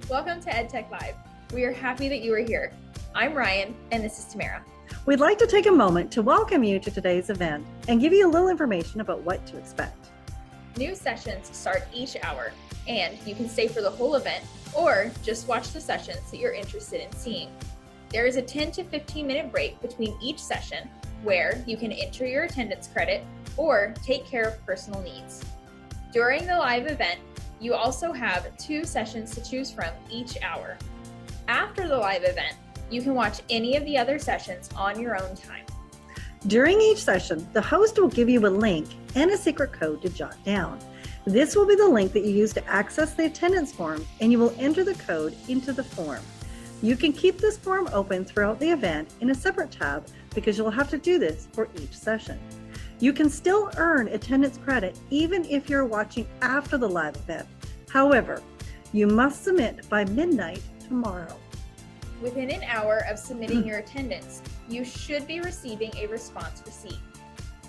Welcome to EdTech Live. We are happy that you are here. I'm Ryan, and this is Tamara. We'd like to take a moment to welcome you to today's event and give you a little information about what to expect. New sessions start each hour, and you can stay for the whole event or just watch the sessions that you're interested in seeing. There is a 10 to 15 minute break between each session where you can enter your attendance credit or take care of personal needs. During the live event, you also have 2 sessions to choose from each hour. After the live event, you can watch any of the other sessions on your own time. During each session, the host will give you a link and a secret code to jot down. This will be the link that you use to access the attendance form, and you will enter the code into the form. You can keep this form open throughout the event in a separate tab because you'll have to do this for each session. You can still earn attendance credit even if you're watching after the live event. However, you must submit by midnight tomorrow. Within an hour of submitting your attendance, you should be receiving a response receipt.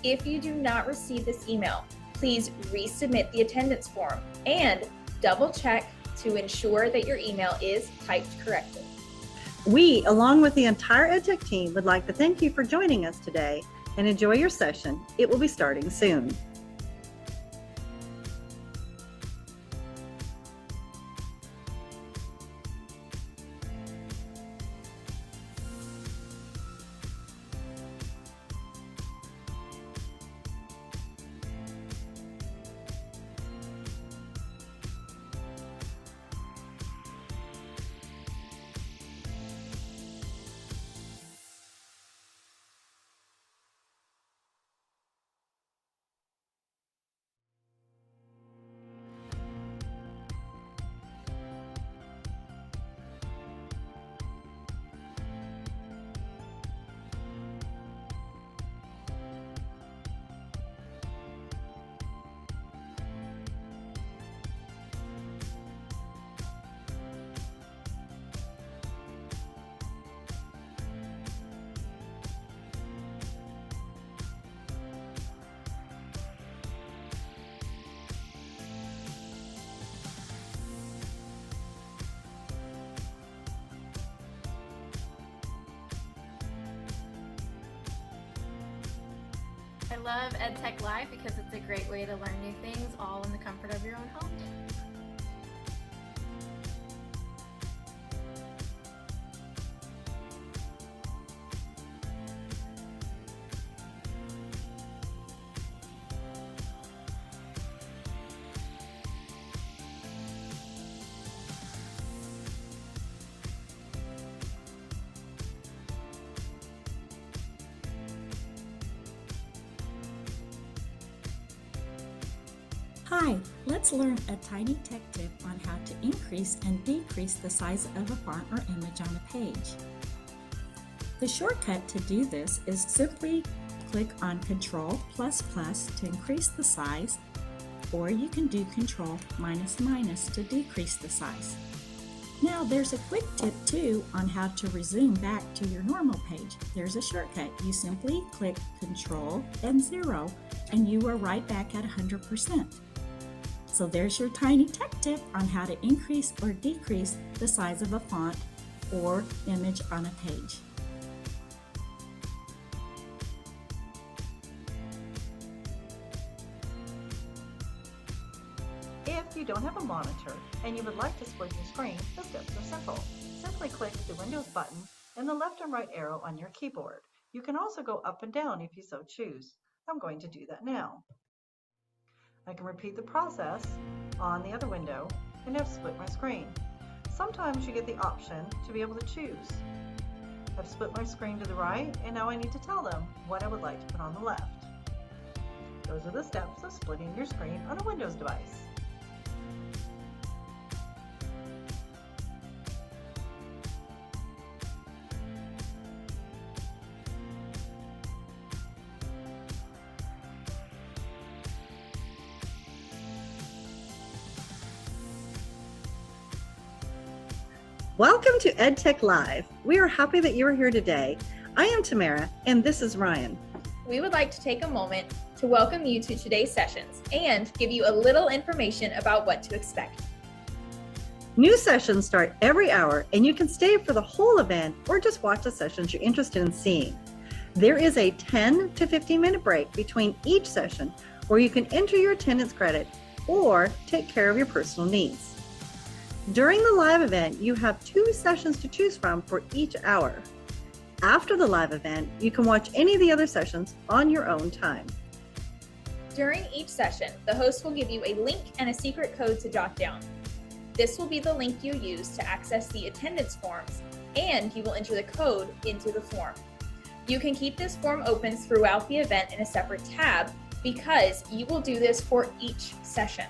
If you do not receive this email, please resubmit the attendance form and double check to ensure that your email is typed correctly. We, along with the entire EdTech team, would like to thank you for joining us today and enjoy your session. It will be starting soon. I love EdTech Live because it's a great way to learn new things all in the comfort of your own home. Hi, let's learn a tiny tech tip on how to increase and decrease the size of a font or image on a page. The shortcut to do this is simply click on Ctrl++ to increase the size, or you can do Ctrl- to decrease the size. Now there's a quick tip too on how to resume back to your normal page. There's a shortcut. You simply click Ctrl and 0 and you are right back at 100%. So there's your tiny tech tip on how to increase or decrease the size of a font or image on a page. If you don't have a monitor and you would like to split your screen, the steps are simple. Simply click the Windows button and the left and right arrow on your keyboard. You can also go up and down if you so choose. I'm going to do that now. I can repeat the process on the other window and have split my screen. Sometimes you get the option to be able to choose. I've split my screen to the right and now I need to tell them what I would like to put on the left. Those are the steps of splitting your screen on a Windows device. Welcome to EdTech Live. We are happy that you are here today. I am Tamara, and this is Ryan. We would like to take a moment to welcome you to today's sessions and give you a little information about what to expect. New sessions start every hour, and you can stay for the whole event or just watch the sessions you're interested in seeing. There is a 10 to 15 minute break between each session where you can enter your attendance credit or take care of your personal needs. During the live event, you have 2 sessions to choose from for each hour. After the live event, you can watch any of the other sessions on your own time. During each session, the host will give you a link and a secret code to jot down. This will be the link you use to access the attendance forms, and you will enter the code into the form. You can keep this form open throughout the event in a separate tab because you will do this for each session.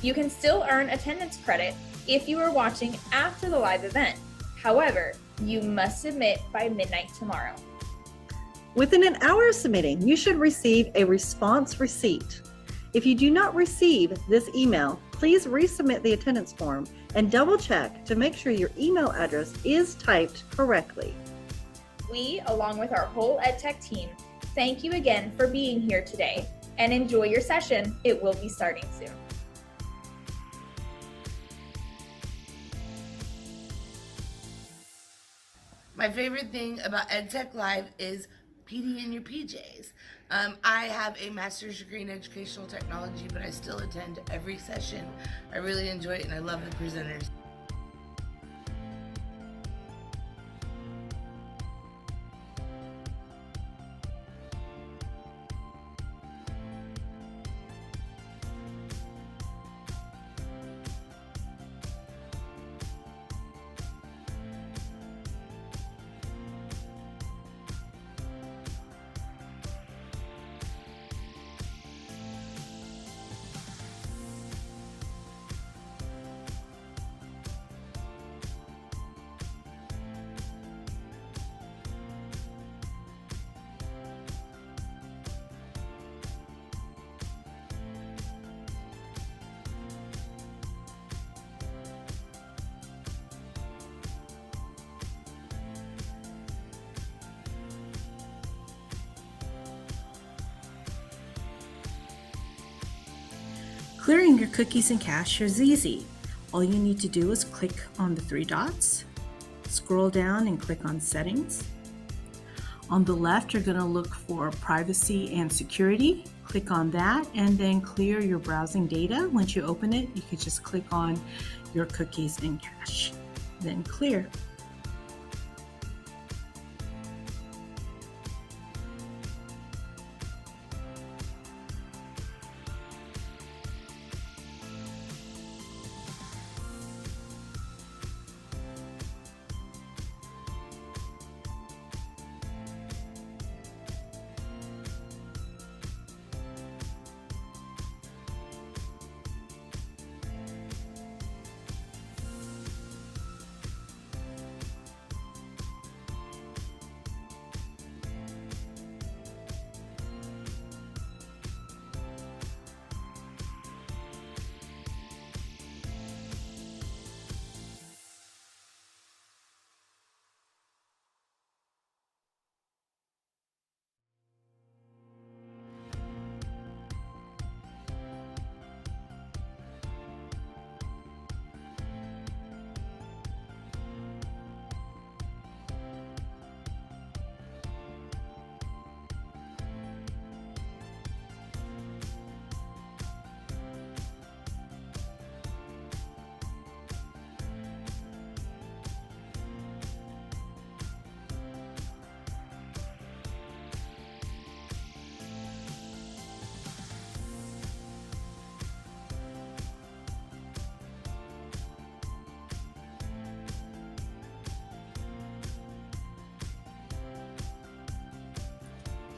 You can still earn attendance credit if you are watching after the live event. However, you must submit by midnight tomorrow. Within an hour of submitting, you should receive a response receipt. If you do not receive this email, please resubmit the attendance form and double check to make sure your email address is typed correctly. We, along with our whole EdTech team, thank you again for being here today and enjoy your session. It will be starting soon. My favorite thing about EdTech Live is PD in your PJs. I have a master's degree in educational technology, but I still attend every session. I really enjoy it and I love the presenters. Clearing your cookies and cache is easy. All you need to do is click on the 3 dots, scroll down and click on Settings. On the left, you're going to look for Privacy and Security. Click on that and then clear your browsing data. Once you open it, you can just click on your cookies and cache, then clear.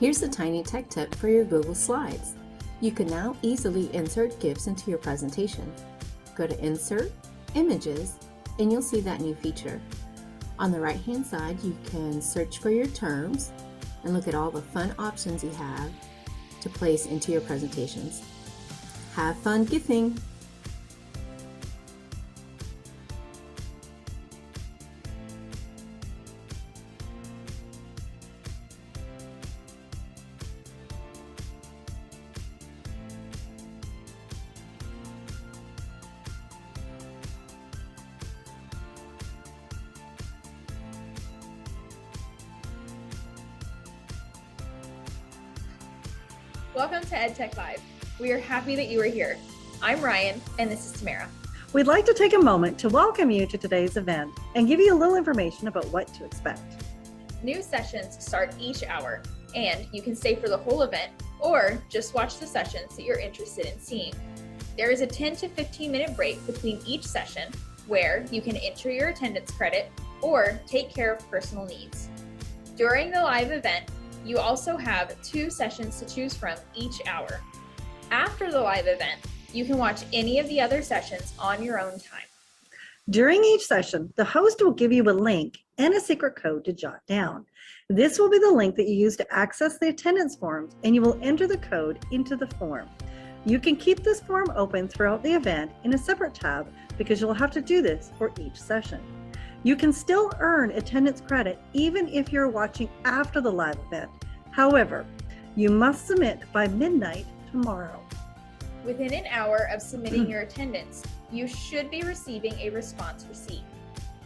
Here's a tiny tech tip for your Google Slides. You can now easily insert GIFs into your presentation. Go to Insert, Images, and you'll see that new feature. On the right-hand side, you can search for your terms and look at all the fun options you have to place into your presentations. Have fun GIFing! Welcome to EdTech Live. We are happy that you are here. I'm Ryan, and this is Tamara. We'd like to take a moment to welcome you to today's event and give you a little information about what to expect. New sessions start each hour, and you can stay for the whole event or just watch the sessions that you're interested in seeing. There is a 10 to 15 minute break between each session where you can enter your attendance credit or take care of personal needs. During the live event, you also have 2 sessions to choose from each hour. After the live event, you can watch any of the other sessions on your own time. During each session, the host will give you a link and a secret code to jot down. This will be the link that you use to access the attendance forms, and you will enter the code into the form. You can keep this form open throughout the event in a separate tab because you'll have to do this for each session. You can still earn attendance credit even if you're watching after the live event. However, you must submit by midnight tomorrow. Within an hour of submitting your attendance, you should be receiving a response receipt.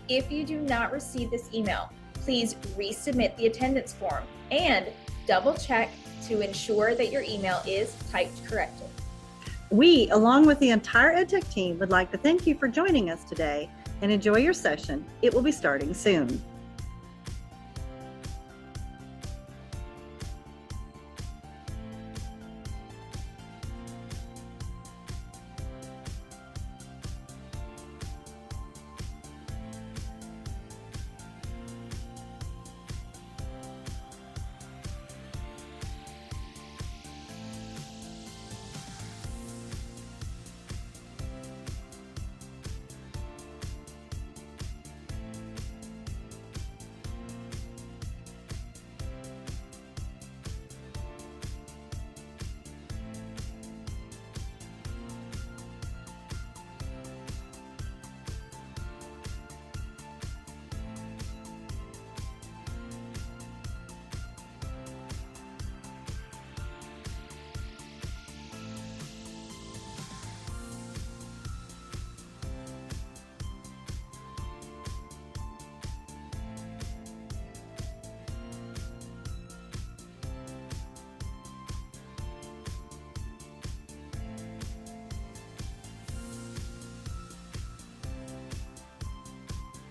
If you do not receive this email, please resubmit the attendance form and double check to ensure that your email is typed correctly. We, along with the entire EdTech team, would like to thank you for joining us today and enjoy your session. It will be starting soon.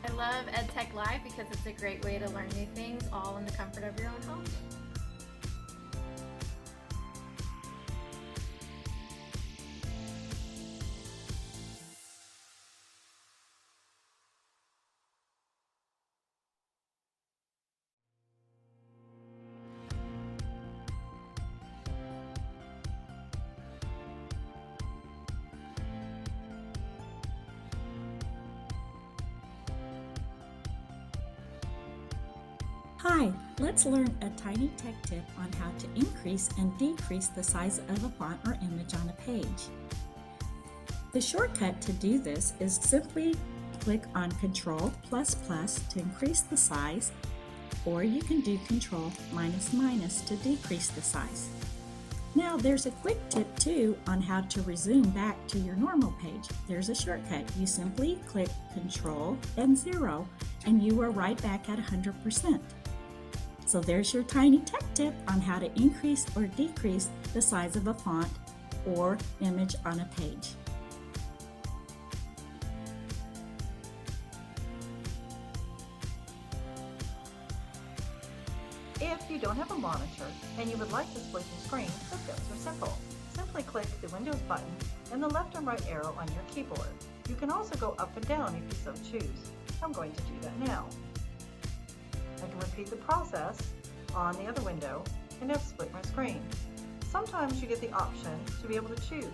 I love EdTech Live because it's a great way to learn new things all in the comfort of your own home. Hi, let's learn a tiny tech tip on how to increase and decrease the size of a font or image on a page. The shortcut to do this is simply click on Ctrl++ to increase the size, or you can do Ctrl- to decrease the size. Now there's a quick tip too on how to resume back to your normal page. There's a shortcut. You simply click Ctrl and 0 and you are right back at 100%. So there's your tiny tech tip on how to increase or decrease the size of a font or image on a page. If you don't have a monitor and you would like to split your screen, the steps are simple. Simply click the Windows button and the left and right arrow on your keyboard. You can also go up and down if you so choose. I'm going to do that now. I can repeat the process on the other window and I've split my screen. Sometimes you get the option to be able to choose.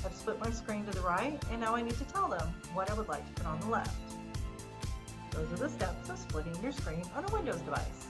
I've split my screen to the right and now I need to tell them what I would like to put on the left. Those are the steps of splitting your screen on a Windows device.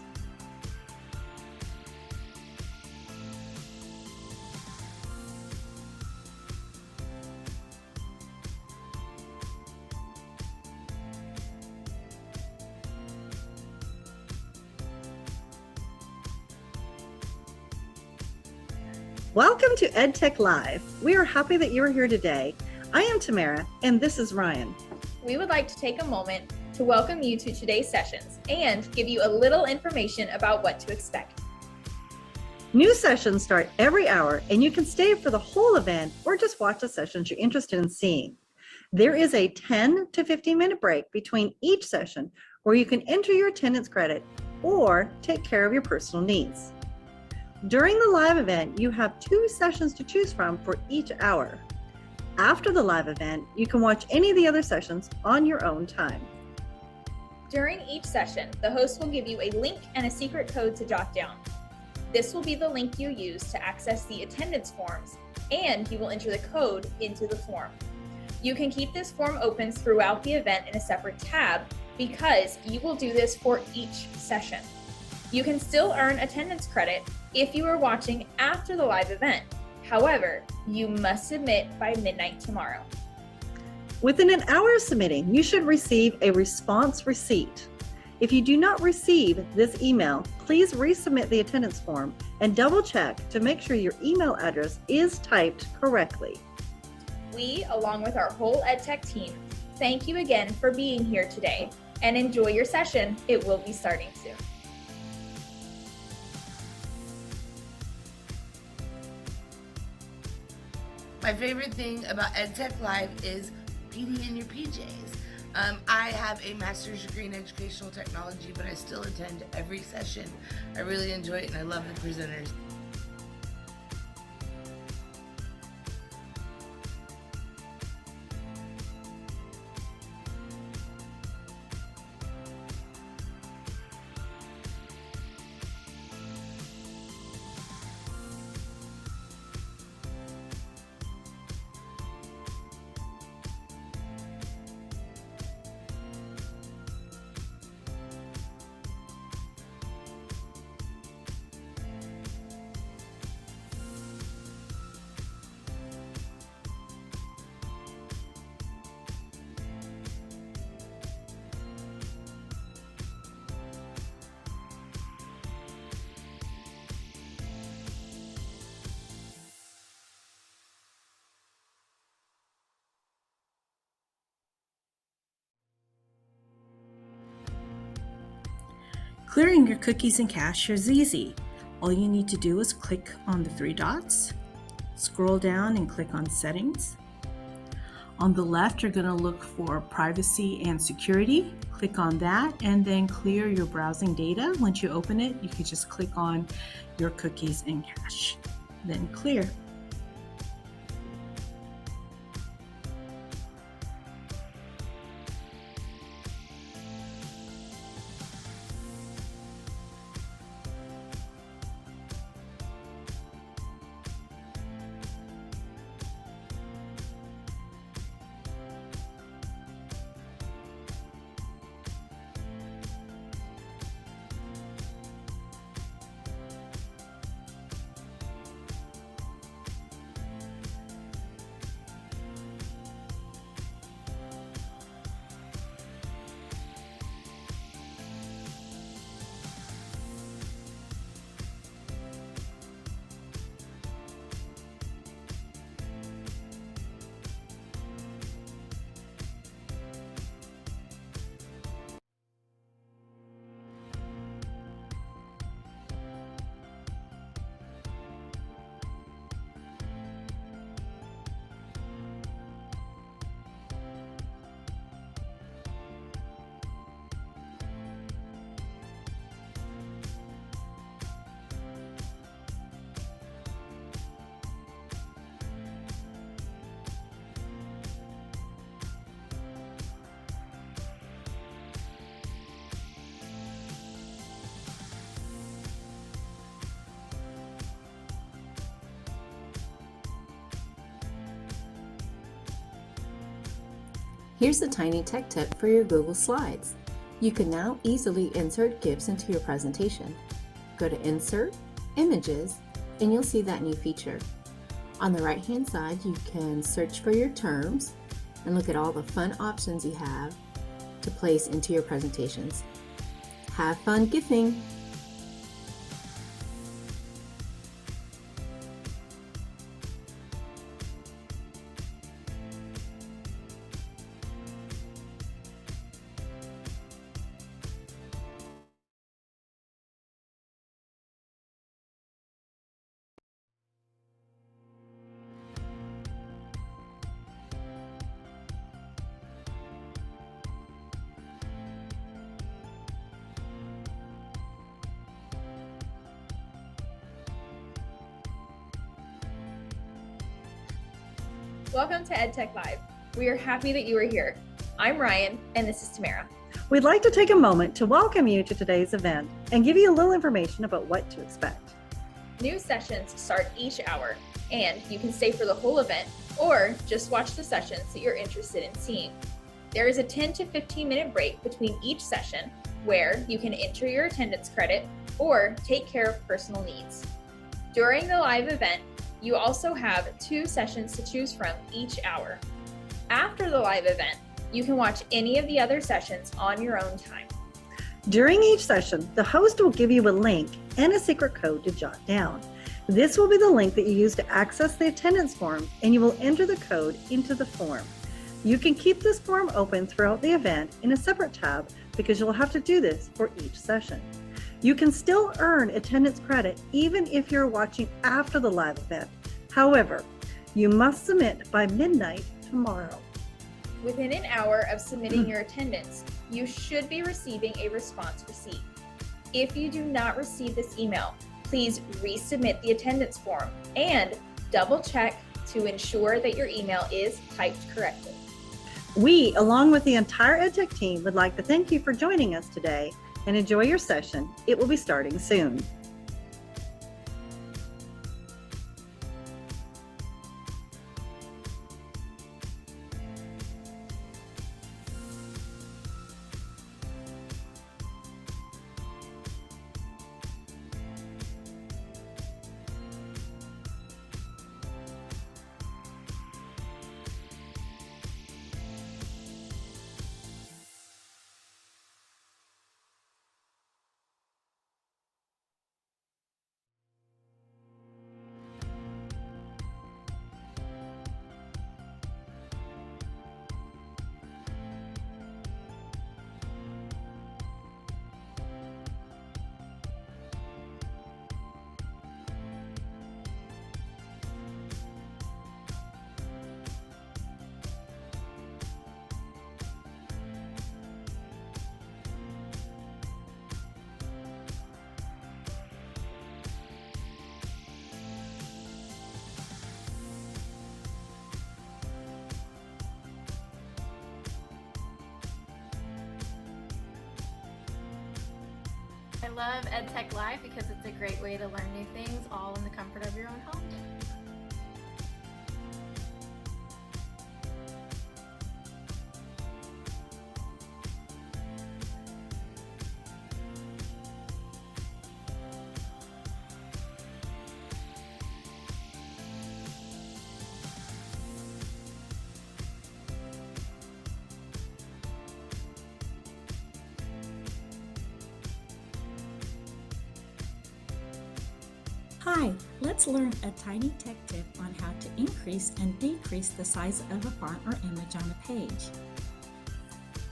Welcome to EdTech Live. We are happy that you are here today. I am Tamara, and this is Ryan. We would like to take a moment to welcome you to today's sessions and give you a little information about what to expect. New sessions start every hour, and you can stay for the whole event or just watch the sessions you're interested in seeing. There is a 10 to 15-minute break between each session where you can enter your attendance credit or take care of your personal needs. During the live event, you have 2 sessions to choose from for each hour. After the live event, you can watch any of the other sessions on your own time. During each session, the host will give you a link and a secret code to jot down. This will be the link you use to access the attendance forms, and you will enter the code into the form. You can keep this form open throughout the event in a separate tab because you will do this for each session. You can still earn attendance credit if you are watching after the live event. However, you must submit by midnight tomorrow. Within an hour of submitting, you should receive a response receipt. If you do not receive this email, please resubmit the attendance form and double check to make sure your email address is typed correctly. We, along with our whole EdTech team, thank you again for being here today and enjoy your session. It will be starting soon. My favorite thing about EdTech Live is PD in your PJs. I have a master's degree in educational technology, but I still attend every session. I really enjoy it and I love the presenters. Clearing your cookies and cache is easy. All you need to do is click on the 3 dots, scroll down and click on Settings. On the left, you're going to look for Privacy and Security. Click on that and then clear your browsing data. Once you open it, you can just click on your cookies and cache, then clear. Here's a tiny tech tip for your Google Slides. You can now easily insert GIFs into your presentation. Go to Insert, Images, and you'll see that new feature. On the right-hand side, you can search for your terms and look at all the fun options you have to place into your presentations. Have fun GIFing! Welcome to EdTech Live. We are happy that you are here. I'm Ryan, and this is Tamara. We'd like to take a moment to welcome you to today's event and give you a little information about what to expect. New sessions start each hour, and you can stay for the whole event or just watch the sessions that you're interested in seeing. There is a 10 to 15 minute break between each session where you can enter your attendance credit or take care of personal needs. During the live event, you also have 2 sessions to choose from each hour. After the live event, you can watch any of the other sessions on your own time. During each session, the host will give you a link and a secret code to jot down. This will be the link that you use to access the attendance form, and you will enter the code into the form. You can keep this form open throughout the event in a separate tab because you'll have to do this for each session. You can still earn attendance credit even if you're watching after the live event. However, you must submit by midnight tomorrow. Within an hour of submitting your attendance, you should be receiving a response receipt. If you do not receive this email, please resubmit the attendance form and double check to ensure that your email is typed correctly. We, along with the entire EdTech team, would like to thank you for joining us today and enjoy your session. It will be starting soon. I love EdTech Live because it's a great way to learn new things all in the comfort of your own home. Hi, let's learn a tiny tech tip on how to increase and decrease the size of a font or image on a page.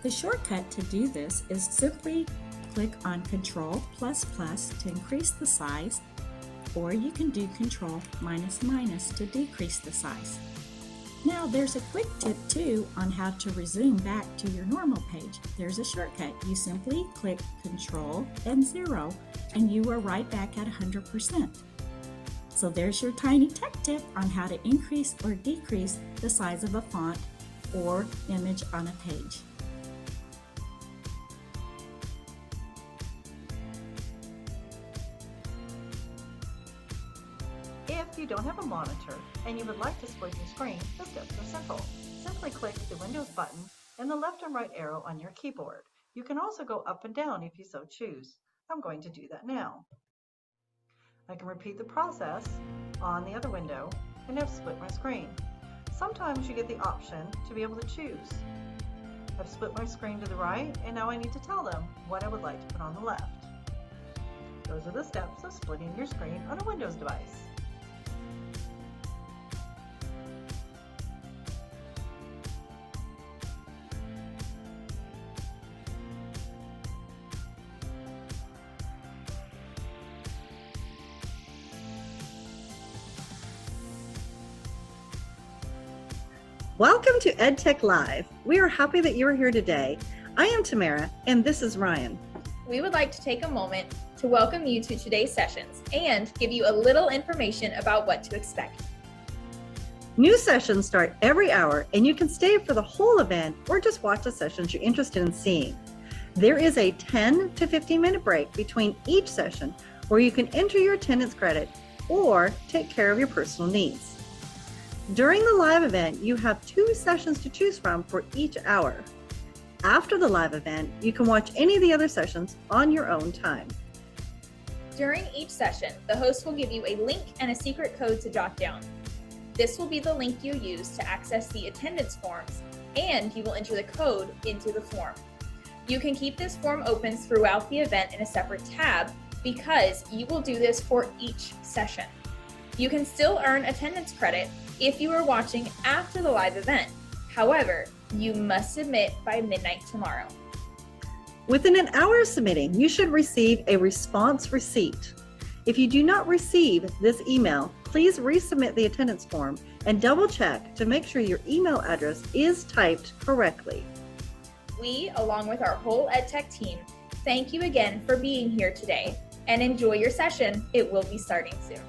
The shortcut to do this is simply click on Ctrl++ to increase the size, or you can do Ctrl- to decrease the size. Now there's a quick tip too on how to resume back to your normal page. There's a shortcut. You simply click Ctrl and 0 and you are right back at 100%. So there's your tiny tech tip on how to increase or decrease the size of a font or image on a page. If you don't have a monitor and you would like to split your screen, the steps are simple. Simply click the Windows button and the left and right arrow on your keyboard. You can also go up and down if you so choose. I'm going to do that now. I can repeat the process on the other window and have split my screen. Sometimes you get the option to be able to choose. I've split my screen to the right and now I need to tell them what I would like to put on the left. Those are the steps of splitting your screen on a Windows device. Welcome to EdTech Live. We are happy that you are here today. I am Tamara, and this is Ryan. We would like to take a moment to welcome you to today's sessions and give you a little information about what to expect. New sessions start every hour, and you can stay for the whole event or just watch the sessions you're interested in seeing. There is a 10 to 15-minute break between each session where you can enter your attendance credit or take care of your personal needs. During the live event, you have 2 sessions to choose from for each hour. After the live event, you can watch any of the other sessions on your own time. During each session, the host will give you a link and a secret code to jot down. This will be the link you use to access the attendance forms, and you will enter the code into the form. You can keep this form open throughout the event in a separate tab because you will do this for each session. You can still earn attendance credit if you are watching after the live event. However, you must submit by midnight tomorrow. Within an hour of submitting, you should receive a response receipt. If you do not receive this email, please resubmit the attendance form and double check to make sure your email address is typed correctly. We, along with our whole EdTech team, thank you again for being here today and enjoy your session. It will be starting soon.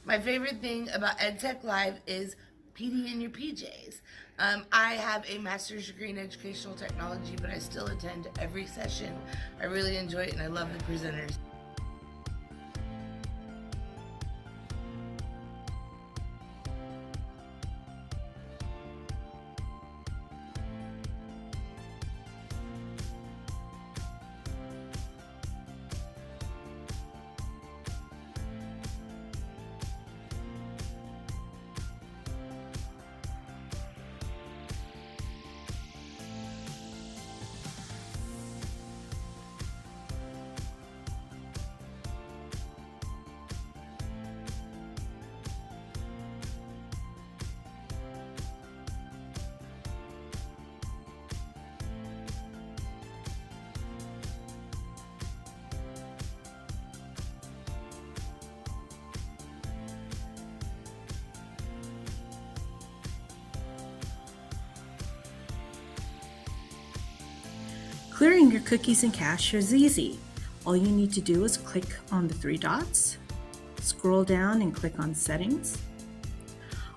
My favorite thing about EdTech Live is PD in your PJs. I have a master's degree in educational technology, but I still attend every session. I really enjoy it and I love the presenters. Clearing your cookies and cache is easy. All you need to do is click on the 3 dots, scroll down and click on Settings.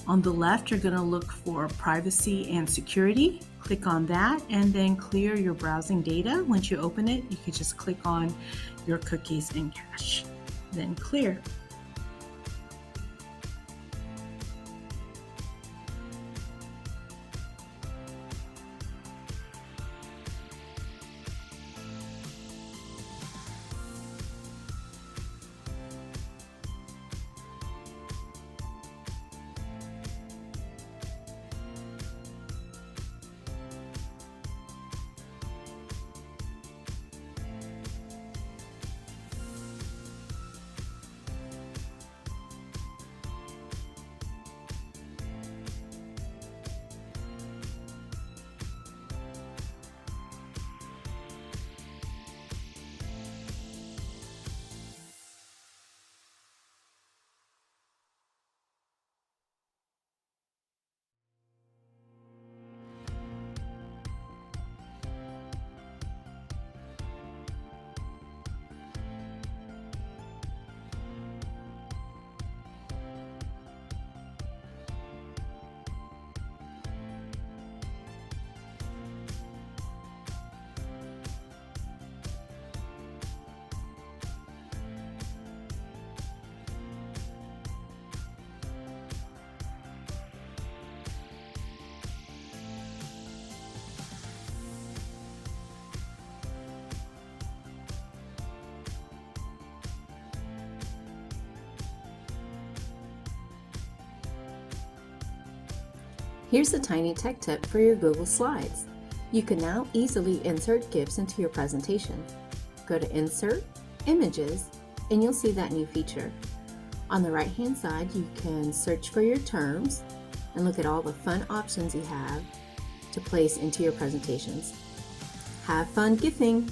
On the left, you're going to look for Privacy and Security. Click on that and then clear your browsing data. Once you open it, you can just click on your cookies and cache, then clear. Here's a tiny tech tip for your Google Slides. You can now easily insert GIFs into your presentation. Go to Insert, Images, and you'll see that new feature. On the right-hand side, you can search for your terms and look at all the fun options you have to place into your presentations. Have fun GIFing!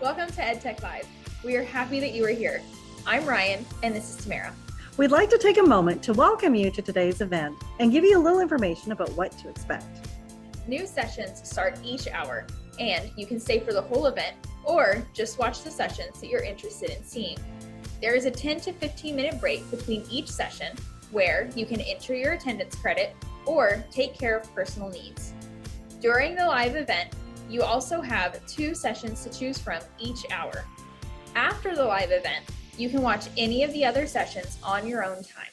Welcome to EdTech Live. We are happy that you are here. I'm Ryan, and this is Tamara. We'd like to take a moment to welcome you to today's event and give you a little information about what to expect. New sessions start each hour, and you can stay for the whole event or just watch the sessions that you're interested in seeing. There is a 10 to 15 minute break between each session where you can enter your attendance credit or take care of personal needs. During the live event, you also have 2 sessions to choose from each hour. After the live event, you can watch any of the other sessions on your own time.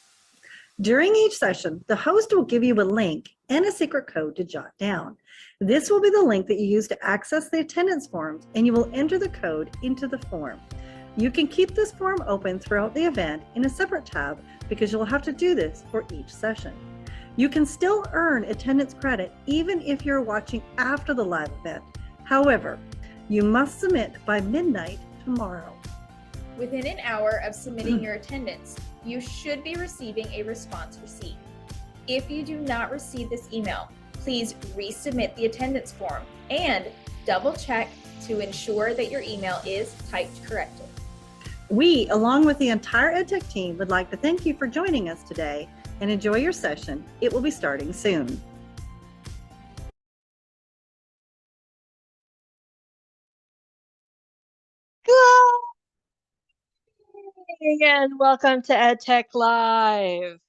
During each session, the host will give you a link and a secret code to jot down. This will be the link that you use to access the attendance forms, and you will enter the code into the form. You can keep this form open throughout the event in a separate tab because you'll have to do this for each session. You can still earn attendance credit even if you're watching after the live event. However, you must submit by midnight tomorrow. Within an hour of submitting your attendance, you should be receiving a response receipt. If you do not receive this email, please resubmit the attendance form and double check to ensure that your email is typed correctly. We, along with the entire EdTech team, would like to thank you for joining us today and enjoy your session. It will be starting soon. And welcome to EdTech Live.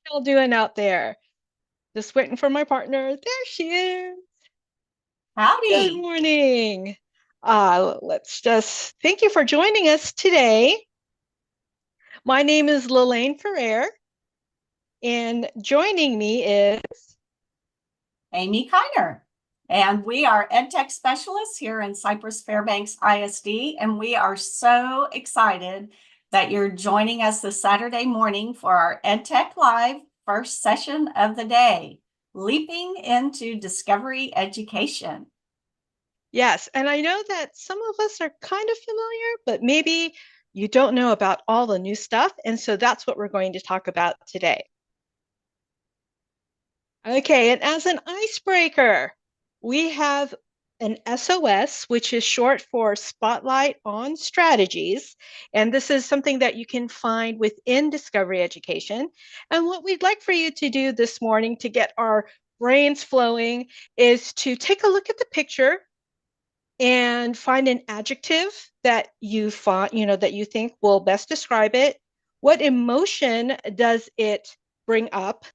How y'all doing out there? Just waiting for my partner. There she is. Howdy. Good morning. Let's just thank you for joining us today. My name is Lalaine Ferrer, and joining me is Amy Kainer. And we are EdTech specialists here in Cypress Fairbanks ISD, and we are so excited that you're joining us this Saturday morning for our EdTech Live first session of the day, Leaping into Discovery Education. Yes, and I know that some of us are kind of familiar, but maybe you don't know about all the new stuff, and so that's what we're going to talk about today. Okay, and as an icebreaker, we have an SOS, which is short for Spotlight on Strategies. And this is something that you can find within Discovery Education. And what we'd like for you to do this morning to get our brains flowing is to take a look at the picture and find an adjective that you find, that you think will best describe it. What emotion does it bring up?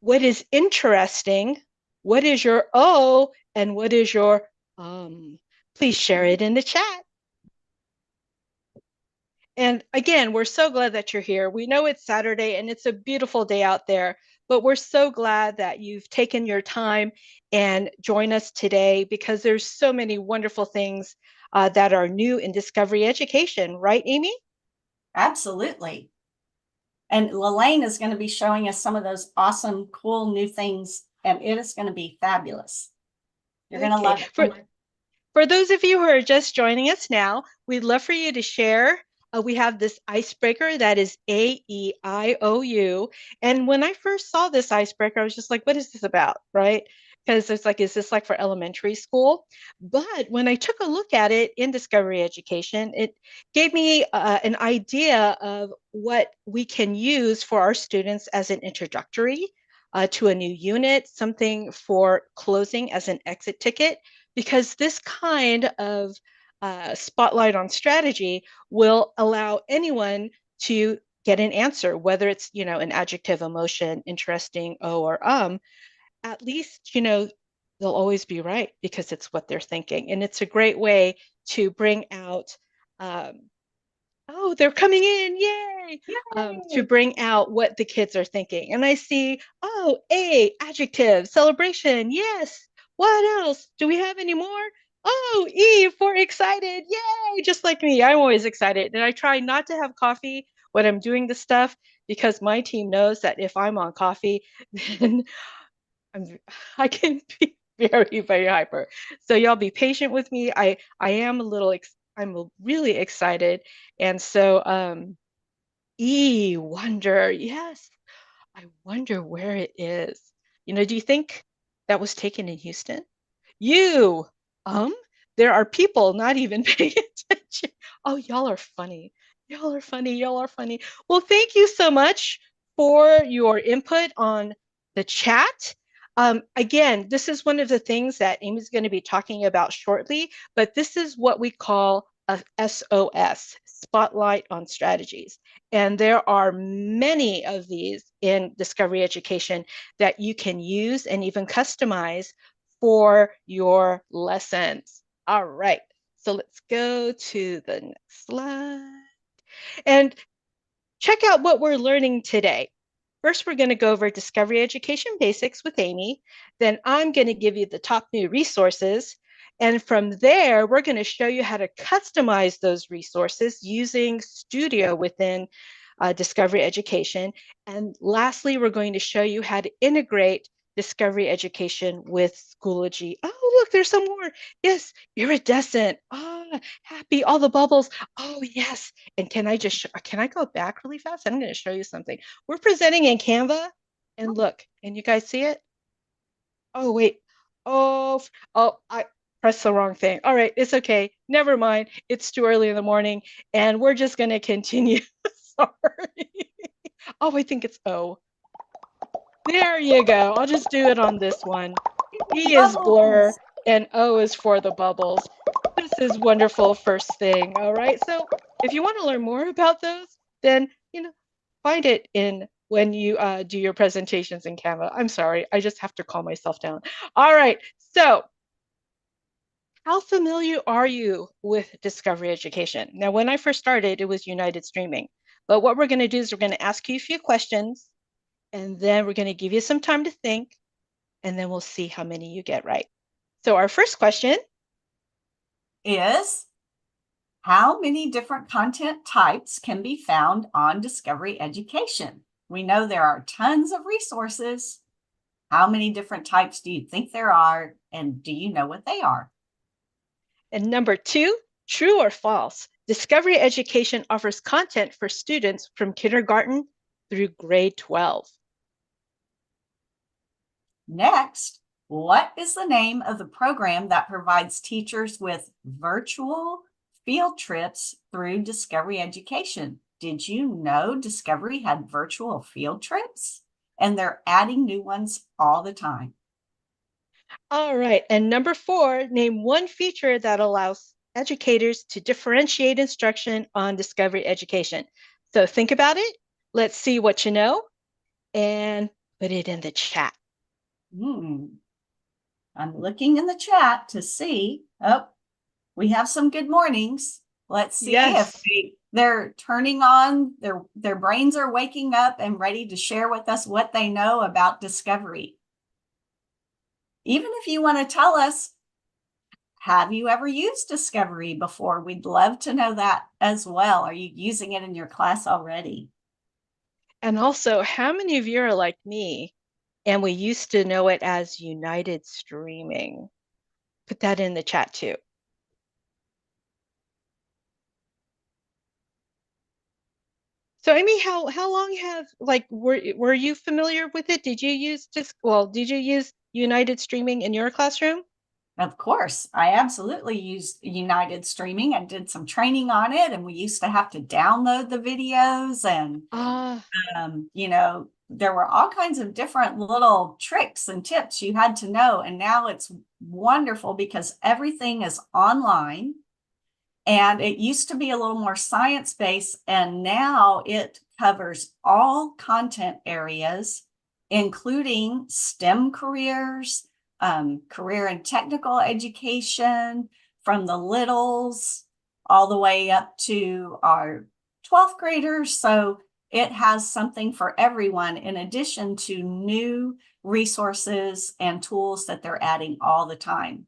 What is interesting? What is your oh, and what is your please share it in the chat. And again, we're so glad that you're here. We know it's Saturday and it's a beautiful day out there, but we're so glad that you've taken your time and join us today because there's so many wonderful things that are new in Discovery Education, right, Amy? Absolutely. And Lalaine is going to be showing us some of those awesome, cool new things, and it is going to be fabulous. You're going to love it. For those of you who are just joining us now, we'd love for you to share. We have this icebreaker that is AEIOU. And when I first saw this icebreaker, I was just like, what is this about, right? Because it's like, is this like for elementary school? But when I took a look at it in Discovery Education, it gave me an idea of what we can use for our students as an introductory to a new unit, something for closing as an exit ticket, because this kind of spotlight on strategy will allow anyone to get an answer, whether it's, an adjective, emotion, interesting, or at least, they'll always be right because it's what they're thinking. And it's a great way to bring out, oh, they're coming in, yay! To bring out what the kids are thinking. And I see, oh, A, adjective, celebration, yes. What else? Do we have any more? Oh, E for excited, yay! Just like me, I'm always excited. And I try not to have coffee when I'm doing this stuff because my team knows that if I'm on coffee, then I can be very, very hyper. So y'all be patient with me. I am I'm really excited. And so E, wonder, yes. I wonder where it is. Do you think that was taken in Houston? You, there are people not even paying attention. Oh, y'all are funny. Y'all are funny. Y'all are funny. Well, thank you so much for your input on the chat. Again, this is one of the things that Amy's going to be talking about shortly, but this is what we call a SOS, Spotlight on Strategies. And there are many of these in Discovery Education that you can use and even customize for your lessons. All right, so let's go to the next slide and check out what we're learning today. First, we're going to go over Discovery Education Basics with Amy. Then I'm going to give you the top new resources. And from there, we're going to show you how to customize those resources using Studio within Discovery Education. And lastly, we're going to show you how to integrate Discovery Education with Schoology. Oh, look, there's some more. Yes, iridescent. Ah, happy, all the bubbles. Oh, yes. And can I go back really fast? I'm going to show you something. We're presenting in Canva. And look, can you guys see it? Oh, wait. Oh, I pressed the wrong thing. All right, it's okay. Never mind. It's too early in the morning. And we're just going to continue. Sorry. Oh, I think it's O. There you go. I'll just do it on this one. E is blur and O is for the bubbles. This is wonderful first thing. All right. So if you want to learn more about those, then, find it in when you do your presentations in Canva. I'm sorry. I just have to calm myself down. All right. So how familiar are you with Discovery Education? Now, when I first started, it was United Streaming. But what we're going to do is we're going to ask you a few questions, and then we're going to give you some time to think, and then we'll see how many you get right. So our first question is, how many different content types can be found on Discovery Education? We know there are tons of resources. How many different types do you think there are? And do you know what they are? And number 2, true or false? Discovery Education offers content for students from kindergarten through grade 12. Next, what is the name of the program that provides teachers with virtual field trips through Discovery Education? Did you know Discovery had virtual field trips? And they're adding new ones all the time. All right. And number 4, name one feature that allows educators to differentiate instruction on Discovery Education. So think about it. Let's see what you know and put it in the chat. I'm looking in the chat to see. Oh, we have some good mornings. Let's see if they're turning on, their brains are waking up and ready to share with us what they know about Discovery. Even if you want to tell us, have you ever used Discovery before? We'd love to know that as well. Are you using it in your class already? And also, how many of you are like me and we used to know it as United Streaming? Put that in the chat too. So Amy, how long have were you familiar with it? Did you use United Streaming in your classroom? Of course, I absolutely used United Streaming and did some training on it, and we used to have to download the videos, and there were all kinds of different little tricks and tips you had to know. And now it's wonderful because everything is online. And it used to be a little more science-based, and now it covers all content areas, including STEM careers, career and technical education, from the littles all the way up to our 12th graders. So it has something for everyone, in addition to new resources and tools that they're adding all the time.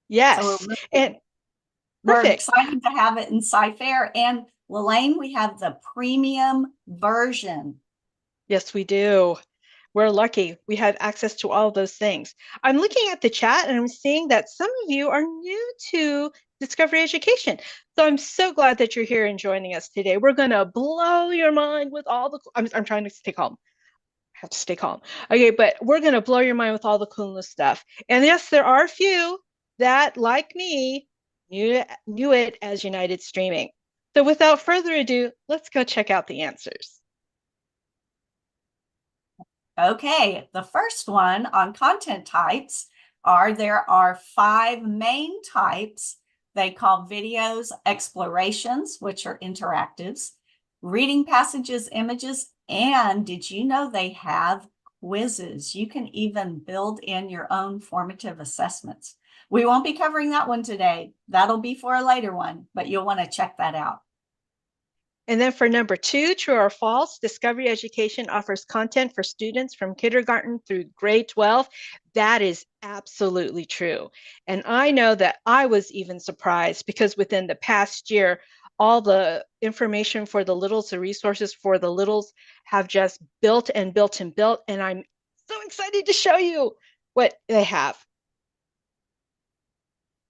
Yes, So we're excited to have it in Sci-Fair. And Lalaine, we have the premium version. Yes, we do. We're lucky. We have access to all those things. I'm looking at the chat and I'm seeing that some of you are new to Discovery Education. So I'm so glad that you're here and joining us today. We're going to blow your mind with all the, I'm trying to stay calm. I have to stay calm. Okay, but we're going to blow your mind with all the coolness stuff. And yes, there are a few that, like me, knew it as United Streaming. So without further ado, let's go check out the answers. Okay, the first one on content types there are 5 main types. They call videos explorations, which are interactives, reading passages, images, and did you know they have quizzes? You can even build in your own formative assessments. We won't be covering that one today. That'll be for a later one, but you'll want to check that out. And then for number 2, true or false, Discovery Education offers content for students from kindergarten through grade 12. That is absolutely true. And I know that I was even surprised because within the past year, all the information for the littles, the resources for the littles have just built and built and built. And I'm so excited to show you what they have.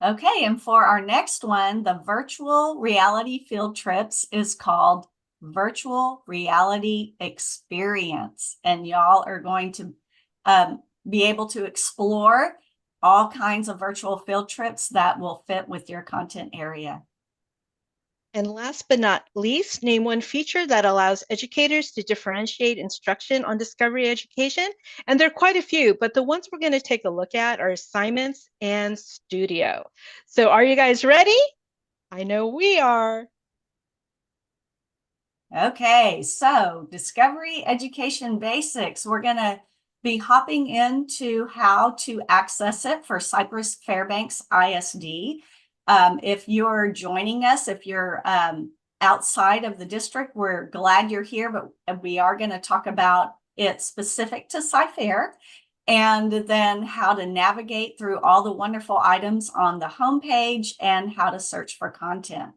Okay, and for our next one, the virtual reality field trips is called Virtual Reality Experience. And y'all are going to be able to explore all kinds of virtual field trips that will fit with your content area. And last but not least, name one feature that allows educators to differentiate instruction on Discovery Education. And there are quite a few, but the ones we're going to take a look at are assignments and studio. So are you guys ready? I know we are. Okay, so Discovery Education Basics, we're going to be hopping into how to access it for Cypress Fairbanks ISD. If you're joining us, if you're outside of the district, we're glad you're here, but we are going to talk about it specific to Cy-Fair, and then how to navigate through all the wonderful items on the homepage and how to search for content.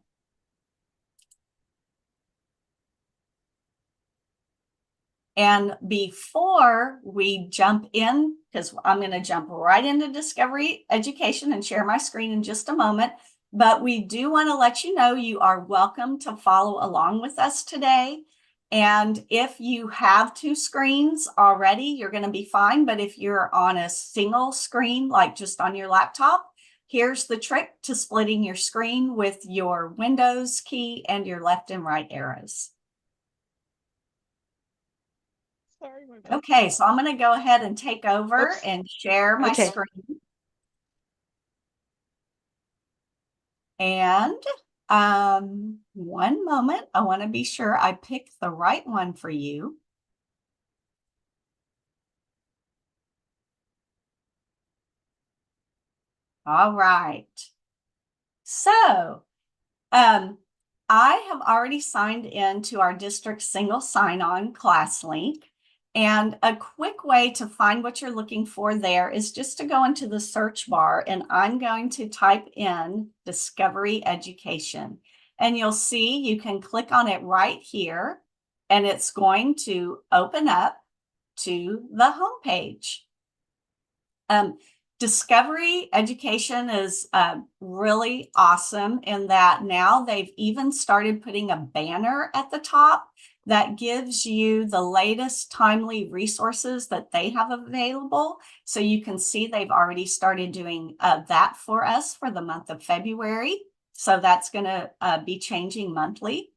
And before we jump in, because I'm going to jump right into Discovery Education and share my screen in just a moment, but we do want to let you know you are welcome to follow along with us today. And if you have 2 screens already, you're going to be fine. But if you're on a single screen, like just on your laptop, here's the trick to splitting your screen with your Windows key and your left and right arrows. Sorry, okay, so I'm going to go ahead and take over and share my screen. And one moment, I want to be sure I pick the right one for you. All right. So, I have already signed in to our district single sign-on class link. And a quick way to find what you're looking for there is just to go into the search bar, and I'm going to type in Discovery Education. And you'll see you can click on it right here, and it's going to open up to the homepage. Discovery Education is really awesome in that now they've even started putting a banner at the top that gives you the latest timely resources that they have available. So you can see they've already started doing that for us for the month of February. So that's going to be changing monthly.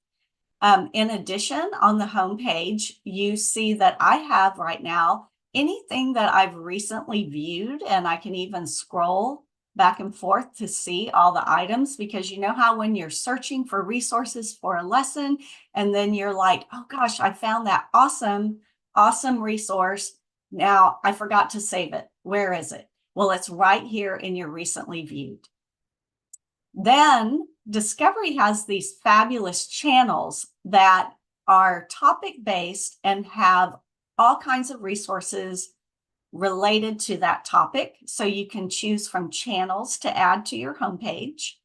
In addition, on the homepage, you see that I have right now anything that I've recently viewed, and I can even scroll back and forth to see all the items, because you know how when you're searching for resources for a lesson and then you're like, oh gosh, I found that awesome resource. Now I forgot to save it. Where is it? Well, it's right here in your recently viewed. Then Discovery has these fabulous channels that are topic-based and have all kinds of resources related to that topic. So you can choose from channels to add to your homepage.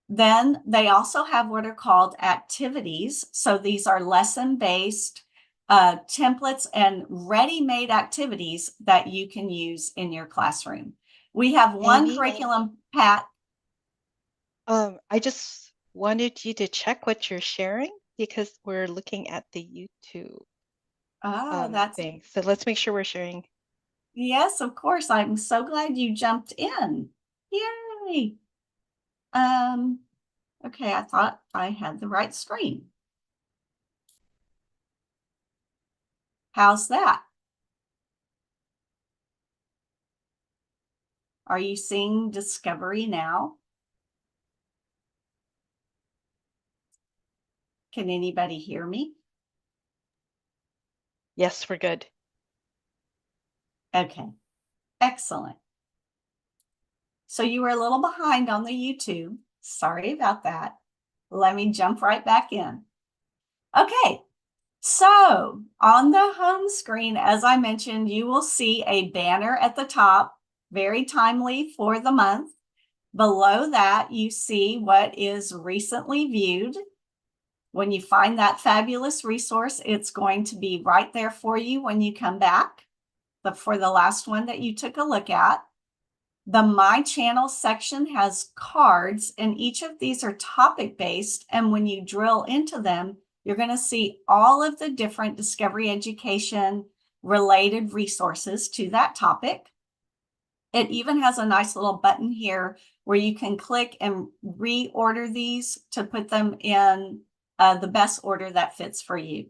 Then they also have what are called activities. So these are lesson-based templates and ready-made activities that you can use in your classroom. We have one curriculum, Pat. I just wanted you to check what you're sharing because we're looking at the YouTube thing. So let's make sure we're sharing. Yes, of course. I'm so glad you jumped in. Yay. Okay, I thought I had the right screen. How's that? Are you seeing Discovery now? Can anybody hear me? Yes, we're good. Okay, excellent. So you were a little behind on the YouTube. Sorry about that. Let me jump right back in. Okay, so on the home screen, as I mentioned, you will see a banner at the top, very timely for the month. Below that, you see what is recently viewed. When you find that fabulous resource, it's going to be right there for you when you come back. But for the last one that you took a look at, the My Channel section has cards, and each of these are topic-based. And when you drill into them, you're going to see all of the different Discovery Education related resources to that topic. It even has a nice little button here where you can click and reorder these to put them in the best order that fits for you.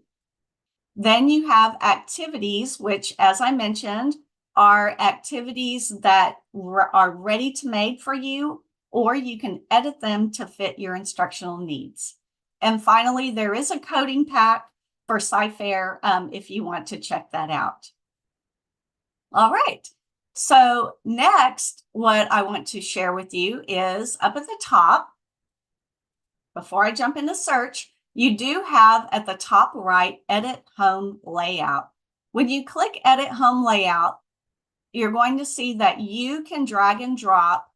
Then you have activities, which, as I mentioned, are activities that are ready to make for you, or you can edit them to fit your instructional needs. And finally, there is a coding pack for SciFair if you want to check that out. All right. So next, what I want to share with you is up at the top, before I jump into search, you do have at the top right, Edit Home Layout. When you click Edit Home Layout, you're going to see that you can drag and drop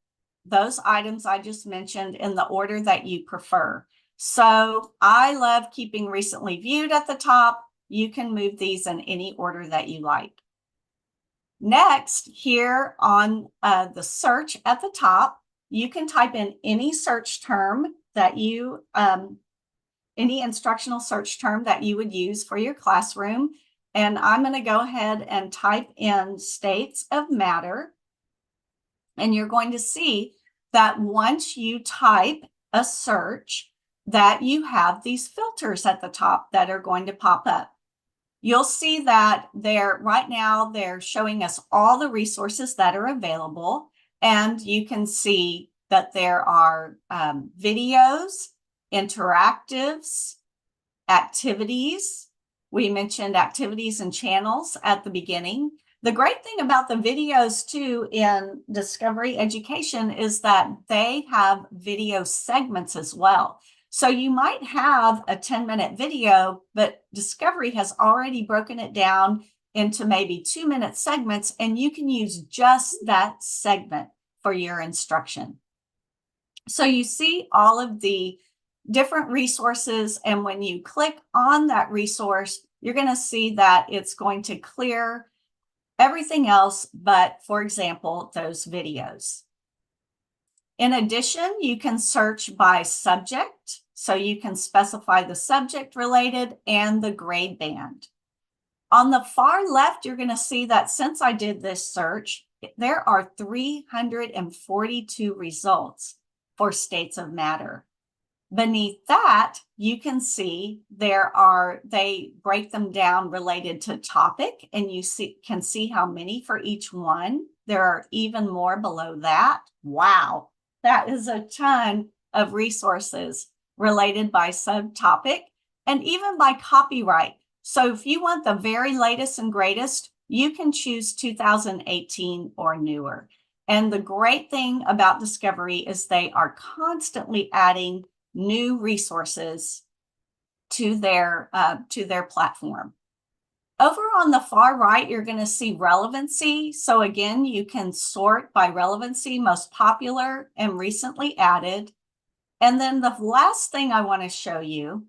those items I just mentioned in the order that you prefer. So I love keeping recently viewed at the top. You can move these in any order that you like. Next, here on the search at the top, you can type in any search term that you, any instructional search term that you would use for your classroom. And I'm going to go ahead and type in states of matter. And you're going to see that once you type a search, that you have these filters at the top that are going to pop up. You'll see that right now they're showing us all the resources that are available. And you can see that there are videos, interactives, activities. We mentioned activities and channels at the beginning. The great thing about the videos too in Discovery Education is that they have video segments as well. So you might have a 10-minute video, but Discovery has already broken it down into maybe 2-minute segments, and you can use just that segment for your instruction. So you see all of the different resources, and when you click on that resource, you're going to see that it's going to clear everything else but, for example, those videos. In addition, you can search by subject, so you can specify the subject related and the grade band. On the far left, you're going to see that since I did this search, there are 342 results for states of matter. Beneath that, you can see they break them down related to topic, and you can see how many for each one. There are even more below that. Wow, that is a ton of resources related by subtopic and even by copyright. So if you want the very latest and greatest, you can choose 2018 or newer. And the great thing about Discovery is they are constantly adding new resources to their platform. Over on the far right, you're going to see relevancy. So again, you can sort by relevancy, most popular and recently added. And then the last thing I want to show you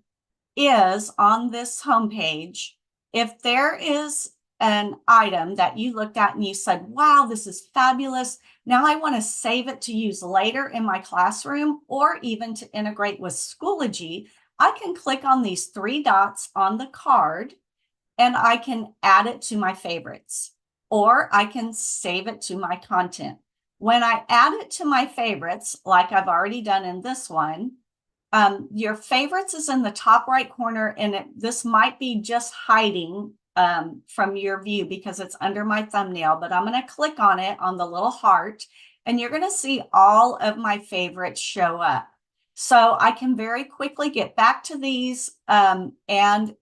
is on this homepage, if there is an item that you looked at and you said, wow, this is fabulous. Now I want to save it to use later in my classroom or even to integrate with Schoology. I can click on these 3 dots on the card and I can add it to my favorites, or I can save it to my content. When I add it to my favorites, like I've already done in this one, your favorites is in the top right corner, and this might be just hiding from your view because it's under my thumbnail, but I'm going to click on it on the little heart, and you're going to see all of my favorites show up. So I can very quickly get back to these and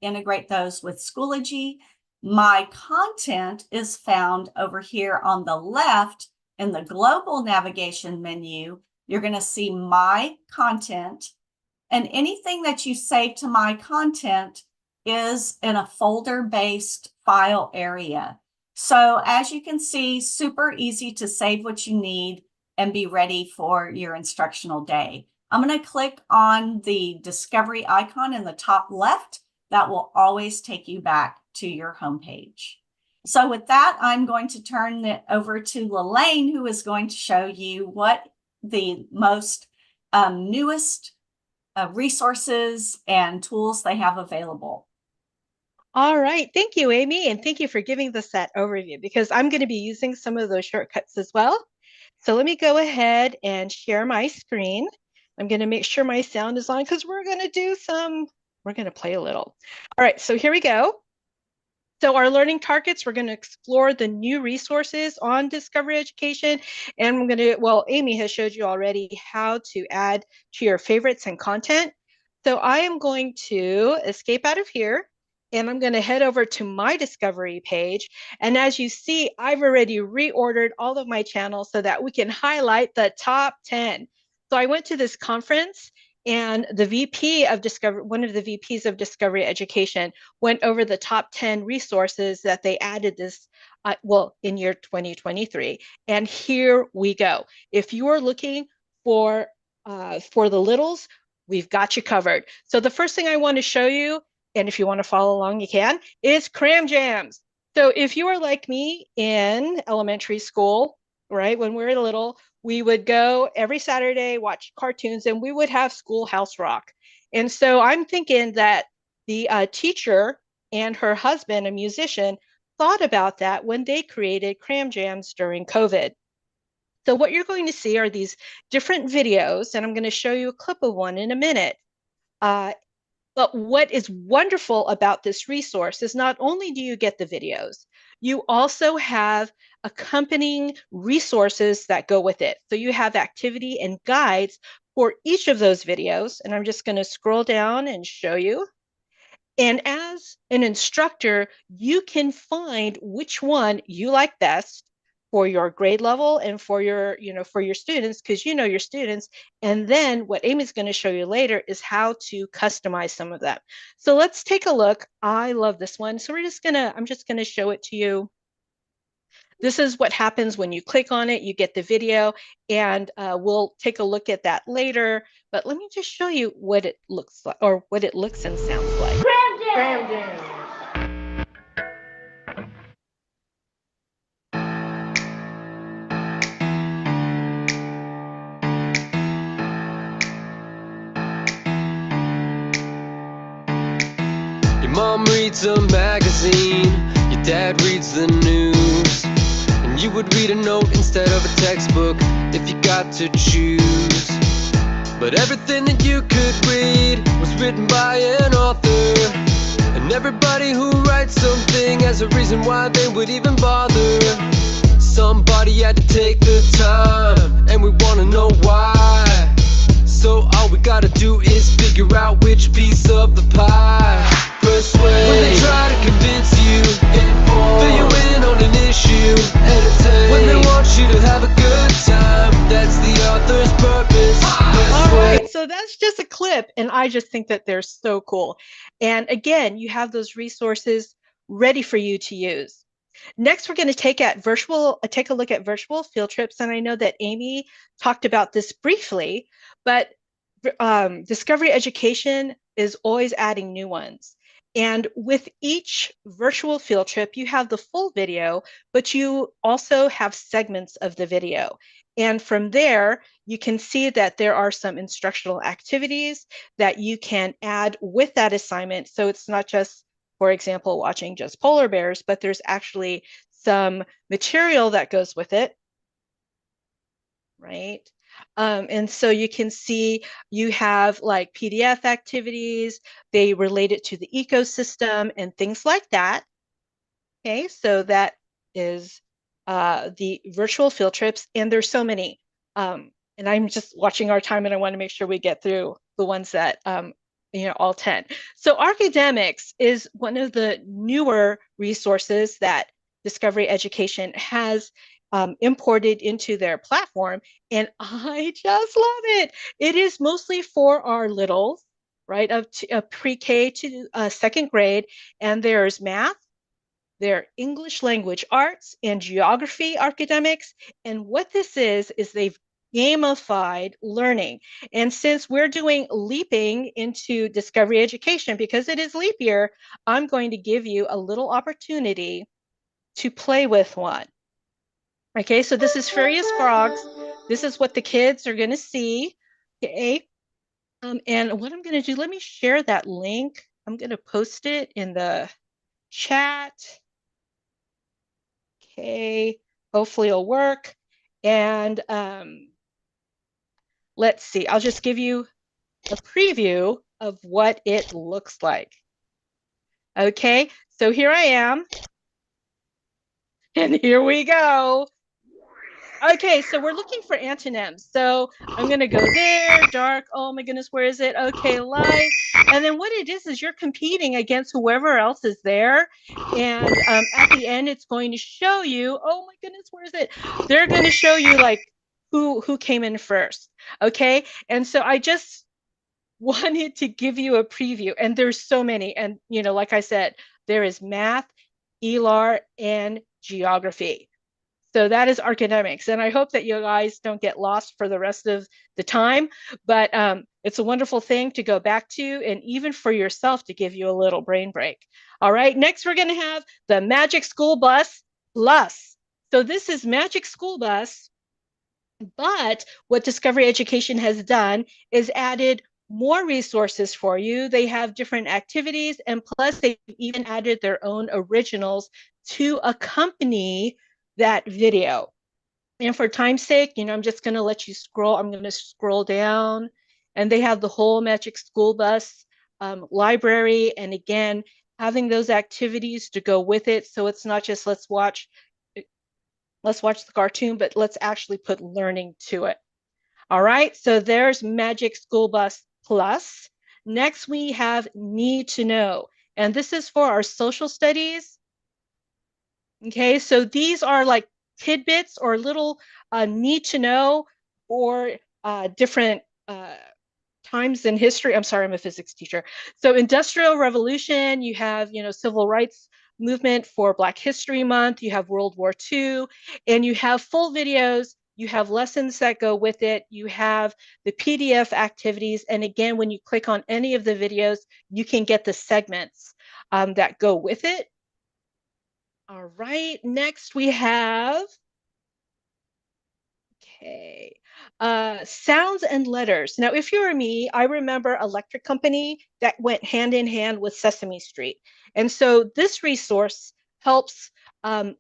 integrate those with Schoology. My content is found over here on the left in the global navigation menu. You're going to see my content, and anything that you save to my content is in a folder-based file area. So as you can see, super easy to save what you need and be ready for your instructional day. I'm going to click on the discovery icon in the top left. That will always take you back to your homepage. So with that, I'm going to turn it over to Lalaine, who is going to show you what the most newest resources and tools they have available. All right. Thank you, Amy. And thank you for giving us that overview, because I'm going to be using some of those shortcuts as well. So let me go ahead and share my screen. I'm going to make sure my sound is on because we're going to play a little. All right. So here we go. So our learning targets, we're going to explore the new resources on Discovery Education. And I'm going to, well, Amy has showed you already how to add to your favorites and content. So I am going to escape out of here, and I'm going to head over to my Discovery page. And as you see, I've already reordered all of my channels so that we can highlight the top 10. So I went to this conference, and the VP of Discovery, one of the VPs of Discovery Education, went over the top 10 resources that they added this, in year 2023. And here we go. If you are looking for the littles, we've got you covered. So the first thing I want to show you, and if you want to follow along, you can, is cram jams. So if you are like me in elementary school, right, when we were little, we would go every Saturday, watch cartoons, and we would have Schoolhouse Rock. And so I'm thinking that the teacher and her husband, a musician, thought about that when they created cram jams during COVID. So what you're going to see are these different videos, and I'm going to show you a clip of one in a minute. But what is wonderful about this resource is not only do you get the videos, you also have accompanying resources that go with it. So you have activity and guides for each of those videos. And I'm just going to scroll down and show you. And as an instructor, you can find which one you like best for your grade level and for your, for your students, because you know your students. And then what Amy's going to show you later is how to customize some of them. So let's take a look. I love this one. So I'm just going to show it to you. This is what happens when you click on it. You get the video, and we'll take a look at that later. But let me just show you what it looks like, or what it looks and sounds like. Cram jam. Your mom reads a magazine, your dad reads the news, and you would read a note instead of a textbook if you got to choose. But everything that you could read was written by an author, and everybody who writes something has a reason why they would even bother. Somebody had to take the time, and we wanna know why. So all we gotta do is figure out which piece of the pie. Persuade. When they try to convince you, inform, fill you in on an issue, entertain. When they want you to have a good time, that's the author's purpose. All right, so that's just a clip, and I just think that they're so cool. And again, you have those resources ready for you to use. Next, we're going to take a look at virtual field trips, and I know that Amy talked about this briefly, but Discovery Education is always adding new ones. And with each virtual field trip, you have the full video, but you also have segments of the video. And from there, you can see that there are some instructional activities that you can add with that assignment. So it's not just, for example, watching just polar bears, but there's actually some material that goes with it. right? And so you can see you have like PDF activities, they relate it to the ecosystem and things like that. Okay, so that is the virtual field trips, and there's so many. And I'm just watching our time, and I want to make sure we get through the ones that all 10. So Archidemics is one of the newer resources that Discovery Education has imported into their platform, and I just love it. It is mostly for our littles, right, of pre-K to second grade, and there's math, their English language arts and geography academics. And what this is they've gamified learning. And since we're doing leaping into Discovery Education, because it is leap year, I'm going to give you a little opportunity to play with one. Okay, so this is Furious Frogs. This is what the kids are going to see. Okay, and what I'm going to do, let me share that link. I'm going to post it in the chat. Okay, hopefully it'll work. And let's see, I'll just give you a preview of what it looks like. Okay, so here I am. And here we go. Okay, so we're looking for antonyms. So I'm going to go there, dark. Oh my goodness, where is it? Okay, light. And then what it is you're competing against whoever else is there. And at the end, it's going to show you, oh my goodness, where is it? They're going to show you like who came in first. Okay, and so I just wanted to give you a preview. And there's so many. And, like I said, there is math, ELAR, and geography. So that is academics. And I hope that you guys don't get lost for the rest of the time, but it's a wonderful thing to go back to, and even for yourself to give you a little brain break. All right, next we're going to have the Magic School Bus Plus. So this is Magic School Bus, but what Discovery Education has done is added more resources for you. They have different activities, and plus they've even added their own originals to accompany that video. And for time's sake, I'm just going to let you scroll. I'm going to scroll down, and they have the whole Magic School Bus library. And again, having those activities to go with it. So it's not just let's watch the cartoon, but let's actually put learning to it. All right, so there's Magic School Bus Plus. Next, we have Need to Know. And this is for our social studies. Okay, so these are like tidbits or little need to know or different times in history. I'm sorry, I'm a physics teacher. So Industrial Revolution, you have, civil rights movement for Black History Month, you have World War II, and you have full videos, you have lessons that go with it, you have the PDF activities, and again, when you click on any of the videos, you can get the segments that go with it. All right, next we have, sounds and letters. Now, if you were me, I remember Electric Company that went hand in hand with Sesame Street. And so this resource helps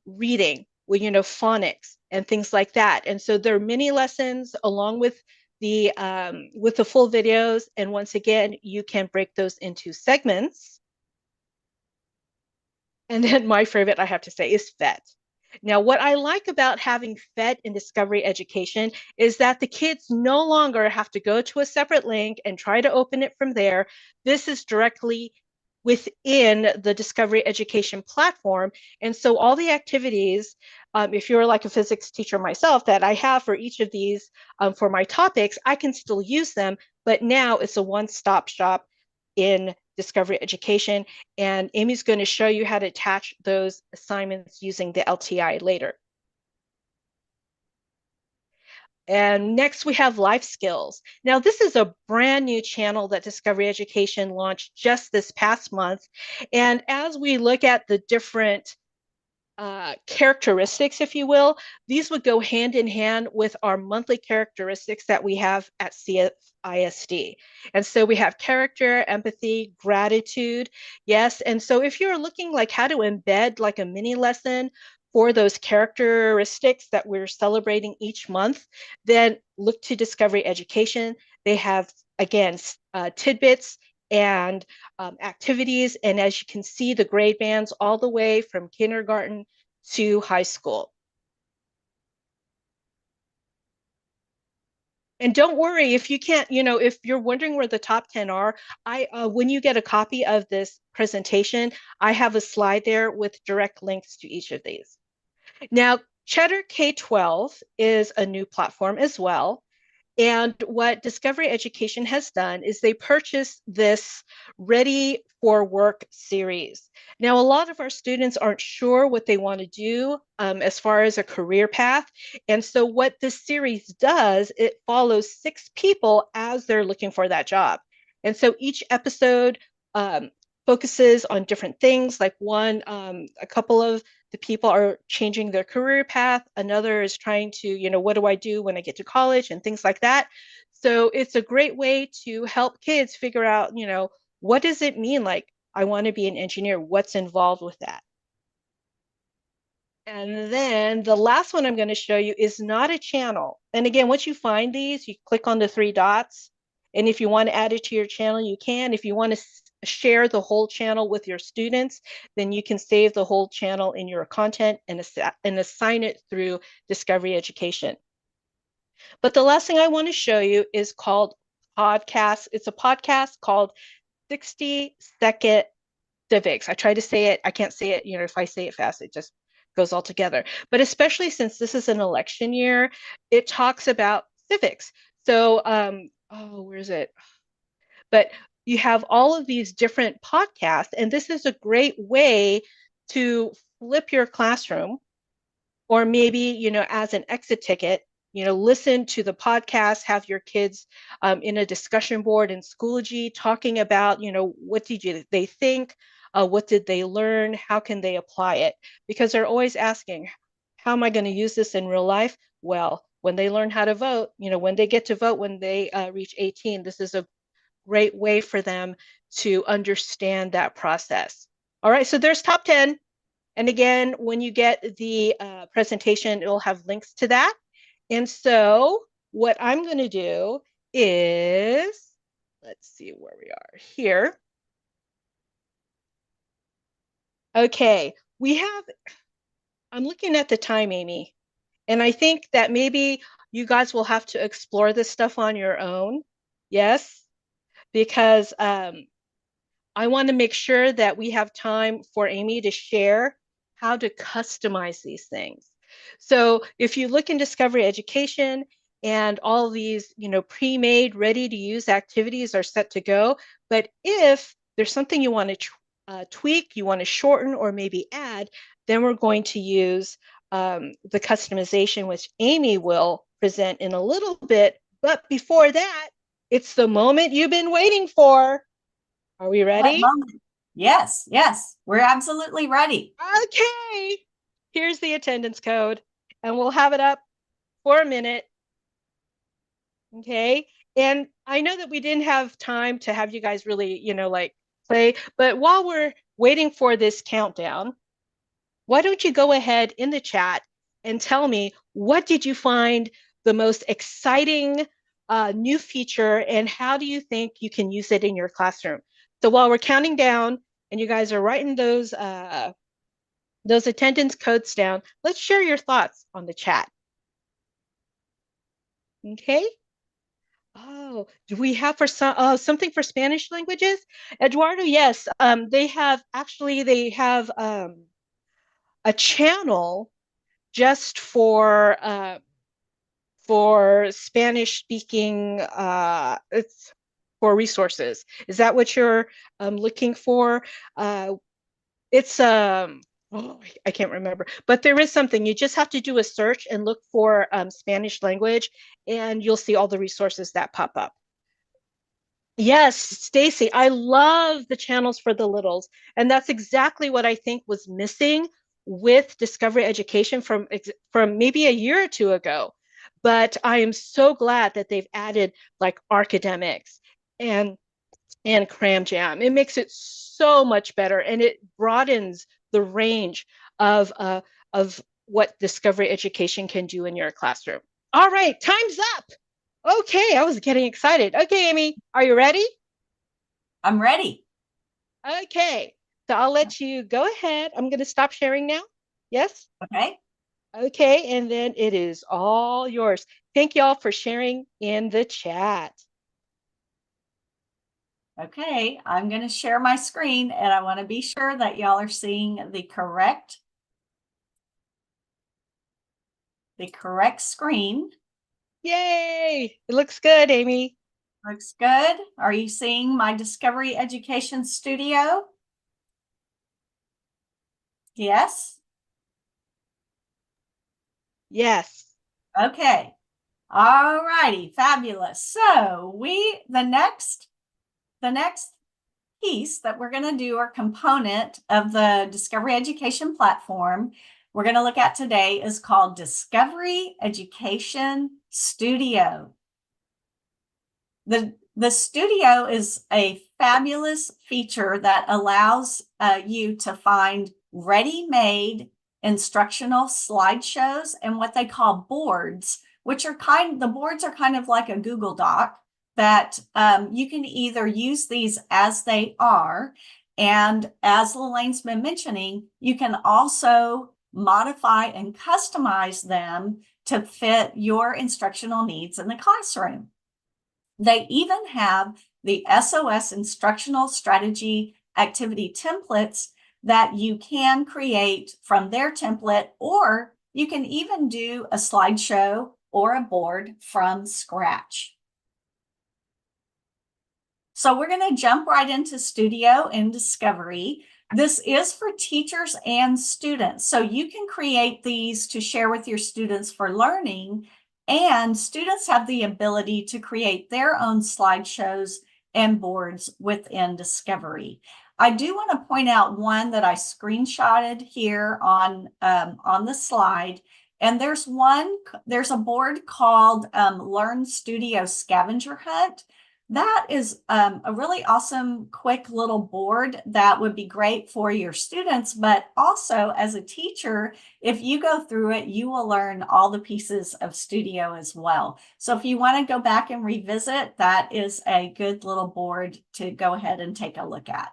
reading, phonics and things like that. And so there are mini lessons along with the full videos. And once again, you can break those into segments. And then my favorite, I have to say, is PhET. Now, what I like about having PhET in Discovery Education is that the kids no longer have to go to a separate link and try to open it from there. This is directly within the Discovery Education platform. And so all the activities, if you're like a physics teacher myself, that I have for each of these for my topics, I can still use them, but now it's a one-stop shop in Discovery Education. And Amy's going to show you how to attach those assignments using the LTI later. And next we have life skills. Now this is a brand new channel that Discovery Education launched just this past month. And as we look at the different characteristics, if you will, these would go hand in hand with our monthly characteristics that we have at CISD. And so we have character, empathy, gratitude. Yes. And so if you're looking like how to embed like a mini lesson for those characteristics that we're celebrating each month, then look to Discovery Education. They have, again, tidbits and activities. And as you can see, the grade bands all the way from kindergarten to high school. And don't worry if you can't, if you're wondering where the top 10 are, when you get a copy of this presentation, I have a slide there with direct links to each of these. Now, Cheddar K-12 is a new platform as well. And what Discovery Education has done is they purchased this Ready for Work series. Now, a lot of our students aren't sure what they want to do as far as a career path. And so what this series does, it follows 6 people as they're looking for that job. And so each episode focuses on different things. Like a couple of the people are changing their career path. Another is trying to, what do I do when I get to college and things like that. So it's a great way to help kids figure out, what does it mean? Like, I want to be an engineer. What's involved with that? And then the last one I'm going to show you is not a channel. And again, once you find these, you click on the 3 dots. And if you want to add it to your channel, you can. If you want to share the whole channel with your students, then you can save the whole channel in your content and assign it through Discovery Education. But the last thing I want to show you is called podcast. It's a podcast called 60-Second Civics. I try to say it. I can't say it. If I say it fast, it just goes all together. But especially since this is an election year, it talks about civics. So, where is it? But you have all of these different podcasts, and this is a great way to flip your classroom, or maybe, as an exit ticket, listen to the podcast, have your kids in a discussion board in Schoology talking about, what did they think? What did they learn? How can they apply it? Because they're always asking, how am I going to use this in real life? Well, when they learn how to vote, when they get to vote, when they reach 18, this is a great way for them to understand that process. All right, so there's top 10. And again, when you get the presentation, it'll have links to that. And so what I'm going to do is, let's see where we are here. Okay, I'm looking at the time, Amy, and I think that maybe you guys will have to explore this stuff on your own. Yes, because I want to make sure that we have time for Amy to share how to customize these things. So if you look in Discovery Education and all these, pre-made, ready-to-use activities are set to go, but if there's something you want to tweak, you want to shorten or maybe add, then we're going to use the customization, which Amy will present in a little bit. But before that, it's the moment you've been waiting for. Are we ready? Yes, we're absolutely ready. Okay, here's the attendance code, and we'll have it up for a minute. Okay, and I know that we didn't have time to have you guys really, play, but while we're waiting for this countdown, why don't you go ahead in the chat and tell me, what did you find the most exciting new feature, and how do you think you can use it in your classroom? So while we're counting down and you guys are writing those attendance codes down, let's share your thoughts on the chat. Okay. Oh, do we have for something for Spanish languages? Eduardo, yes. They have a channel just for Spanish speaking. It's for resources. Is that what you're looking for? It's I can't remember, but there is something. You just have to do a search and look for Spanish language, and you'll see all the resources that pop up. Yes, Stacy, I love the channels for the littles, and that's exactly what I think was missing with Discovery Education from maybe a year or two ago. But I am so glad that they've added like academics and Cram Jam. It makes it so much better, and it broadens the range of of what discovery education can do in your classroom. All right, time's up. Okay, I was getting excited. Okay, Amy, are you ready? I'm ready. Okay, so I'll let you go ahead. I'm going to stop sharing now. Yes? Okay. Okay, and then it is all yours. Thank you all for sharing in the chat. Okay, I'm going to share my screen, and I want to be sure that y'all are seeing the correct screen. Yay! It looks good, Amy. Looks good. Are you seeing my Discovery Education Studio? Yes? Yes. Okay. All righty. Fabulous. So the next piece that we're going to do, or component of the Discovery Education platform we're going to look at today, is called Discovery Education Studio. The studio is a fabulous feature that allows you to find ready-made instructional slideshows and what they call boards, which are the boards are kind of like a Google Doc that you can either use these as they are, and as Lalaine's been mentioning, you can also modify and customize them to fit your instructional needs in the classroom. They even have the SOS instructional strategy activity templates that you can create from their template, or you can even do a slideshow or a board from scratch. So we're going to jump right into Studio in Discovery. This is for teachers and students. So you can create these to share with your students for learning, and students have the ability to create their own slideshows and boards within Discovery. I do want to point out one that I screenshotted here on the slide. And there's a board called Learn Studio Scavenger Hunt. That is a really awesome, quick little board that would be great for your students, but also as a teacher, if you go through it, you will learn all the pieces of Studio as well. So if you want to go back and revisit, that is a good little board to go ahead and take a look at.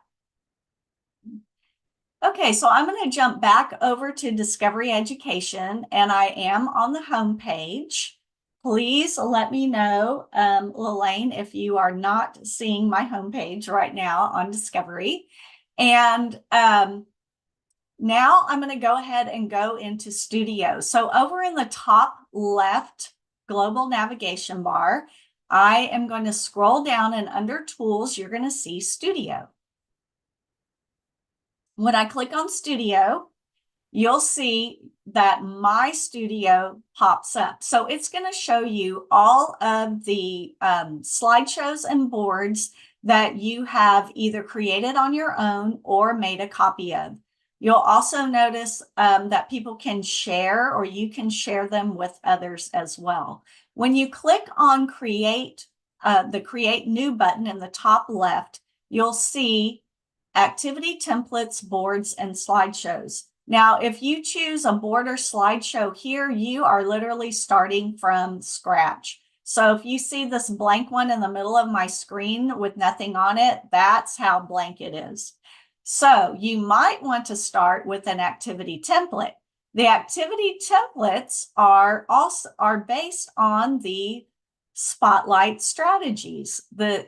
Okay, so I'm going to jump back over to Discovery Education, and I am on the home page. Please let me know, Lalaine, if you are not seeing my homepage right now on Discovery. And now I'm going to go ahead and go into Studio. So over in the top left global navigation bar, I am going to scroll down, and under Tools, you're going to see Studio. When I click on Studio, you'll see that My Studio pops up. So it's going to show you all of the slideshows and boards that you have either created on your own or made a copy of. You'll also notice that people can share, or you can share them with others as well. When you click on the Create New button in the top left, you'll see Activity Templates, Boards, and Slideshows. Now, if you choose a board or slideshow here, you are literally starting from scratch. So if you see this blank one in the middle of my screen with nothing on it, that's how blank it is. So you might want to start with an activity template. The activity templates are based on the Spotlight strategies, the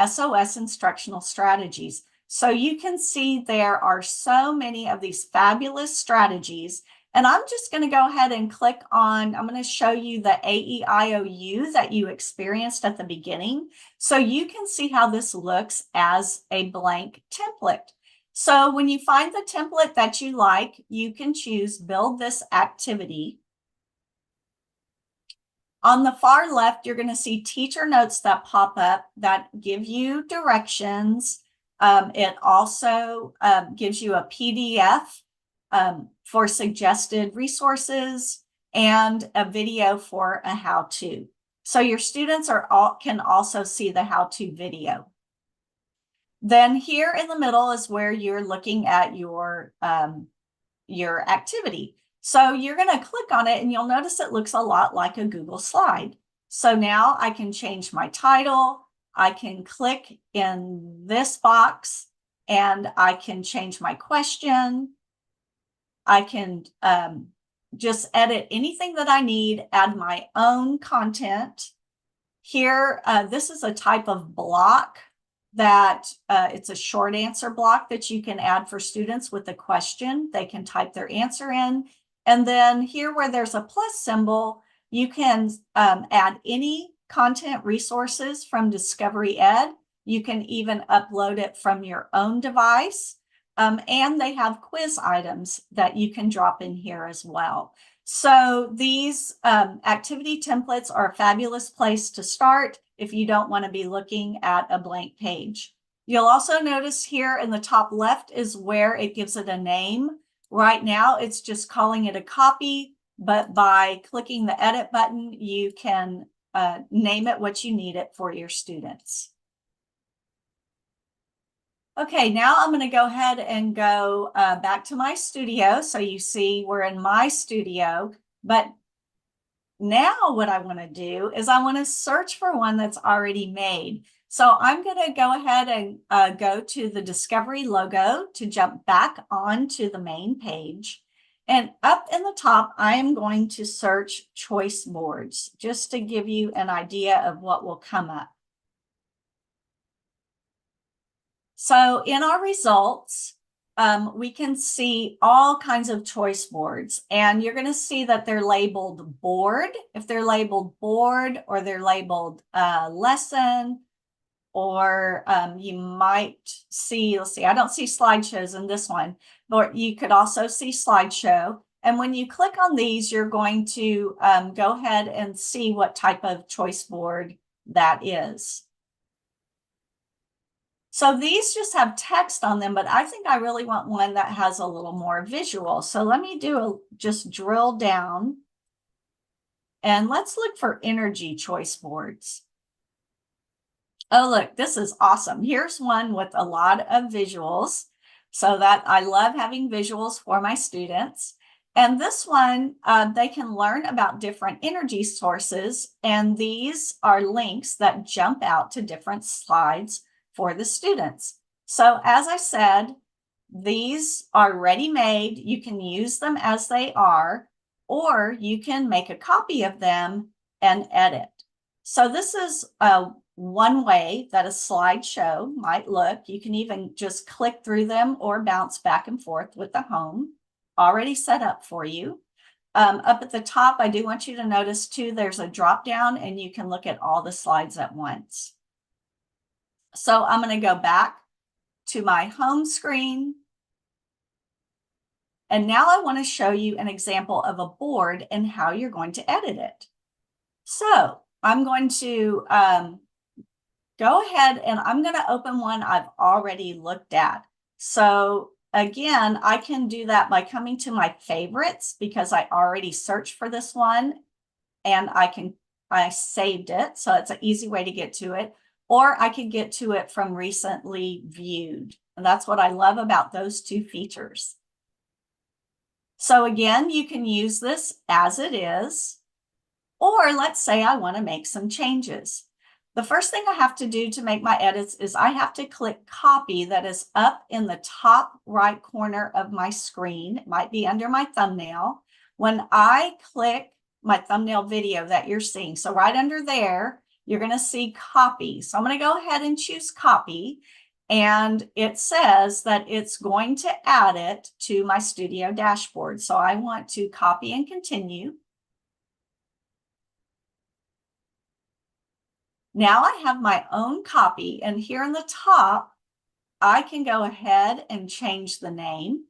SOS instructional strategies. So you can see there are so many of these fabulous strategies. And I'm just going to go ahead and click on, I'm going to show you the AEIOU that you experienced at the beginning. So you can see how this looks as a blank template. So when you find the template that you like, you can choose Build This Activity. On the far left, you're going to see teacher notes that pop up that give you directions. It also gives you a PDF for suggested resources and a video for a how-to. So your students can also see the how-to video. Then here in the middle is where you're looking at your activity. So you're going to click on it and you'll notice it looks a lot like a Google slide. So now I can change my title. I can click in this box and I can change my question. I can just edit anything that I need, add my own content. Here, this is a type of block that it's a short answer block that you can add for students with a question. They can type their answer in. And then here where there's a plus symbol, you can add any content resources from Discovery Ed. You can even upload it from your own device. And they have quiz items that you can drop in here as well. So these activity templates are a fabulous place to start if you don't want to be looking at a blank page. You'll also notice here in the top left is where it gives it a name. Right now, it's just calling it a copy, but by clicking the edit button, you can name it what you need it for your students. Okay, now I'm going to go ahead and go back to my studio. So you see we're in my studio, but now what I want to do is I want to search for one that's already made. So I'm going to go ahead and go to the Discovery logo to jump back onto the main page. And up in the top, I am going to search choice boards just to give you an idea of what will come up. So in our results, we can see all kinds of choice boards, and you're going to see that they're labeled board. If they're labeled board, or they're labeled lesson, or you might see, let's see, I don't see slideshows in this one, but you could also see slideshow. And when you click on these, you're going to go ahead and see what type of choice board that is. So these just have text on them, but I think I really want one that has a little more visual. So let me just drill down and let's look for energy choice boards. Oh, look, this is awesome. Here's one with a lot of visuals. So that I love having visuals for my students. And this one, they can learn about different energy sources. And these are links that jump out to different slides for the students. So as I said, these are ready-made. You can use them as they are, or you can make a copy of them and edit. So this is one way that a slideshow might look. You can even just click through them or bounce back and forth with the home already set up for you. Up at the top, I do want you to notice too, there's a drop down and you can look at all the slides at once. So I'm going to go back to my home screen. And now I want to show you an example of a board and how you're going to edit it. So I'm going to go ahead and I'm going to open one I've already looked at. So again, I can do that by coming to my favorites because I already searched for this one and I saved it. So it's an easy way to get to it. Or I could get to it from recently viewed. And that's what I love about those two features. So again, you can use this as it is, or let's say I want to make some changes. The first thing I have to do to make my edits is I have to click copy that is up in the top right corner of my screen. It might be under my thumbnail. When I click my thumbnail video that you're seeing, so right under there, you're going to see copy. So I'm going to go ahead and choose copy. And it says that it's going to add it to my studio dashboard. So I want to copy and continue. Now I have my own copy. And here in the top, I can go ahead and change the name.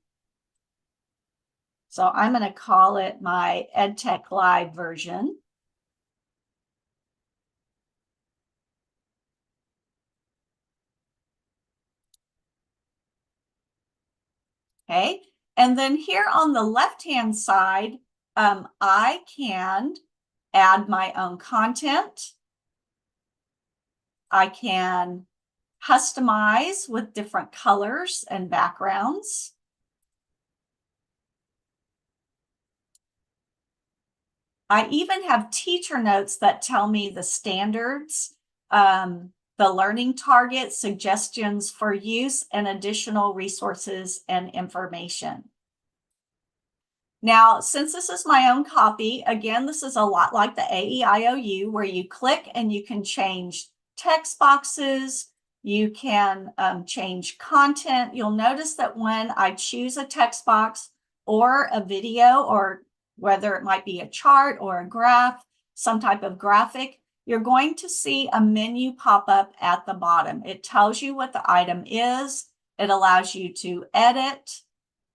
So I'm going to call it my EdTech Live version. Okay, and then here on the left-hand side, I can add my own content. I can customize with different colors and backgrounds. I even have teacher notes that tell me the standards, the learning targets, suggestions for use, and additional resources and information. Now, since this is my own copy, again, this is a lot like the AEIOU, where you click and you can change text boxes, you can change content. You'll notice that when I choose a text box or a video, or whether it might be a chart or a graph, some type of graphic, you're going to see a menu pop up at the bottom. It tells you what the item is. It allows you to edit.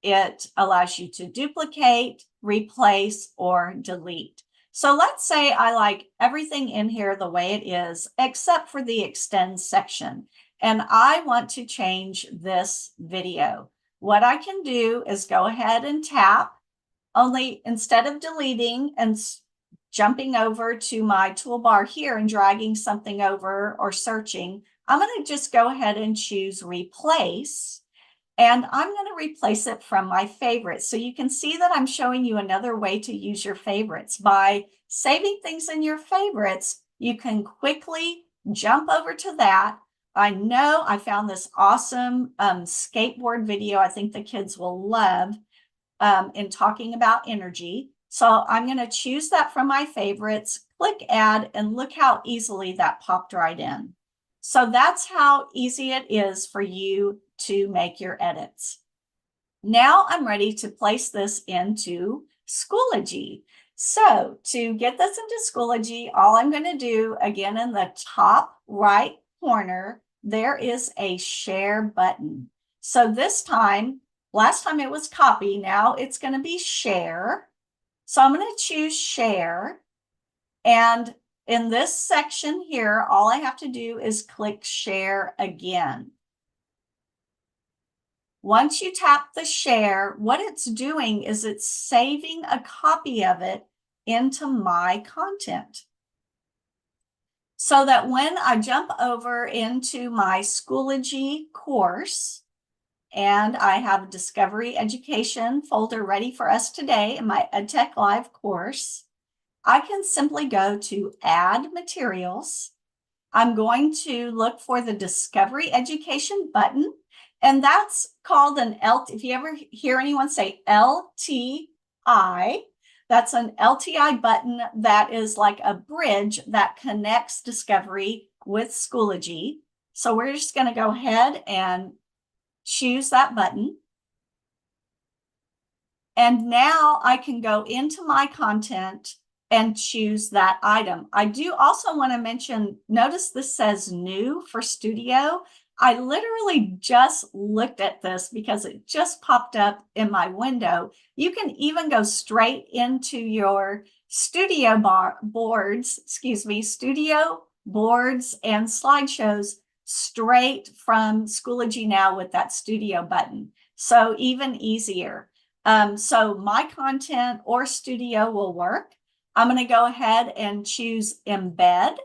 It allows you to duplicate, replace, or delete. So let's say I like everything in here the way it is, except for the extend section, and I want to change this video. What I can do is go ahead and tap, only instead of deleting and jumping over to my toolbar here and dragging something over or searching, I'm going to just go ahead and choose replace. And I'm going to replace it from my favorites. So you can see that I'm showing you another way to use your favorites. By saving things in your favorites, you can quickly jump over to that. I know I found this awesome skateboard video I think the kids will love in talking about energy. So I'm going to choose that from my favorites, click add, and look how easily that popped right in. So that's how easy it is for you to make your edits. Now I'm ready to place this into Schoology. So to get this into Schoology, all I'm going to do, again, in the top right corner, there is a share button. So this time, last time it was copy, now it's going to be share. So I'm going to choose share, and in this section here, all I have to do is click share again. Once you tap the share, what it's doing is it's saving a copy of it into my content. So that when I jump over into my Schoology course, and I have a Discovery Education folder ready for us today in my EdTech Live course, I can simply go to Add Materials. I'm going to look for the Discovery Education button, and that's called an LT. If you ever hear anyone say LTI, that's an LTI button that is like a bridge that connects Discovery with Schoology. So we're just going to go ahead and choose that button. And now I can go into my content and choose that item. I do also want to mention, notice this says new for Studio. I literally just looked at this because it just popped up in my window. You can even go straight into your studio boards and slideshows straight from Schoology now with that studio button. So even easier. So my content or studio will work. I'm going to go ahead and choose embed.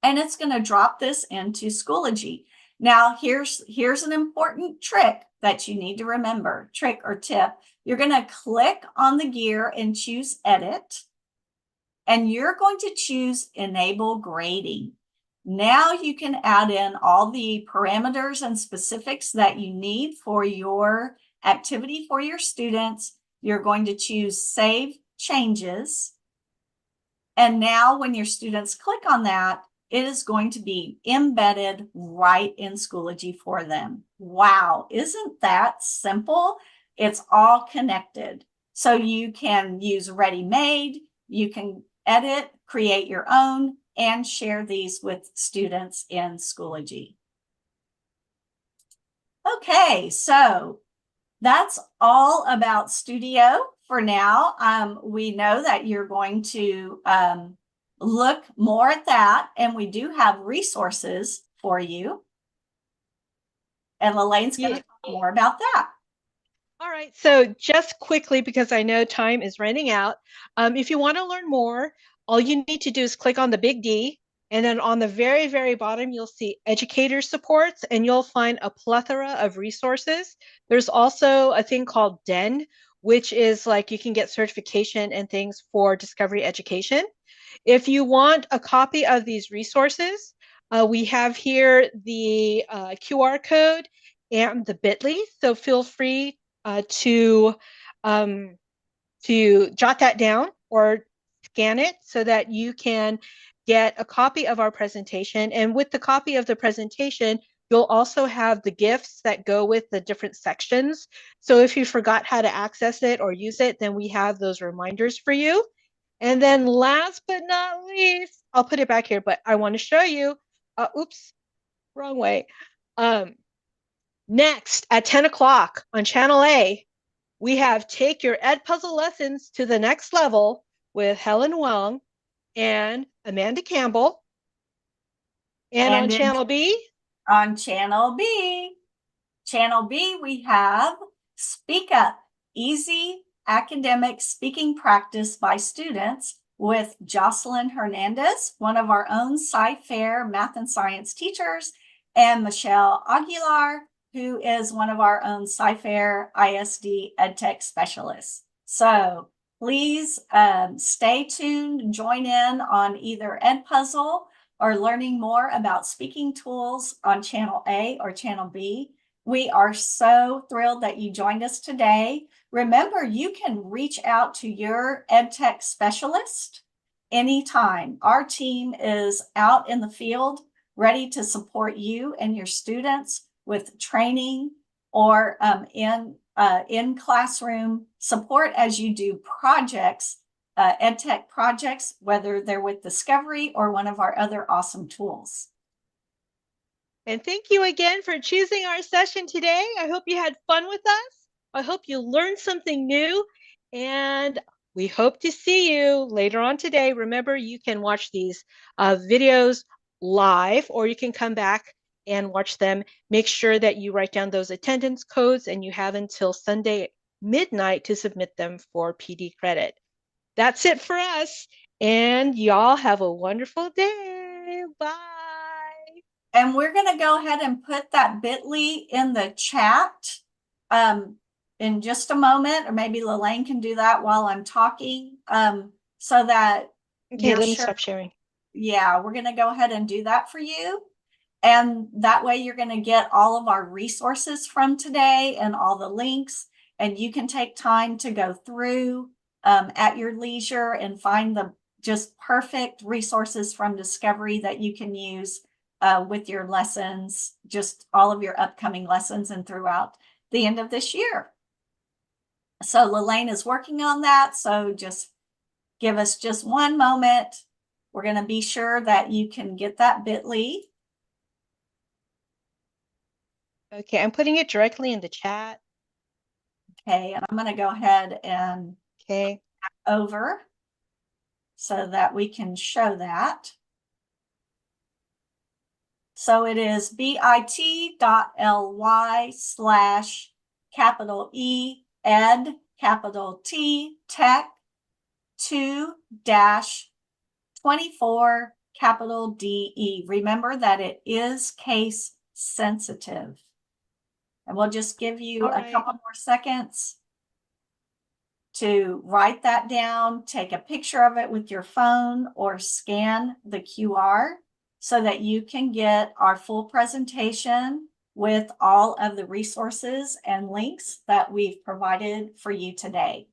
And it's going to drop this into Schoology. Now, here's an important trick that you need to remember, trick or tip. You're going to click on the gear and choose edit. And you're going to choose enable grading. Now you can add in all the parameters and specifics that you need for your activity for your students. You're going to choose save changes. And now when your students click on that, it is going to be embedded right in Schoology for them. Wow, isn't that simple? It's all connected. So you can use ready-made, you can edit, create your own, and share these with students in Schoology. Okay, so that's all about Studio for now. We know that you're going to look more at that, and we do have resources for you. And Lalaine's going to talk more about that. All right, so just quickly, because I know time is running out, if you want to learn more, all you need to do is click on the big D, and then on the very, very bottom, you'll see educator supports, and you'll find a plethora of resources. There's also a thing called DEN, which is like you can get certification and things for discovery education. If you want a copy of these resources, we have here the QR code and the bit.ly. So feel free to jot that down or scan it so that you can get a copy of our presentation. And with the copy of the presentation, you'll also have the gifts that go with the different sections. So if you forgot how to access it or use it, then we have those reminders for you. And then last but not least, I'll put it back here, but I want to show you, oops, wrong way. Next at 10 o'clock on Channel A, we have Take Your Ed Puzzle Lessons to the Next Level with Helen Wong and Amanda Campbell. And on Channel B? On Channel B, we have Speak Up, Easy Academic Speaking Practice by Students with Joselyn Henandez, one of our own Sci-Fair math and science teachers, and Michaelle Aguillar, who is one of our own Sci-Fair ISD EdTech specialists. So please stay tuned, join in on either Edpuzzle or learning more about speaking tools on Channel A or Channel B. We are so thrilled that you joined us today. Remember, you can reach out to your EdTech specialist anytime. Our team is out in the field, ready to support you and your students with training or in classroom support as you do projects, EdTech projects, whether they're with Discovery or one of our other awesome tools. And thank you again for choosing our session today. I hope you had fun with us. I hope you learned something new, and we hope to see you later on today. Remember, you can watch these videos live, or you can come back and watch them. Make sure that you write down those attendance codes, and you have until Sunday midnight to submit them for PD credit. That's it for us, and y'all have a wonderful day. Bye. And we're going to go ahead and put that bit.ly in the chat in just a moment, or maybe Lalaine can do that while I'm talking, so that okay, let me stop sharing. Yeah, we're going to go ahead and do that for you. And that way you're going to get all of our resources from today and all the links, and you can take time to go through at your leisure and find the just perfect resources from Discovery that you can use with your lessons, just all of your upcoming lessons and throughout the end of this year. So Lalaine is working on that. So just give us just one moment. We're going to be sure that you can get that bit.ly. Okay, I'm putting it directly in the chat. Okay, and I'm going to go ahead and over so that we can show that. So it is bit.ly/E ed T tech 2-24 DE. Remember that it is case sensitive. And we'll just give you a couple more seconds to write that down, take a picture of it with your phone, or scan the QR so that you can get our full presentation with all of the resources and links that we've provided for you today.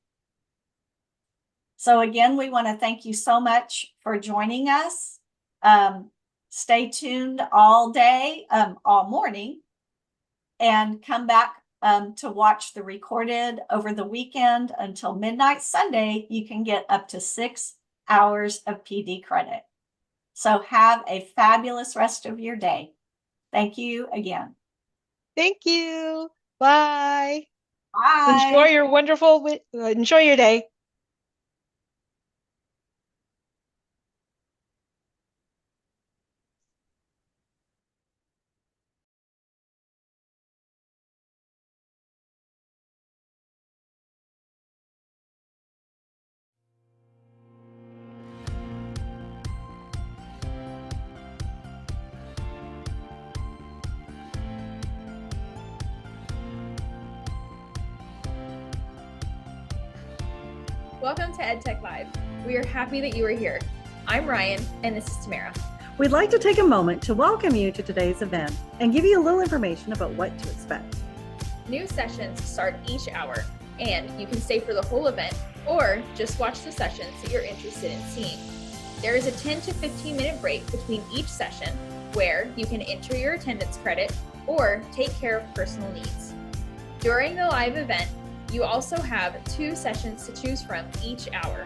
So again, we want to thank you so much for joining us. Stay tuned all day, all morning, and come back to watch the recorded over the weekend until midnight Sunday. You can get up to 6 hours of PD credit. So have a fabulous rest of your day. Thank you again. Thank you. Bye. Bye. Enjoy your day. Welcome to EdTech Live. We are happy that you are here. I'm Ryan, and this is Tamara. We'd like to take a moment to welcome you to today's event and give you a little information about what to expect. New sessions start each hour, and you can stay for the whole event or just watch the sessions that you're interested in seeing. There is a 10 to 15 minute break between each session where you can enter your attendance credit or take care of personal needs. During the live event, you also have 2 sessions to choose from each hour.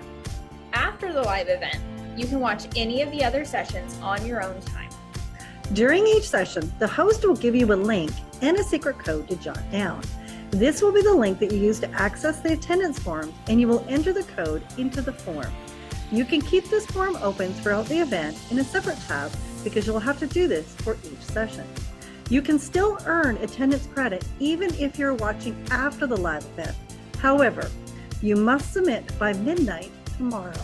After the live event, you can watch any of the other sessions on your own time. During each session, the host will give you a link and a secret code to jot down. This will be the link that you use to access the attendance form, and you will enter the code into the form. You can keep this form open throughout the event in a separate tab because you'll have to do this for each session. You can still earn attendance credit even if you're watching after the live event. However, you must submit by midnight tomorrow.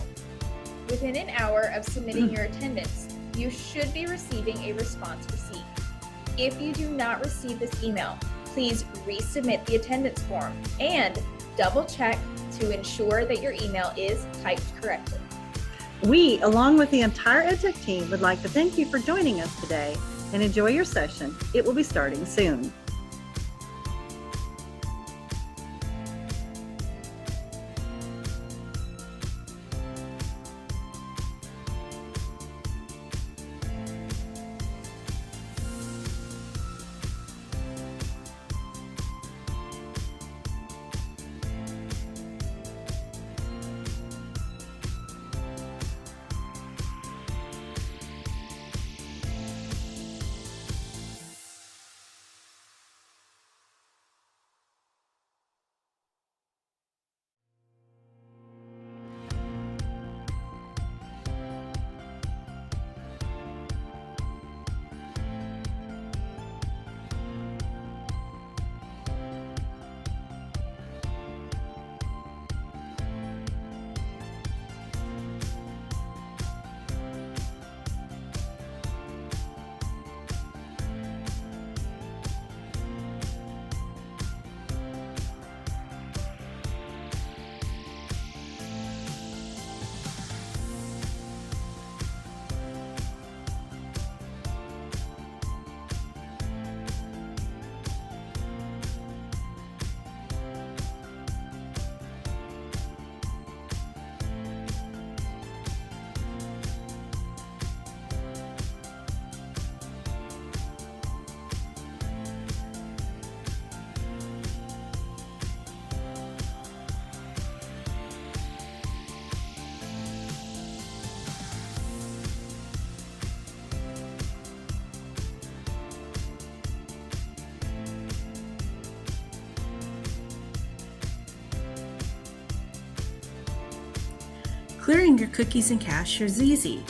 Within an hour of submitting your attendance, you should be receiving a response receipt. If you do not receive this email, please resubmit the attendance form and double check to ensure that your email is typed correctly. We, along with the entire EdTech team, would like to thank you for joining us today and enjoy your session. It will be starting soon. Clearing your cookies and cache is easy.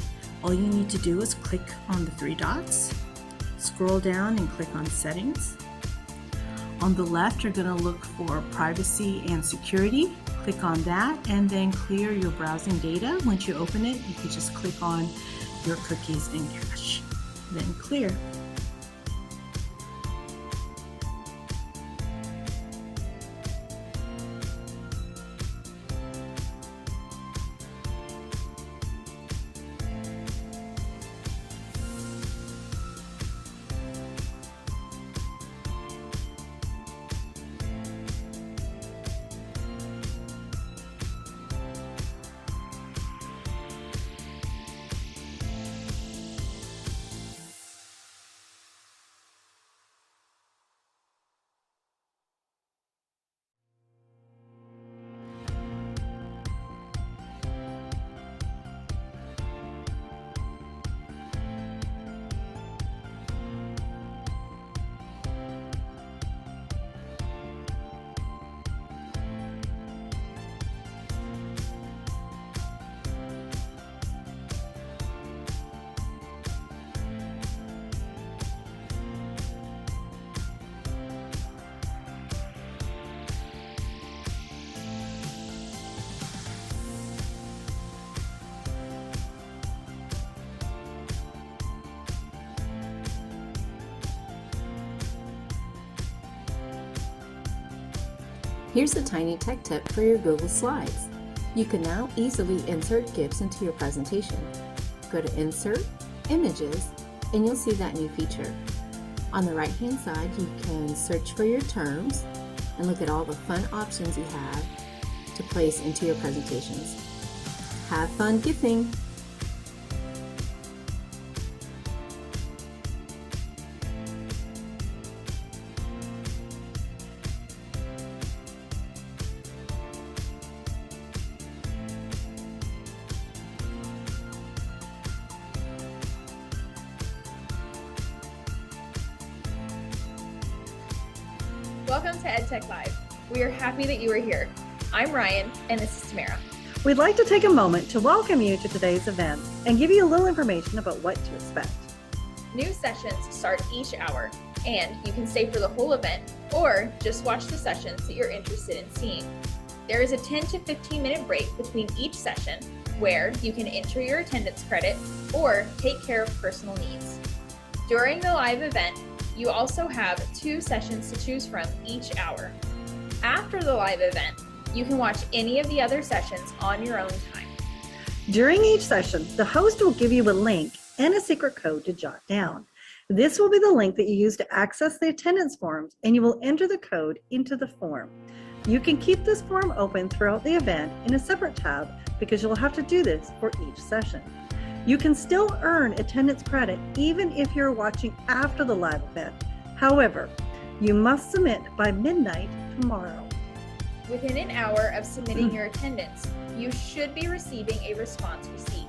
All you need to do is click on the 3 dots, scroll down and click on Settings. On the left, you're going to look for Privacy and Security. Click on that and then clear your browsing data. Once you open it, you can just click on your cookies and cache, then clear. Here's a tiny tech tip for your Google Slides. You can now easily insert GIFs into your presentation. Go to Insert, Images, and you'll see that new feature. On the right-hand side, you can search for your terms and look at all the fun options you have to place into your presentations. Have fun gifting! Welcome to EdTech Live. We are happy that you are here. I'm Ryan, and this is Tamara. We'd like to take a moment to welcome you to today's event and give you a little information about what to expect. New sessions start each hour, and you can stay for the whole event or just watch the sessions that you're interested in seeing. There is a 10 to 15 minute break between each session where you can enter your attendance credit or take care of personal needs. During the live event, you also have 2 sessions to choose from each hour. After the live event, you can watch any of the other sessions on your own time. During each session, the host will give you a link and a secret code to jot down. This will be the link that you use to access the attendance forms, and you will enter the code into the form. You can keep this form open throughout the event in a separate tab because you'll have to do this for each session. You can still earn attendance credit even if you're watching after the live event. However, you must submit by midnight tomorrow. Within an hour of submitting your attendance, you should be receiving a response receipt.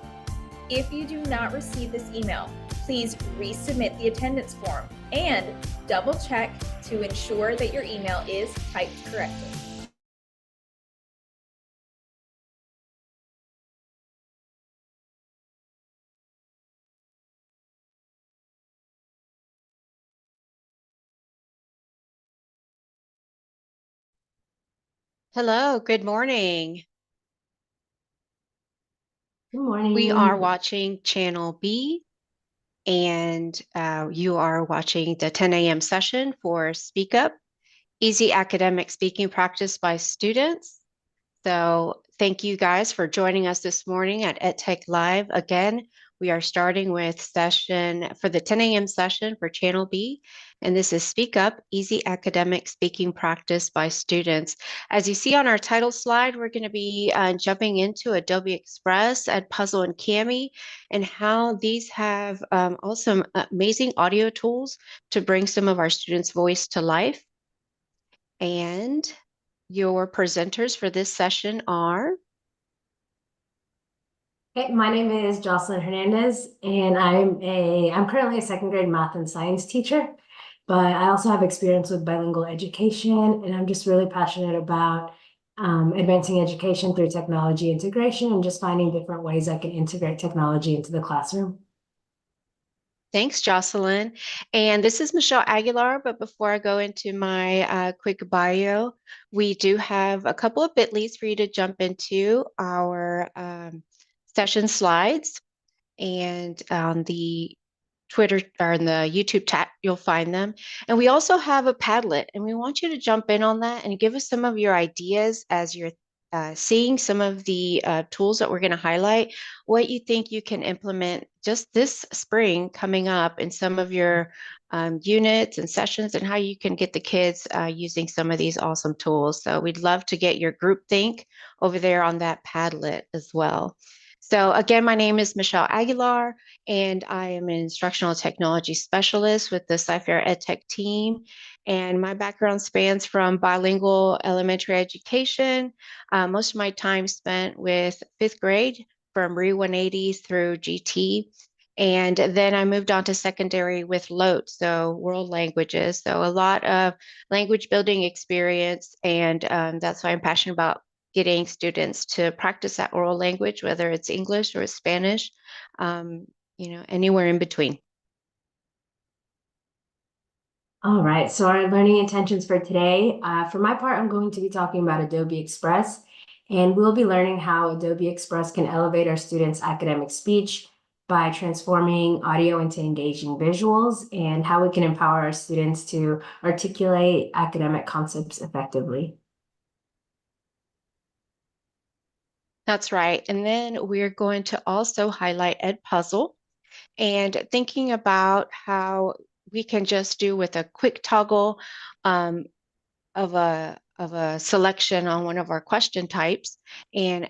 If you do not receive this email, please resubmit the attendance form and double check to ensure that your email is typed correctly. Hello, good morning. Good morning. We are watching Channel B, and you are watching the 10 a.m. session for Speak Up, Easy Academic Speaking Practice by Students. So thank you guys for joining us this morning at EdTech Live. Again, we are starting with session for the 10 a.m. session for Channel B, and this is Speak Up, Easy Academic Speaking Practice by Students. As you see on our title slide, we're going to be jumping into Adobe Express, Edpuzzle, and Kami, and how these have also amazing audio tools to bring some of our students' voice to life. And your presenters for this session are... Hey, my name is Joselyn Henandez, and I'm currently a second grade math and science teacher, but I also have experience with bilingual education, and I'm just really passionate about advancing education through technology integration and just finding different ways I can integrate technology into the classroom. Thanks, Joselyn. And this is Michaelle Aguillar, but before I go into my quick bio, we do have a couple of bit.lys for you to jump into our session slides. And on the Twitter or in the YouTube chat, you'll find them. And we also have a Padlet, and we want you to jump in on that and give us some of your ideas as you're seeing some of the tools that we're going to highlight, what you think you can implement just this spring coming up in some of your units and sessions, and how you can get the kids using some of these awesome tools. So we'd love to get your group think over there on that Padlet as well. So again, my name is Michaelle Aguillar, and I am an instructional technology specialist with the Ferrer EdTech team. And my background spans from bilingual elementary education, most of my time spent with 5th grade from RE 180 through GT. And then I moved on to secondary with LOTE, so world languages. So a lot of language building experience, and that's why I'm passionate about getting students to practice that oral language, whether it's English or Spanish, anywhere in between. All right, so our learning intentions for today, for my part, I'm going to be talking about Adobe Express, and we'll be learning how Adobe Express can elevate our students' academic speech by transforming audio into engaging visuals, and how we can empower our students to articulate academic concepts effectively. That's right. And then we're going to also highlight Edpuzzle and thinking about how we can just do with a quick toggle um, of a selection on one of our question types and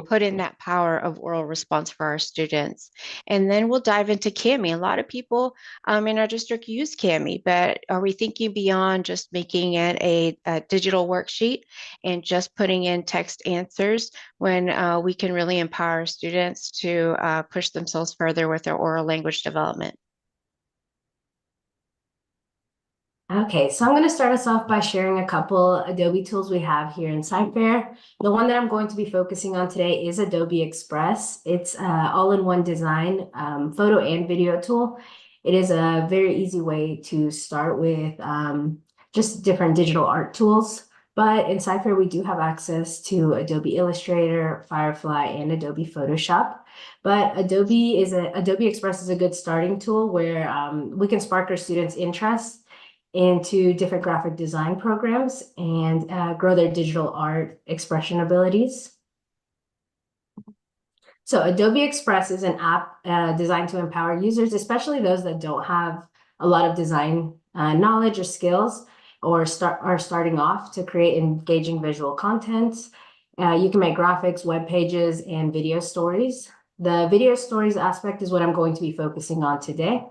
put in that power of oral response for our students. And then we'll dive into Kami. A lot of people in our district use Kami, but are we thinking beyond just making it a digital worksheet and just putting in text answers when we can really empower our students to push themselves further with their oral language development? Okay, so I'm going to start us off by sharing a couple Adobe tools we have here in SciFair. The one that I'm going to be focusing on today is Adobe Express. It's all-in-one design photo and video tool. It is a very easy way to start with just different digital art tools. But in SciFair, we do have access to Adobe Illustrator, Firefly, and Adobe Photoshop. But Adobe Express is a good starting tool where we can spark our students' interest into different graphic design programs and grow their digital art expression abilities. So Adobe Express is an app designed to empower users, especially those that don't have a lot of design knowledge or skills or are starting off, to create engaging visual content. You can make graphics, web pages, and video stories. The video stories aspect is what I'm going to be focusing on today.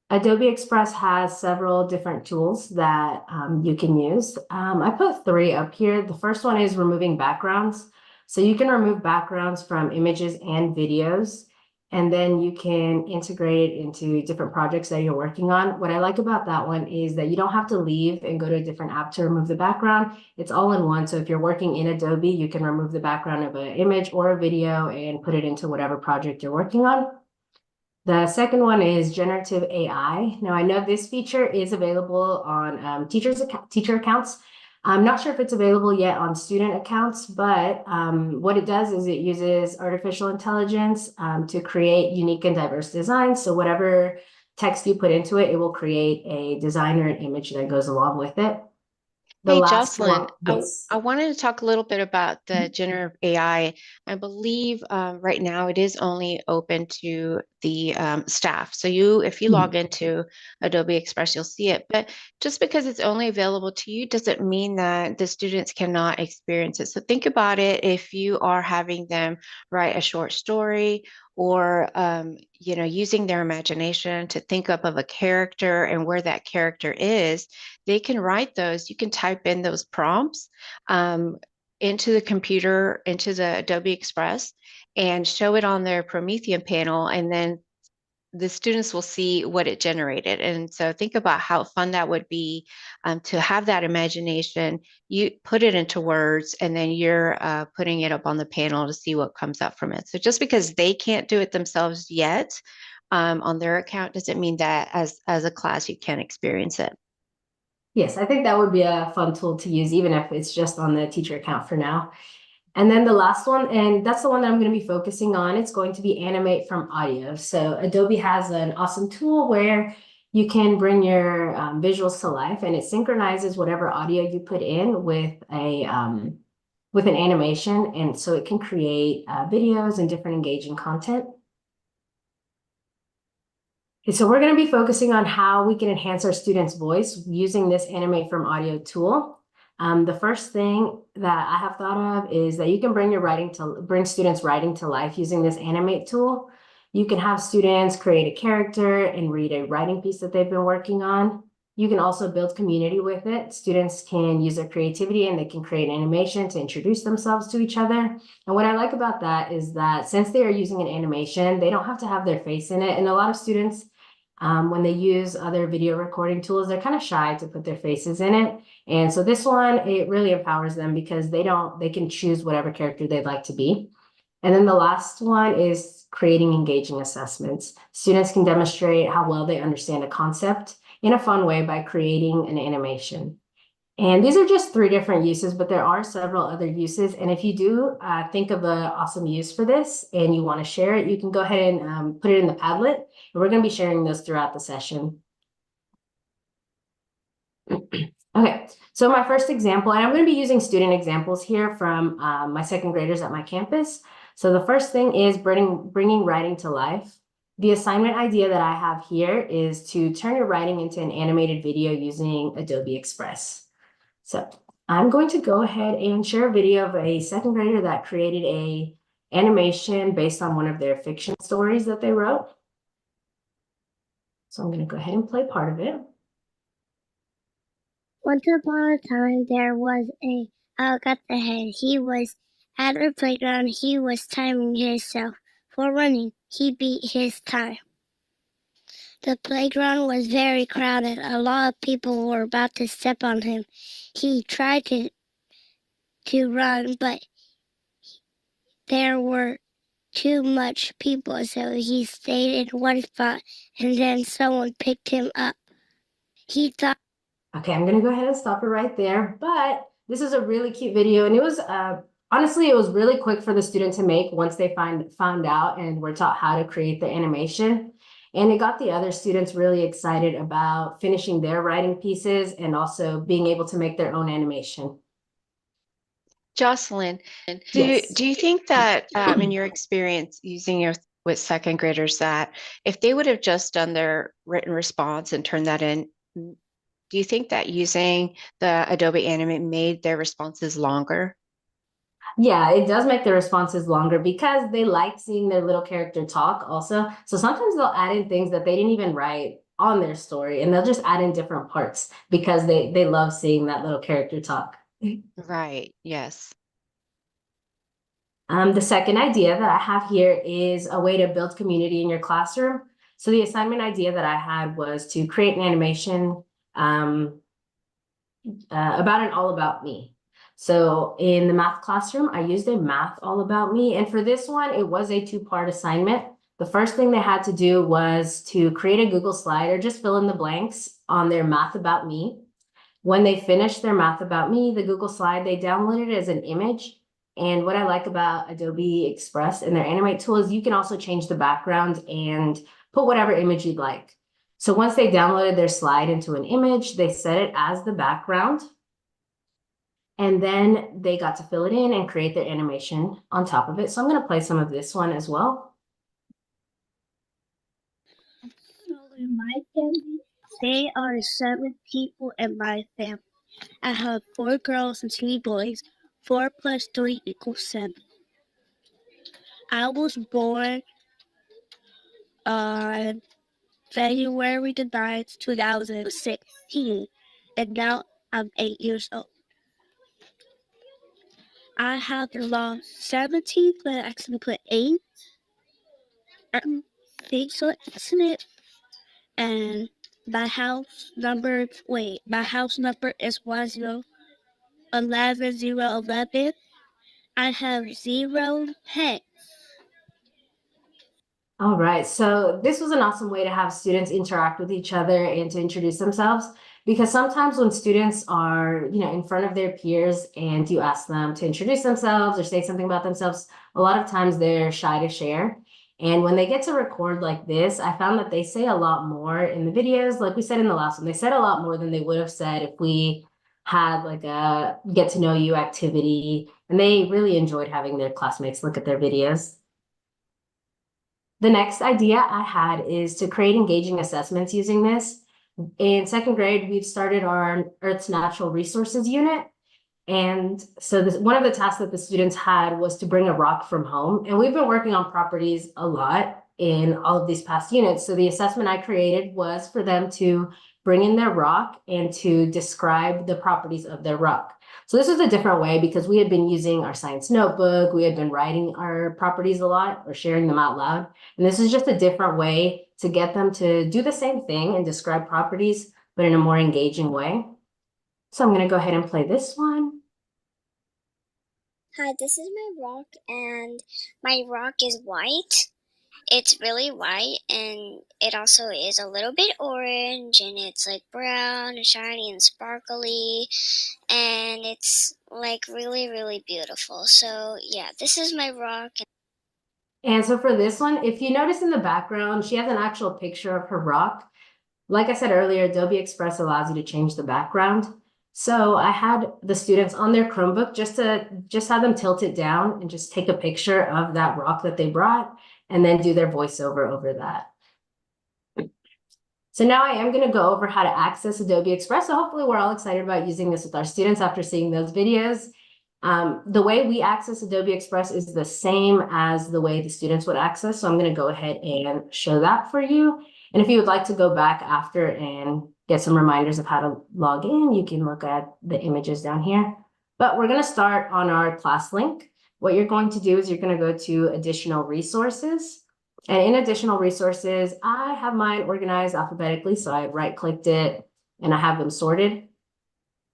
Adobe Express has several different tools that you can use. I put 3 up here. The first one is removing backgrounds. So you can remove backgrounds from images and videos, and then you can integrate it into different projects that you're working on. What I like about that one is that you don't have to leave and go to a different app to remove the background. It's all in one. So if you're working in Adobe, you can remove the background of an image or a video and put it into whatever project you're working on. The second one is generative AI. Now, I know this feature is available on teacher accounts. I'm not sure if it's available yet on student accounts, but what it does is it uses artificial intelligence to create unique and diverse designs. So whatever text you put into it, it will create a design or an image that goes along with it. Hey, Joselyn, Yes. I wanted to talk a little bit about the generative AI. I believe right now it is only open to the staff. So if you log into Adobe Express, you'll see it. But just because it's only available to you doesn't mean that the students cannot experience it. So think about it if you are having them write a short story or using their imagination to think up of a character and where that character is. They can write those. You can type in those prompts into the computer, into the Adobe Express, and show it on their Promethean panel, and then the students will see what it generated. And so think about how fun that would be to have that imagination. You put it into words, and then you're putting it up on the panel to see what comes up from it. So just because they can't do it themselves yet on their account doesn't mean that as a class you can't experience it. Yes, I think that would be a fun tool to use, even if it's just on the teacher account for now. And then the last one, and that's the one that I'm going to be focusing on, it's going to be Animate from Audio. So Adobe has an awesome tool where you can bring your visuals to life, and it synchronizes whatever audio you put in with an animation, and so it can create videos and different engaging content. So we're going to be focusing on how we can enhance our students' voice using this Animate from Audio tool. The first thing that I have thought of is that you can bring students' writing to life using this Animate tool. You can have students create a character and read a writing piece that they've been working on. You can also build community with it. Students can use their creativity and they can create animation to introduce themselves to each other. And what I like about that is that since they are using an animation, they don't have to have their face in it. And a lot of students, when they use other video recording tools, they're kind of shy to put their faces in it. And so this one, it really empowers them because they can choose whatever character they'd like to be. And then the last one is creating engaging assessments. Students can demonstrate how well they understand a concept in a fun way by creating an animation. And these are just 3 different uses, but there are several other uses. And if you do think of an awesome use for this and you want to share it, you can go ahead and put it in the Padlet. And we're going to be sharing those throughout the session. Okay, so my first example, and I'm going to be using student examples here from my second graders at my campus. So the first thing is bringing writing to life. The assignment idea that I have here is to turn your writing into an animated video using Adobe Express. So I'm going to go ahead and share a video of a second grader that created a animation based on one of their fiction stories that they wrote. So I'm going to go ahead and play part of it. Once upon a time, there was a owl got the head. He was at a playground. He was timing himself for running. He beat his time. The playground was very crowded. A lot of people were about to step on him. He tried to run, but there were too much people, so he stayed in one spot, and then someone picked him up. He thought, okay, I'm gonna go ahead and stop it right there, but this is a really cute video, and it was honestly, it was really quick for the student to make once they found out and were taught how to create the animation. And it got the other students really excited about finishing their writing pieces and also being able to make their own animation. Jocelyn, Yes. do you think that in your experience using it with second graders that if they would have just done their written response and turned that in, do you think that using the Adobe Animate made their responses longer? Yeah, it does make the responses longer because they like seeing their little character talk also. So sometimes they'll add in things that they didn't even write on their story, and they'll just add in different parts because they love seeing that little character talk. Right, yes. The second idea that I have here is a way to build community in your classroom. So the assignment idea that I had was to create an animation about an all about me. So in the math classroom, I used a math all about me. And for this one, it was a two-part assignment. The first thing they had to do was to create a Google slide or just fill in the blanks on their math about me. When they finished their math about me, the Google slide, they downloaded it as an image. And what I like about Adobe Express and their Animate tool is you can also change the background and put whatever image you'd like. So once they downloaded their slide into an image, they set it as the background. And then they got to fill it in and create their animation on top of it. So I'm going to play some of this one as well. in my family, there are 7 people in my family. I have 4 girls and 3 boys. 4 plus 3 equals 7. I was born on February the 9th, 2016, and now I'm 8 years old. I have lost 17, but I actually put 8 things on it. And my house number is 1011011. I have 0 pets. All right, so this was an awesome way to have students interact with each other and to introduce themselves, because sometimes when students are, in front of their peers and you ask them to introduce themselves or say something about themselves, a lot of times they're shy to share. And when they get to record like this, I found that they say a lot more in the videos. Like we said in the last one, they said a lot more than they would have said if we had like a get to know you activity, and they really enjoyed having their classmates look at their videos. The next idea I had is to create engaging assessments using this. In second grade, we've started our Earth's Natural Resources unit. And so one of the tasks that the students had was to bring a rock from home. And we've been working on properties a lot in all of these past units. So the assessment I created was for them to bring in their rock and to describe the properties of their rock. So this is a different way because we had been using our science notebook. We had been writing our properties a lot or sharing them out loud. And this is just a different way to get them to do the same thing and describe properties, but in a more engaging way. So I'm going to go ahead and play this one. Hi, this is my rock, and my rock is white. It's really white, and it also is a little bit orange, and it's like brown and shiny and sparkly, and it's like really, really beautiful. So yeah, this is my rock. And so for this one, if you notice in the background, she has an actual picture of her rock. Like I said earlier, Adobe Express allows you to change the background. So I had the students on their Chromebook just have them tilt it down and just take a picture of that rock that they brought and then do their voiceover over that. So now I am going to go over how to access Adobe Express. So hopefully we're all excited about using this with our students after seeing those videos. The way we access Adobe Express is the same as the way the students would access. So I'm going to go ahead and show that for you. And if you would like to go back after and get some reminders of how to log in, you can look at the images down here. But we're going to start on our class link. What you're going to do is you're going to go to additional resources. And in additional resources, I have mine organized alphabetically. So I right-clicked it and I have them sorted.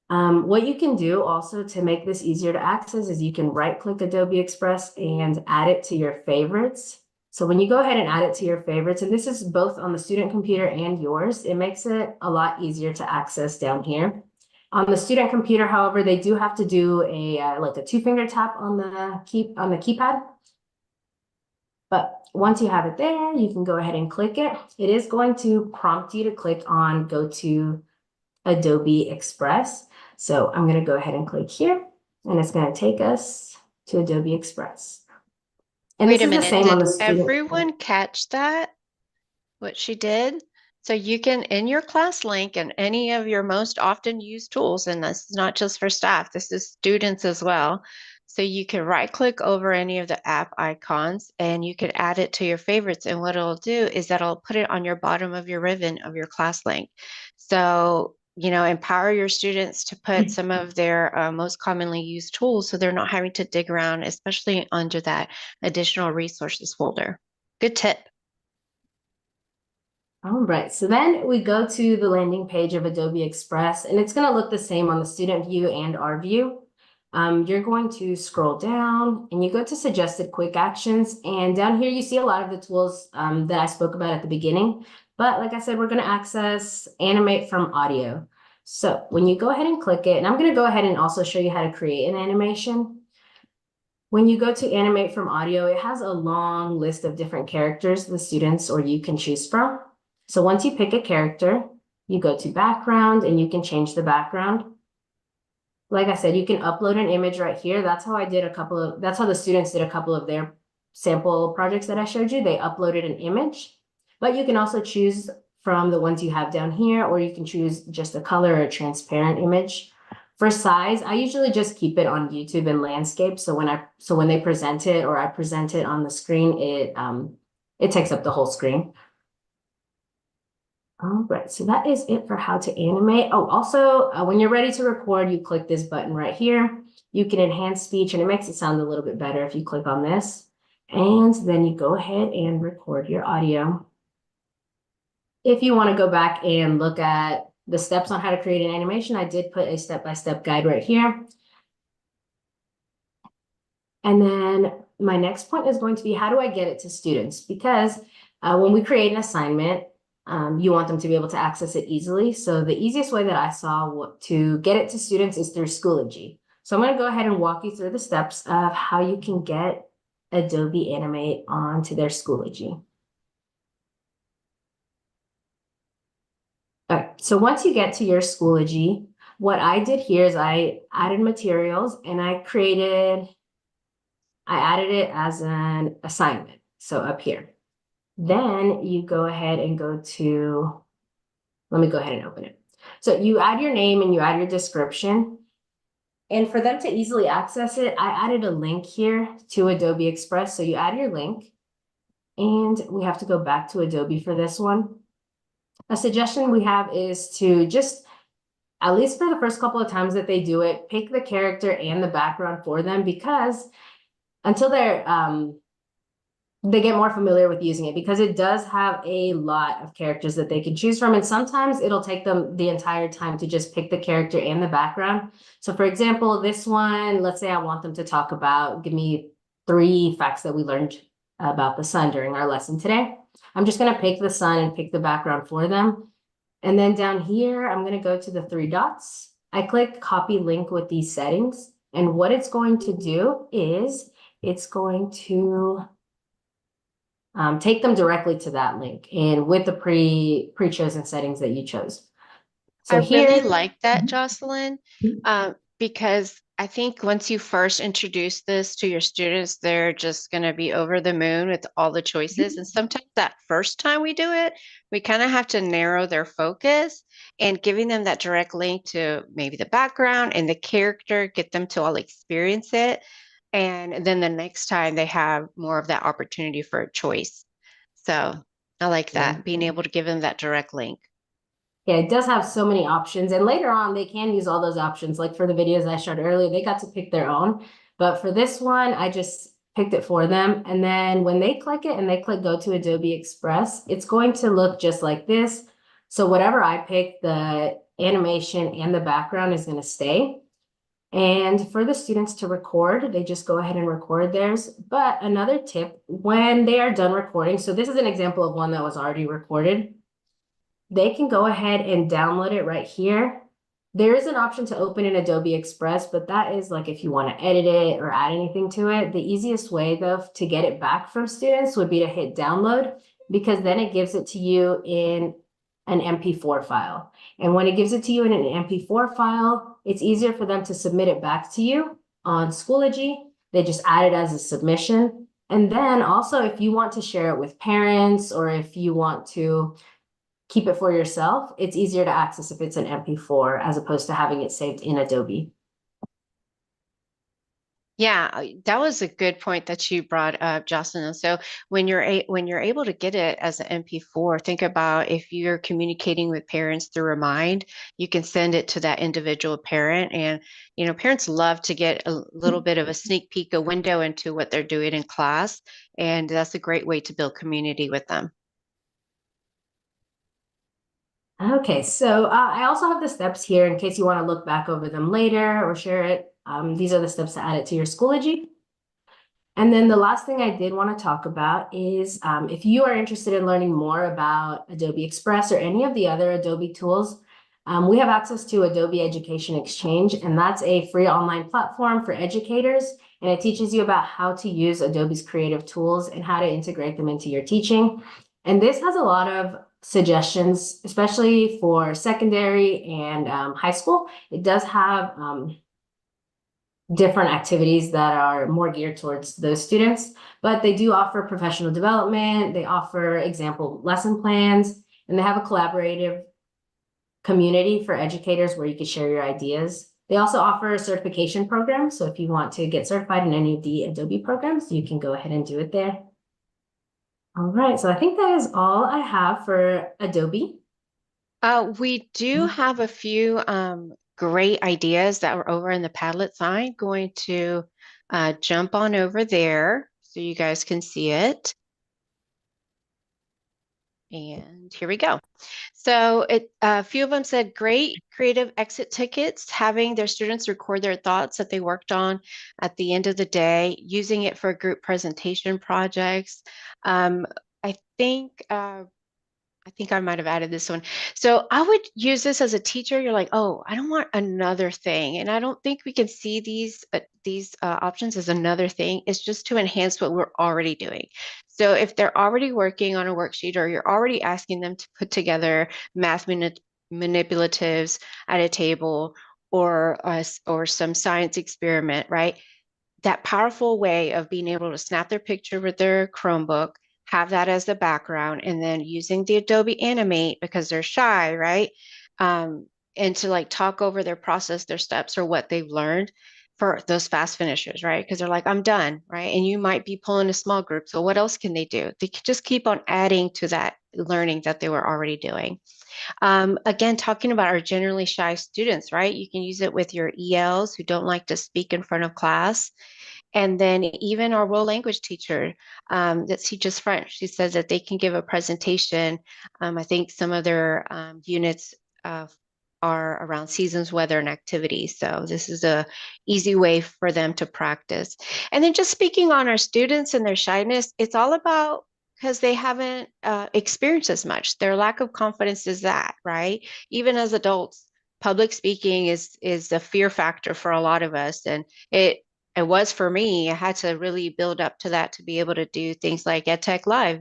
What you can do also to make this easier to access is you can right-click Adobe Express and add it to your favorites. So when you go ahead and add it to your favorites, and this is both on the student computer and yours, it makes it a lot easier to access down here. On the student computer, however, they do have to do a like a 2-finger tap on the keypad. But once you have it there, you can go ahead and click it. It is going to prompt you to click on go to Adobe Express. So I'm going to go ahead and click here, and it's going to take us to Adobe Express. And Wait this a is the minute, same on did the student. everyone catch that? What she did? So you can, in your class link and any of your most often used tools, and this is not just for staff, this is students as well. So you can right click over any of the app icons and you can add it to your favorites. And what it'll do is that it'll put it on your bottom of your ribbon of your class link. So, you know, empower your students to put some of their most commonly used tools so they're not having to dig around, especially under that additional resources folder. Good tip. All right, so then we go to the landing page of Adobe Express, and it's going to look the same on the student view and our view. You're going to scroll down and you go to suggested quick actions, and down here you see a lot of the tools that I spoke about at the beginning. But like I said, we're going to access animate from audio. So when you go ahead and click it, and I'm going to go ahead and also show you how to create an animation. When you go to animate from audio, it has a long list of different characters the students or you can choose from. So once you pick a character, you go to background and you can change the background. Like I said, you can upload an image right here. That's how that's how the students did a couple of their sample projects that I showed you. They uploaded an image, but you can also choose from the ones you have down here, or you can choose just a color or a transparent image. For size, I usually just keep it on YouTube in landscape. So when they present it or I present it on the screen, it takes up the whole screen. All right, so that is it for how to animate. Oh, also, when you're ready to record, you click this button right here. You can enhance speech, and it makes it sound a little bit better if you click on this. And then you go ahead and record your audio. If you want to go back and look at the steps on how to create an animation, I did put a step-by-step guide right here. And then my next point is going to be, how do I get it to students? Because when we create an assignment, you want them to be able to access it easily. So the easiest way that I saw to get it to students is through Schoology. So I'm going to go ahead and walk you through the steps of how you can get Adobe Animate onto their Schoology. All right, so once you get to your Schoology, what I did here is I added materials and I added it as an assignment. So up here. Then you go ahead and let me go ahead and open it. So you add your name and you add your description. And for them to easily access it, I added a link here to Adobe Express. So you add your link, and we have to go back to Adobe for this one. A suggestion we have is to just, at least for the first couple of times that they do it, pick the character and the background for them, because until they get more familiar with using it, because it does have a lot of characters that they can choose from. And sometimes it'll take them the entire time to just pick the character and the background. So for example, this one, let's say I want them to talk about, give me 3 facts that we learned about the sun during our lesson today. I'm just going to pick the sun and pick the background for them. And then down here, I'm going to go to the 3 dots. I click copy link with these settings. And what it's going to do is it's going to take them directly to that link and with the pre-chosen settings that you chose. So I really here, like that, Jocelyn, because I think once you first introduce this to your students, they're just going to be over the moon with all the choices. And sometimes that first time we do it, we kind of have to narrow their focus, and giving them that direct link to maybe the background and the character, get them to all experience it. And then the next time they have more of that opportunity for a choice. So I like yeah. that, being able to give them that direct link. Yeah, it does have so many options. And later on, they can use all those options. Like for the videos I showed earlier, they got to pick their own. But for this one, I just picked it for them. And then when they click it and they click go to Adobe Express, it's going to look just like this. So whatever I pick, the animation and the background is going to stay. And for the students to record, they just go ahead and record theirs. But another tip, when they are done recording, so this is an example of one that was already recorded. They can go ahead and download it right here. There is an option to open in Adobe Express, but that is like if you want to edit it or add anything to it. The easiest way though to get it back from students would be to hit download, because then it gives it to you in an MP4 file. And when it gives it to you in an MP4 file, it's easier for them to submit it back to you on Schoology. They just add it as a submission. And then also if you want to share it with parents, or if you want to keep it for yourself, it's easier to access if it's an MP4 as opposed to having it saved in Adobe. Yeah, that was a good point that you brought up, Jocelyn. So when you're able to get it as an MP4, think about if you're communicating with parents through Remind, you can send it to that individual parent. And parents love to get a little bit of a sneak peek, a window into what they're doing in class, and that's a great way to build community with them. Okay, so I also have the steps here in case you want to look back over them later or share it. These are the steps to add it to your Schoology. And then the last thing I did want to talk about is if you are interested in learning more about Adobe Express or any of the other Adobe tools, we have access to Adobe Education Exchange, and that's a free online platform for educators. And it teaches you about how to use Adobe's creative tools and how to integrate them into your teaching. And this has a lot of suggestions, especially for secondary and high school. It does have different activities that are more geared towards those students, but they do offer professional development. They offer example lesson plans, and they have a collaborative community for educators where you can share your ideas. They also offer a certification program. So if you want to get certified in any of the Adobe programs, you can go ahead and do it there. All right, so I think that is all I have for Adobe. We do have a few great ideas that were over in the Padlet side. Going to jump on over there so you guys can see it. And here we go. So a few of them said, great creative exit tickets, having their students record their thoughts that they worked on at the end of the day, using it for group presentation projects. I think I might have added this one. So I would use this as a teacher. You're like, oh, I don't want another thing. And I don't think we can see these options as another thing. It's just to enhance what we're already doing. So if they're already working on a worksheet, or you're already asking them to put together math manipulatives at a table, or some science experiment, right? That powerful way of being able to snap their picture with their Chromebook, have that as the background, and then using the Adobe Animate because they're shy, right? And to like talk over their process, their steps, or what they've learned for those fast finishers, right? Because they're like, I'm done, right? And you might be pulling a small group. So what else can they do? They can just keep on adding to that learning that they were already doing. Again, talking about our generally shy students, right? You can use it with your ELs who don't like to speak in front of class. And then even our world language teacher that teaches French, she says that they can give a presentation. I think some of their units are around seasons, weather, and activities. So this is a easy way for them to practice. And then just speaking on our students and their shyness, it's all about because they haven't experienced as much. Their lack of confidence is that, right? Even as adults, public speaking is a fear factor for a lot of us. And it was for me. I had to really build up to that to be able to do things like EdTech Live,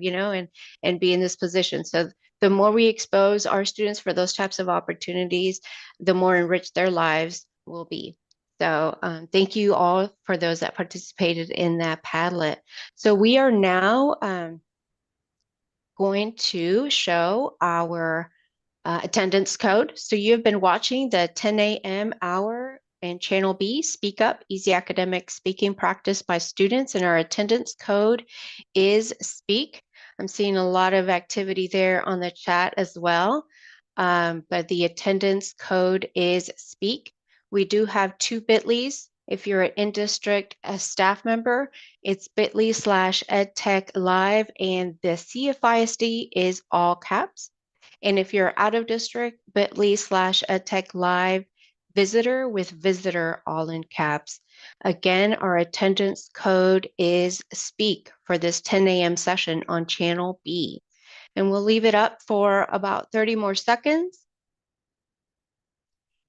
and be in this position. So the more we expose our students for those types of opportunities, the more enriched their lives will be. So thank you all for those that participated in that Padlet. So we are now going to show our attendance code. So you've been watching the 10 a.m. hour and Channel B, Speak Up, Easy Academic Speaking Practice by students, and our attendance code is SPEAK. I'm seeing a lot of activity there on the chat as well, but the attendance code is SPEAK. We do have 2 bit.lys. If you're an in-district staff member, it's bit.ly/edtech live, and the CFISD is all caps. And if you're out of district, bit.ly/edtech live visitor with visitor all in caps. Again, our attendance code is SPEAK for this 10 a.m. session on Channel B. And we'll leave it up for about 30 more seconds.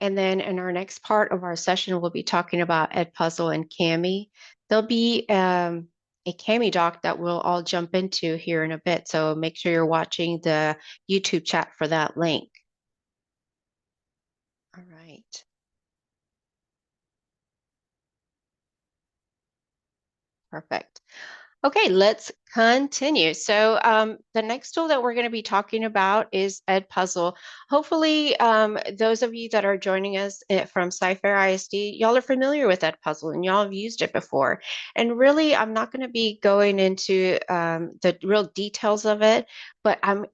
And then in our next part of our session, we'll be talking about Edpuzzle and Kami. There'll be a Kami doc that we'll all jump into here in a bit. So make sure you're watching the YouTube chat for that link. All right. Perfect. Okay, let's continue. So the next tool that we're going to be talking about is Edpuzzle. Hopefully, those of you that are joining us from Ferrer ISD, y'all are familiar with Edpuzzle and y'all have used it before. And really, I'm not going to be going into the real details of it, but I'm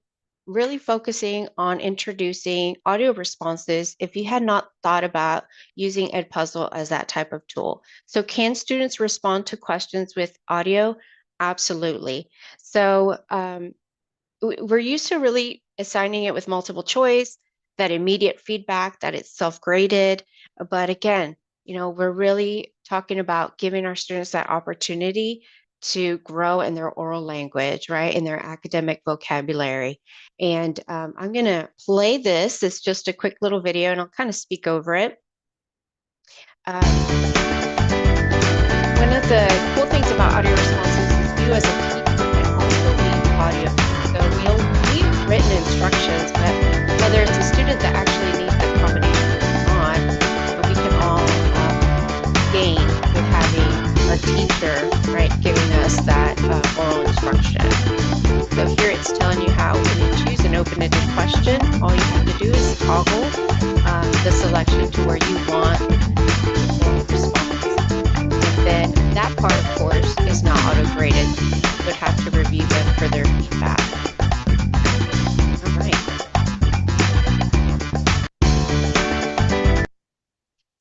really focusing on introducing audio responses if you had not thought about using Edpuzzle as that type of tool. So can students respond to questions with audio? Absolutely. So we're used to really assigning it with multiple choice, that immediate feedback, that it's self-graded. But again, we're really talking about giving our students that opportunity to grow in their oral language, right, in their academic vocabulary. And I'm going to play this. It's just a quick little video, and I'll kind of speak over it. One of the cool things about audio responses is you as a teacher can also leave audio. So we'll leave written instructions, but whether it's a student that actually needs that combination or not, we can all gain with having a teacher, right, giving us that oral instruction. So here it's telling you how when you choose an open-ended question, all you have to do is toggle the selection to where you want the response. And then that part, of course, is not auto-graded. You would have to review them for their feedback. All right.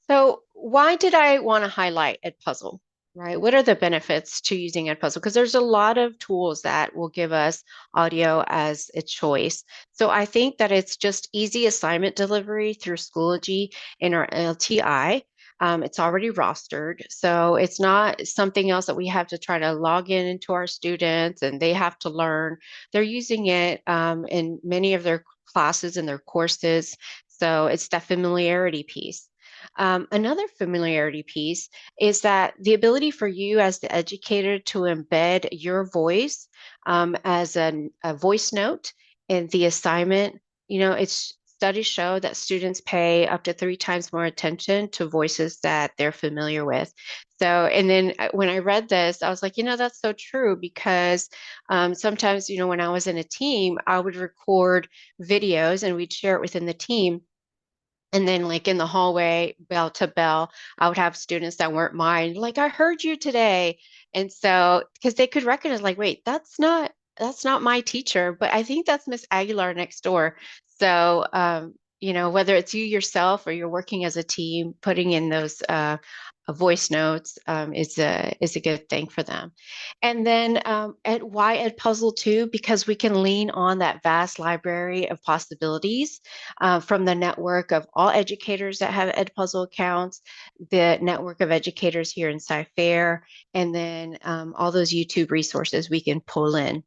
So why did I want to highlight Edpuzzle? Right? What are the benefits to using Edpuzzle? Because there's a lot of tools that will give us audio as a choice. So I think that it's just easy assignment delivery through Schoology in our LTI. It's already rostered. So it's not something else that we have to try to log into our students and they have to learn. They're using it in many of their classes and their courses. So it's that familiarity piece. Another familiarity piece is that the ability for you as the educator to embed your voice as a voice note in the assignment. Studies show that students pay up to 3 times more attention to voices that they're familiar with. So, and then when I read this, I was like, that's so true, because sometimes, when I was in a team, I would record videos and we'd share it within the team. And then like in the hallway, bell to bell, I would have students that weren't mine, like, I heard you today. And so, because they could recognize, like, wait, that's not my teacher, but I think that's Miss Aguilar next door. So, whether it's you yourself or you're working as a team, putting in those voice notes is a good thing for them. And then why Edpuzzle too? Because we can lean on that vast library of possibilities from the network of all educators that have Edpuzzle accounts, the network of educators here in Ferrer, and then all those YouTube resources we can pull in.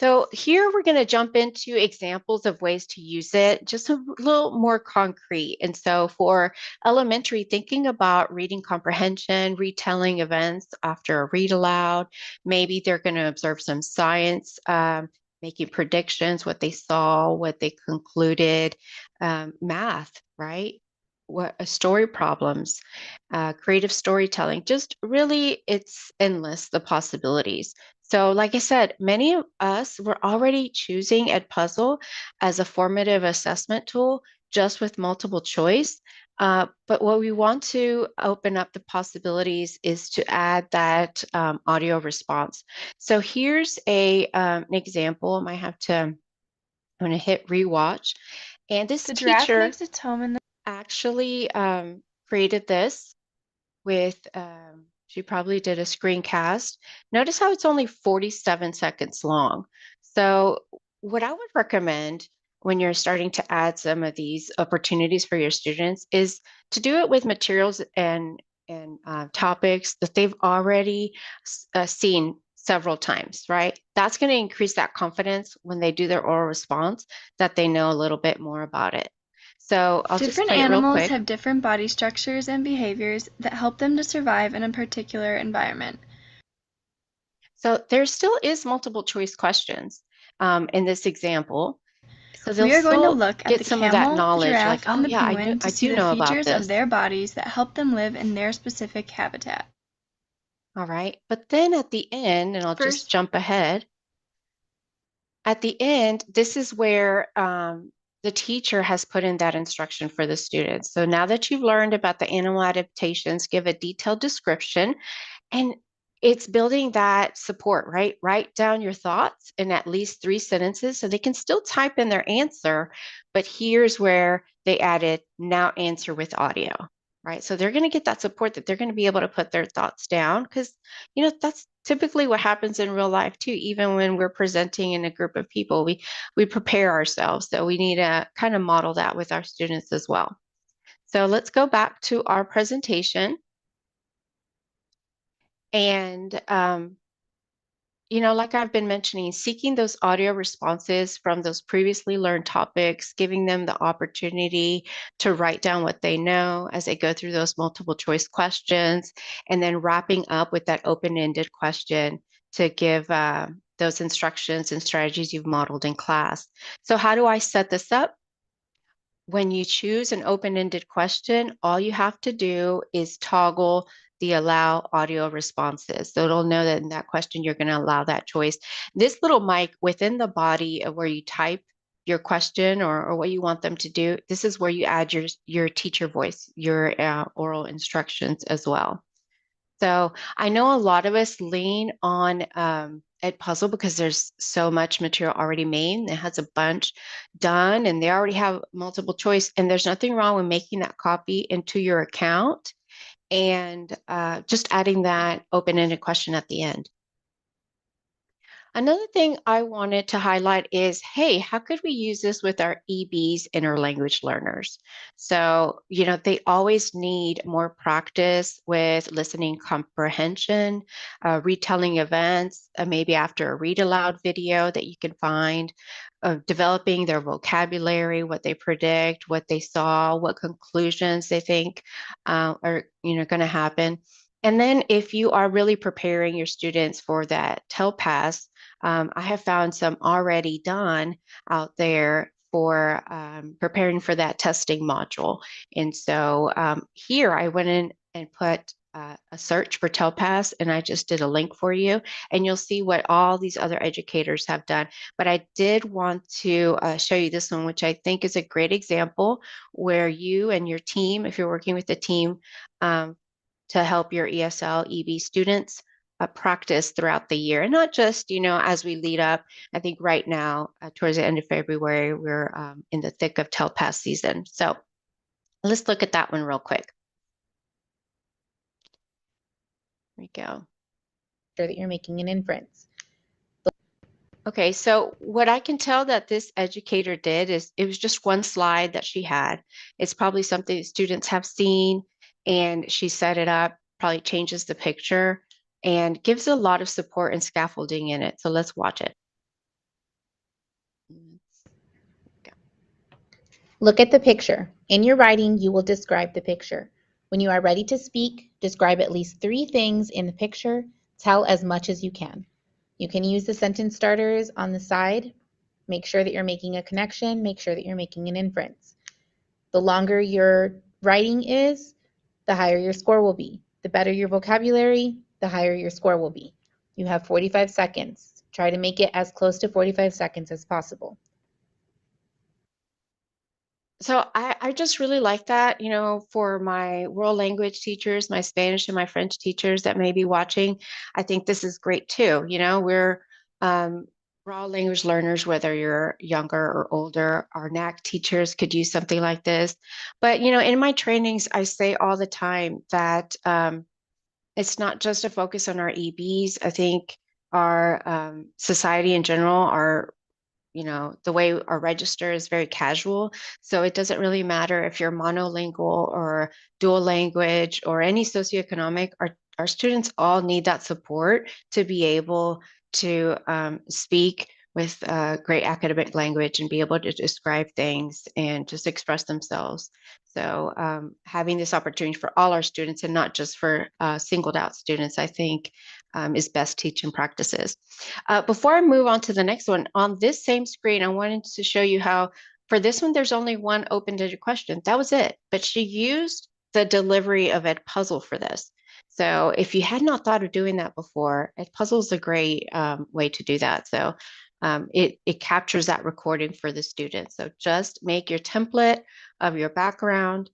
So here we're going to jump into examples of ways to use it, just a little more concrete. And so for elementary, thinking about reading comprehension, retelling events after a read aloud, maybe they're going to observe some science making predictions, what they saw, what they concluded, math, right? What story problems, creative storytelling, just really it's endless, the possibilities. So like I said, many of us were already choosing Edpuzzle as a formative assessment tool just with multiple choice. But what we want to open up the possibilities is to add that audio response. So here's an example. I might have to, I'm going to hit rewatch. And this The giraffe teacher makes its home in the actually created this with, she probably did a screencast. Notice how it's only 47 seconds long. So what I would recommend when you're starting to add some of these opportunities for your students is to do it with materials and topics that they've already seen several times, right? That's going to increase that confidence when they do their oral response that they know a little bit more about it. So I'll just different play it real animals quick. have different body structures and behaviors that help them to survive in a particular environment. So there still is multiple choice questions in this example. So they'll We are going to still look at get the some of that camel, the knowledge, giraffe, like, oh and the yeah, penguin to I see do the know about features of this. their bodies that help them live in their specific habitat. All right, but then at the end, and I'll just jump ahead. At the end, this is where the teacher has put in that instruction for the students. So now that you've learned about the animal adaptations, give a detailed description. And it's building that support, right? Write down your thoughts in at least 3 sentences so they can still type in their answer, but here's where they added now answer with audio, right? So they're going to get that support that they're going to be able to put their thoughts down because, you know, that's typically what happens in real life too. Even when we're presenting in a group of people, we prepare ourselves. So we need to kind of model that with our students as well. So let's go back to our presentation. And, you know, like I've been mentioning, seeking those audio responses from those previously learned topics, giving them the opportunity to write down what they know as they go through those multiple choice questions, and then wrapping up with that open-ended question to give those instructions and strategies you've modeled in class. So how do I set this up? When you choose an open-ended question, all you have to do is toggle the allow audio responses. So it'll know that in that question, you're going to allow that choice. This little mic within the body of where you type your question or what you want them to do, this is where you add your teacher voice, your oral instructions as well. So I know a lot of us lean on Edpuzzle because there's so much material already made. It has a bunch done and they already have multiple choice. And there's nothing wrong with making that copy into your account and just adding that open-ended question at the end. Another thing I wanted to highlight is, hey, how could we use this with our EBs and our language learners? So, you know, they always need more practice with listening comprehension, retelling events, maybe after a read aloud video that you can find, developing their vocabulary, what they predict, what they saw, what conclusions they think are, you know, going to happen. And then if you are really preparing your students for that TELPAS, I have found some already done out there for preparing for that testing module. And so here I went in and put a search for TELPAS, and I just did a link for you, and you'll see what all these other educators have done. But I did want to show you this one, which I think is a great example where you and your team, if you're working with a team, to help your ESL, EB students practice throughout the year. And not just, you know, as we lead up, I think right now, towards the end of February, we're in the thick of TELPAS season. So let's look at that one real quick. There we go. Sure that you're making an inference. Okay, so what I can tell that this educator did is it was just one slide that she had. It's probably something that students have seen, and she set it up, probably changes the picture, and gives a lot of support and scaffolding in it. So let's watch it. Look at the picture. In your writing, you will describe the picture. When you are ready to speak, describe at least 3 things in the picture. Tell as much as you can. You can use the sentence starters on the side. Make sure that you're making a connection. Make sure that you're making an inference. The longer your writing is, the higher your score will be. The better your vocabulary, the higher your score will be. You have 45 seconds. Try to make it as close to 45 seconds as possible. So I just really like that, you know, for my world language teachers, my Spanish and my French teachers that may be watching. I think this is great too. You know, we're all language learners, whether you're younger or older. Our NAC teachers could use something like this. But, you know, in my trainings, I say all the time that it's not just a focus on our EBs. I think our society in general, you know, the way our register is very casual. So it doesn't really matter if you're monolingual or dual language or any socioeconomic, our students all need that support to be able to speak with great academic language and be able to describe things and just express themselves. So having this opportunity for all our students and not just for singled out students, I think is best teaching practices. Before I move on to the next one, on this same screen, I wanted to show you how for this one, there's only one open-ended question. That was it. But she used the delivery of Edpuzzle for this. So if you had not thought of doing that before, Edpuzzle is a great way to do that. So it captures that recording for the student. So just make your template of your background,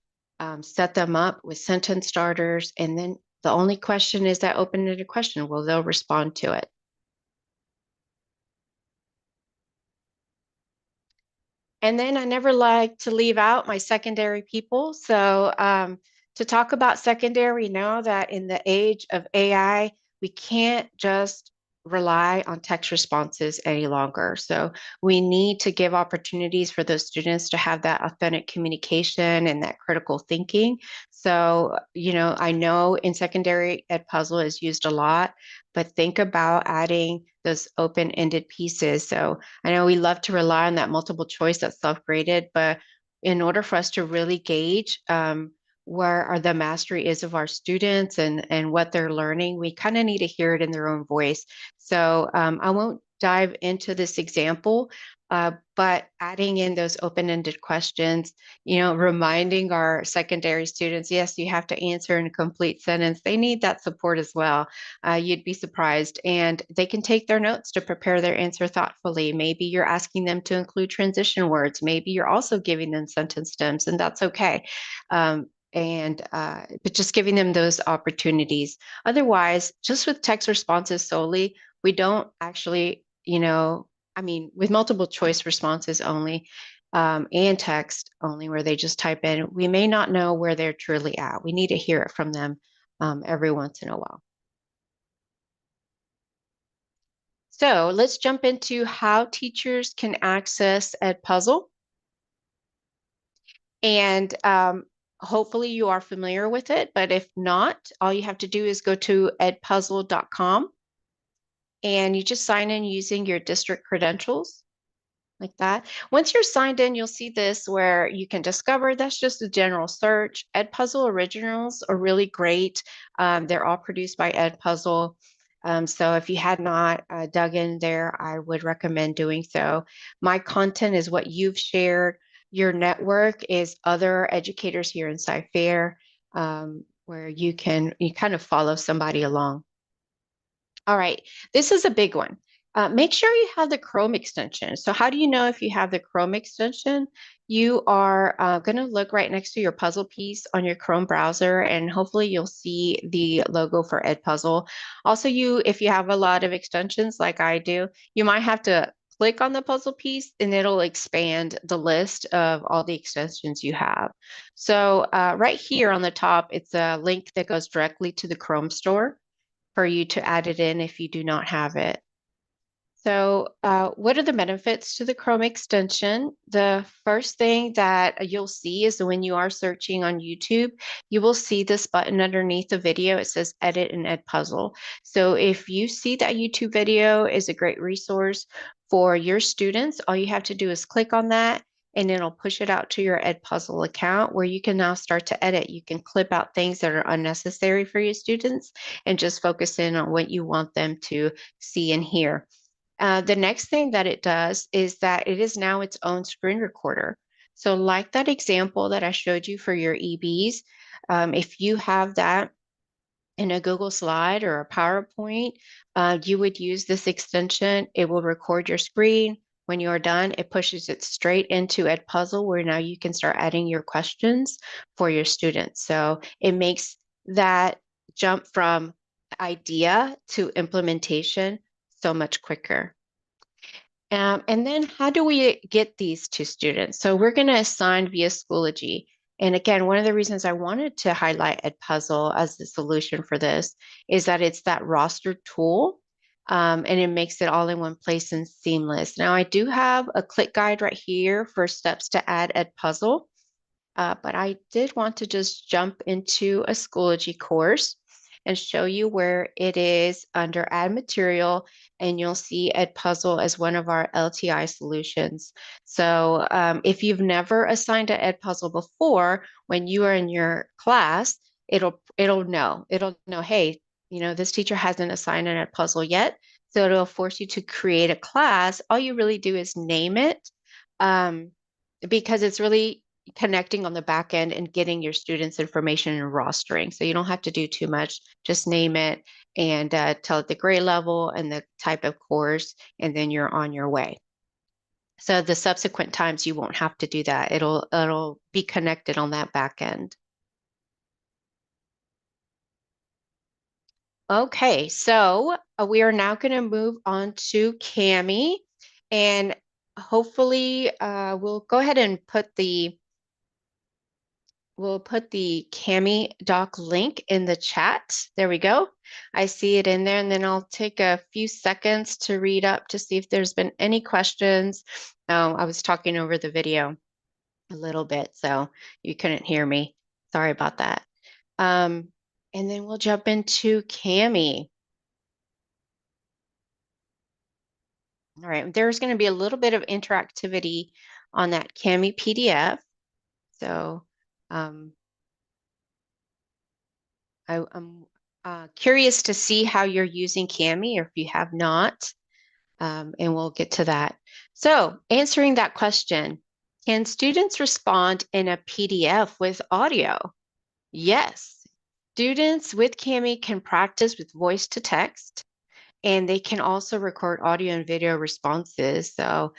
set them up with sentence starters, and then the only question is that open-ended question. Well, they'll respond to it. And then I never like to leave out my secondary people. So to talk about secondary, we know that in the age of AI, we can't just rely on text responses any longer. So we need to give opportunities for those students to have that authentic communication and that critical thinking. So, you know, I know in secondary Edpuzzle is used a lot, but think about adding those open-ended pieces. So I know we love to rely on that multiple choice that's self-graded, but in order for us to really gauge where the mastery is of our students and what they're learning, we kind of need to hear it in their own voice. So I won't dive into this example, but adding in those open-ended questions, you know, reminding our secondary students, yes, you have to answer in a complete sentence. They need that support as well. You'd be surprised. And they can take their notes to prepare their answer thoughtfully. Maybe you're asking them to include transition words. Maybe you're also giving them sentence stems, and that's okay. But just giving them those opportunities. Otherwise, just with text responses solely, we don't actually, you know, I mean, with multiple choice responses only and text only, where they just type in, we may not know where they're truly at. We need to hear it from them every once in a while. So let's jump into how teachers can access Edpuzzle. And hopefully you are familiar with it, but if not, all you have to do is go to edpuzzle.com and you just sign in using your district credentials like that. Once you're signed in, you'll see this where you can discover, that's just a general search. Edpuzzle originals are really great. They're all produced by Edpuzzle. So if you had not dug in there, I would recommend doing so. My content is what you've shared. Your network is other educators here in Cy-Fair, where you kind of follow somebody along. All right, this is a big one. Make sure you have the Chrome extension. So how do you know if you have the Chrome extension? You are going to look right next to your puzzle piece on your Chrome browser, and hopefully you'll see the logo for Edpuzzle. Also, if you have a lot of extensions like I do, you might have to click on the puzzle piece and it'll expand the list of all the extensions you have. So right here on the top, it's a link that goes directly to the Chrome store for you to add it in if you do not have it. So what are the benefits to the Chrome extension? The first thing that you'll see is when you are searching on YouTube, you will see this button underneath the video. It says Edit and Edpuzzle. So if you see that YouTube video is a great resource for your students, all you have to do is click on that and it'll push it out to your Edpuzzle account where you can now start to edit. You can clip out things that are unnecessary for your students and just focus in on what you want them to see and hear. The next thing that it does is that it is now its own screen recorder. So like that example that I showed you for your EBs, if you have that in a Google slide or a PowerPoint, you would use this extension. It will record your screen. When you're done, it pushes it straight into Edpuzzle where now you can start adding your questions for your students. So it makes that jump from idea to implementation so much quicker. And then how do we get these to students? So we're going to assign via Schoology. And again, one of the reasons I wanted to highlight Edpuzzle as the solution for this is that it's that roster tool, and it makes it all in one place and seamless. Now, I do have a click guide right here for steps to add Edpuzzle, but I did want to just jump into a Schoology course and show you where it is under Add Material, and you'll see Edpuzzle as one of our LTI solutions. So if you've never assigned an Edpuzzle before, when you are in your class, it'll know, hey, this teacher hasn't assigned an Edpuzzle yet, so it'll force you to create a class. All you really do is name it, because it's really connecting on the back end and getting your students information and rostering. So you don't have to do too much, just name it and tell it the grade level and the type of course, and then you're on your way. So the subsequent times you won't have to do that. It'll be connected on that back end. Okay, so we are now going to move on to Cami, and hopefully we'll go ahead and put the Cami doc link in the chat. There we go. I see it in there, and then I'll take a few seconds to read up to see if there's been any questions. I was talking over the video a little bit, so you couldn't hear me. Sorry about that. And then we'll jump into Cami. All right, there's going to be a little bit of interactivity on that Cami PDF. So I'm curious to see how you're using Cami, or if you have not, and we'll get to that. So answering that question, can students respond in a PDF with audio? Yes. Students with Cami can practice with voice to text, and they can also record audio and video responses. So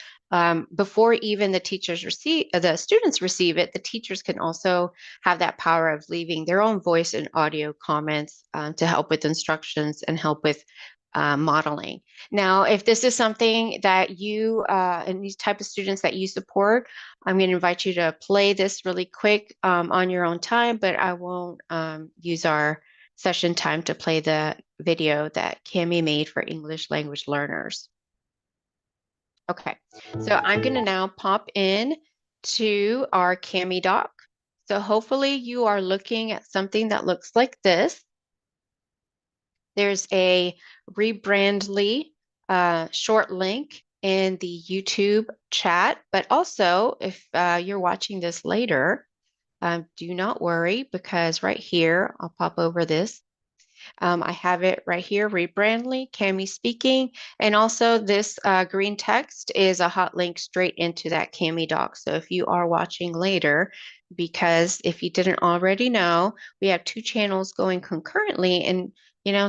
before even the students receive it, the teachers can also have that power of leaving their own voice and audio comments to help with instructions and help with modeling. Now, if this is something that you and these type of students that you support, I'm going to invite you to play this really quick on your own time, but I won't use our session time to play the video that Cami made for English language learners. Okay, so I'm going to now pop in to our Cami doc. So hopefully you are looking at something that looks like this. There's a Rebrandly short link in the YouTube chat, but also if you're watching this later, do not worry, because right here, I'll pop over this. I have it right here, Rebrandly, Cami speaking, and also this green text is a hot link straight into that Cami doc. So if you are watching later, because if you didn't already know, we have two channels going concurrently, and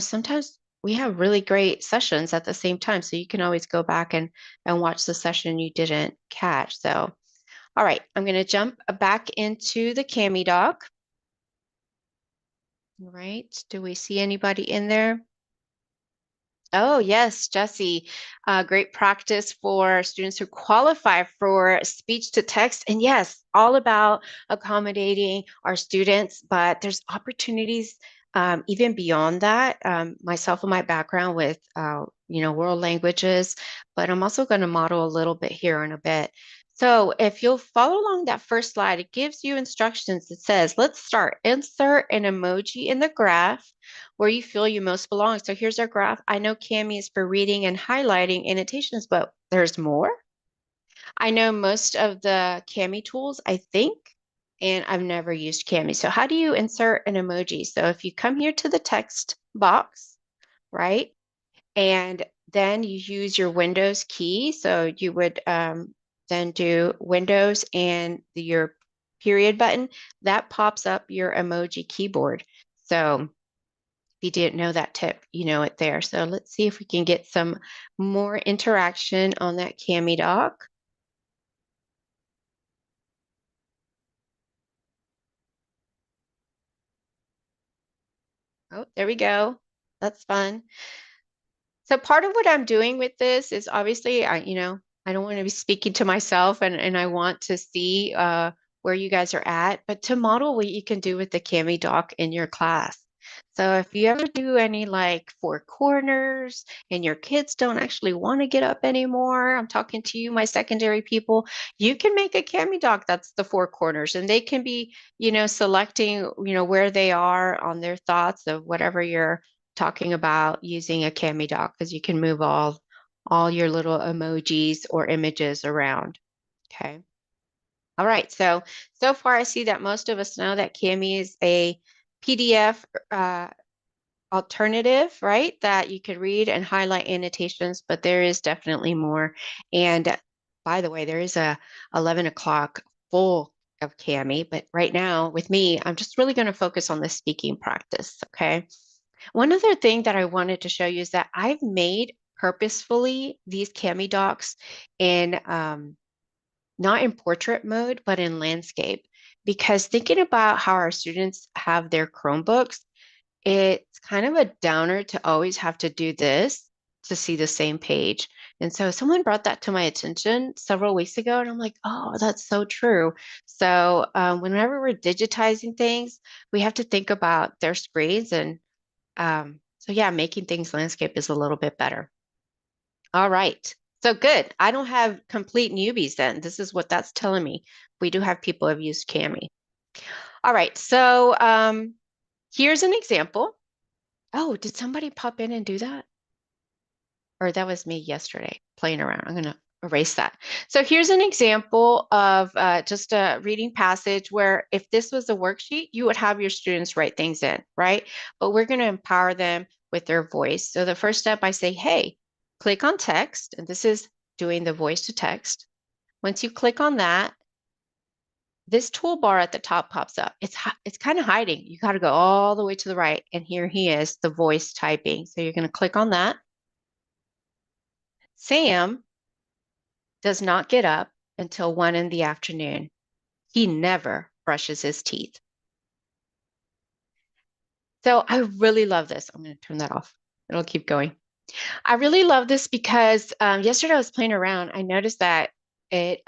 sometimes we have really great sessions at the same time, so you can always go back and watch the session you didn't catch. So, all right, I'm going to jump back into the Cami doc. All right, do we see anybody in there? Oh, yes, Jesse. Great practice for students who qualify for speech to text. And yes, all about accommodating our students, but there's opportunities even beyond that. Myself and my background with, world languages, but I'm also going to model a little bit here in a bit. So if you'll follow along that first slide, it gives you instructions. It says, let's start. Insert an emoji in the graph where you feel you most belong. So here's our graph. I know Cami is for reading and highlighting annotations, but there's more. I know most of the Cami tools, I think, and I've never used Cami. So how do you insert an emoji? So if you come here to the text box, right? And then you use your Windows key. So you would then do Windows and your period button. That pops up your emoji keyboard. So if you didn't know that tip, you know it there. So let's see if we can get some more interaction on that Cami doc. Oh, there we go. That's fun. So part of what I'm doing with this is obviously, I don't want to be speaking to myself and I want to see where you guys are at, but to model what you can do with the Cami doc in your class. So if you ever do any like four corners and your kids don't actually want to get up anymore, I'm talking to you, my secondary people, you can make a Cami doc that's the four corners and they can be, selecting, where they are on their thoughts of whatever you're talking about using a Cami doc because you can move all your little emojis or images around. Okay. All right. So far I see that most of us know that Cami is a PDF alternative, right? That you could read and highlight annotations, but there is definitely more. And by the way, there is a 11 o'clock full of Cami, but right now with me, I'm just really going to focus on the speaking practice. Okay. One other thing that I wanted to show you is that I've made purposefully these Cami docs in not in portrait mode, but in landscape, because thinking about how our students have their Chromebooks, it's kind of a downer to always have to do this to see the same page. And so someone brought that to my attention several weeks ago, and I'm like, oh, that's so true. So whenever we're digitizing things, we have to think about their screens. And so yeah, making things landscape is a little bit better. All right. So good. I don't have complete newbies then. This is what that's telling me. We do have people who have used Cami. All right. So here's an example. Oh, did somebody pop in and do that? Or that was me yesterday playing around. I'm going to erase that. So here's an example of just a reading passage where if this was a worksheet, you would have your students write things in, right? But we're going to empower them with their voice. So the first step, I say, hey, click on text. And this is doing the voice to text. Once you click on that, this toolbar at the top pops up. It's kind of hiding. You got to go all the way to the right. And here he is, the voice typing. So you're going to click on that. Sam does not get up until 1 in the afternoon. He never brushes his teeth. So I really love this. I'm going to turn that off. It'll keep going. I really love this because yesterday I was playing around. I noticed that it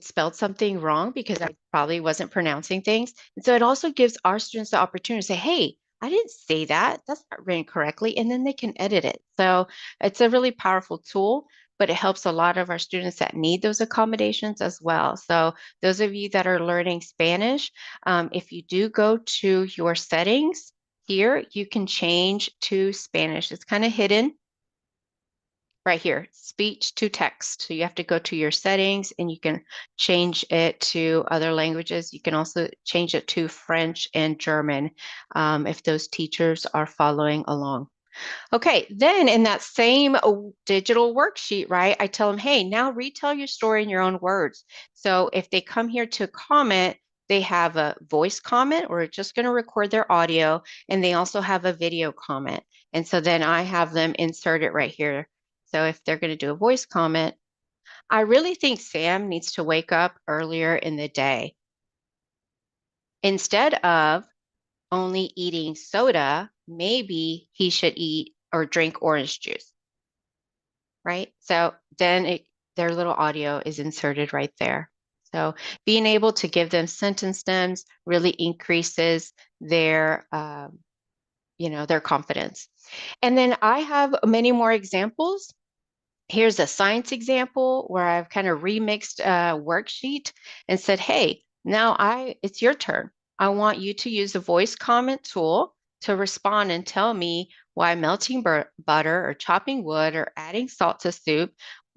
spelled something wrong because I probably wasn't pronouncing things. And so it also gives our students the opportunity to say, hey, I didn't say that. That's not written correctly. And then they can edit it. So it's a really powerful tool, but it helps a lot of our students that need those accommodations as well. So those of you that are learning Spanish, if you do go to your settings here, you can change to Spanish. It's kind of hidden. Right here, speech to text. So you have to go to your settings and you can change it to other languages. You can also change it to French and German if those teachers are following along. Okay, then in that same digital worksheet, right, I tell them, hey, now retell your story in your own words. So if they come here to comment, they have a voice comment, or just going to record their audio, and they also have a video comment. And so then I have them insert it right here. So if they're going to do a voice comment, I really think Sam needs to wake up earlier in the day. Instead of only eating soda, maybe he should eat or drink orange juice, right? So then their little audio is inserted right there. So being able to give them sentence stems really increases their, their confidence. And then I have many more examples. Here's a science example where I've kind of remixed a worksheet and said, hey, now it's your turn. I want you to use the voice comment tool to respond and tell me why melting butter or chopping wood or adding salt to soup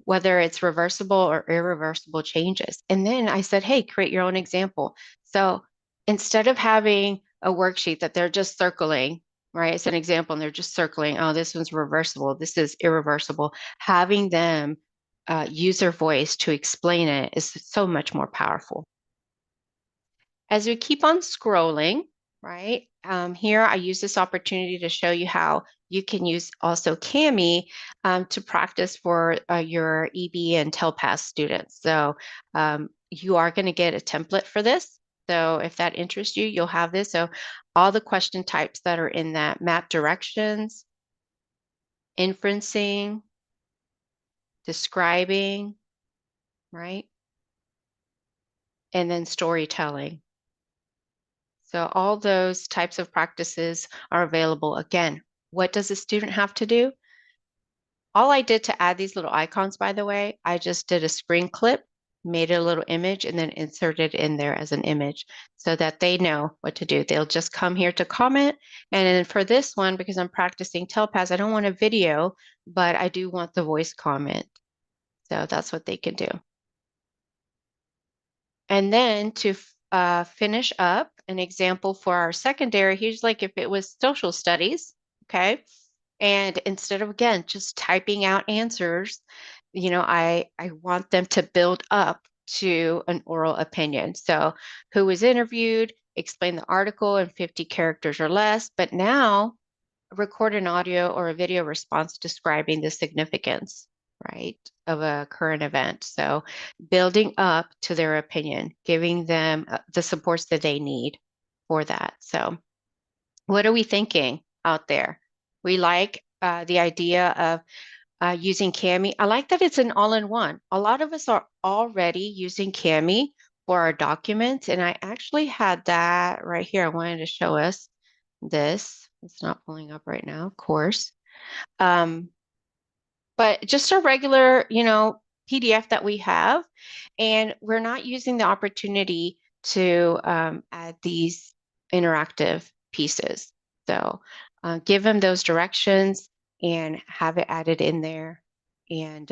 whether it's reversible or irreversible changes. And then I said, hey, create your own example. So instead of having a worksheet that they're just circling, right? It's an example and they're just circling, oh, this one's reversible, this is irreversible. Having them use their voice to explain it is so much more powerful. As we keep on scrolling, right, here I use this opportunity to show you how you can use also Kami to practice for your EB and TELPAS students. So you are going to get a template for this. So if that interests you, you'll have this. So all the question types that are in that: map directions, inferencing, describing, right? And then storytelling. So all those types of practices are available. Again, what does a student have to do? All I did to add these little icons, by the way, I just did a screen clip, made it a little image, and then inserted in there as an image so that they know what to do. They'll just come here to comment. And then for this one, because I'm practicing TELPAS, I don't want a video, but I do want the voice comment. So that's what they can do. And then to finish up an example for our secondary, here's like if it was social studies, okay? And instead of, again, just typing out answers, you know, I want them to build up to an oral opinion. So who was interviewed, explain the article in 50 characters or less, but now record an audio or a video response describing the significance, right, of a current event. So building up to their opinion, giving them the supports that they need for that. So what are we thinking out there? We like the idea of using Kami. I like that it's an all-in-one. A lot of us are already using Kami for our documents, and I actually had that right here. I wanted to show us this. It's not pulling up right now, of course. But just a regular, you know, PDF that we have, and we're not using the opportunity to add these interactive pieces. So give them those directions and have it added in there. And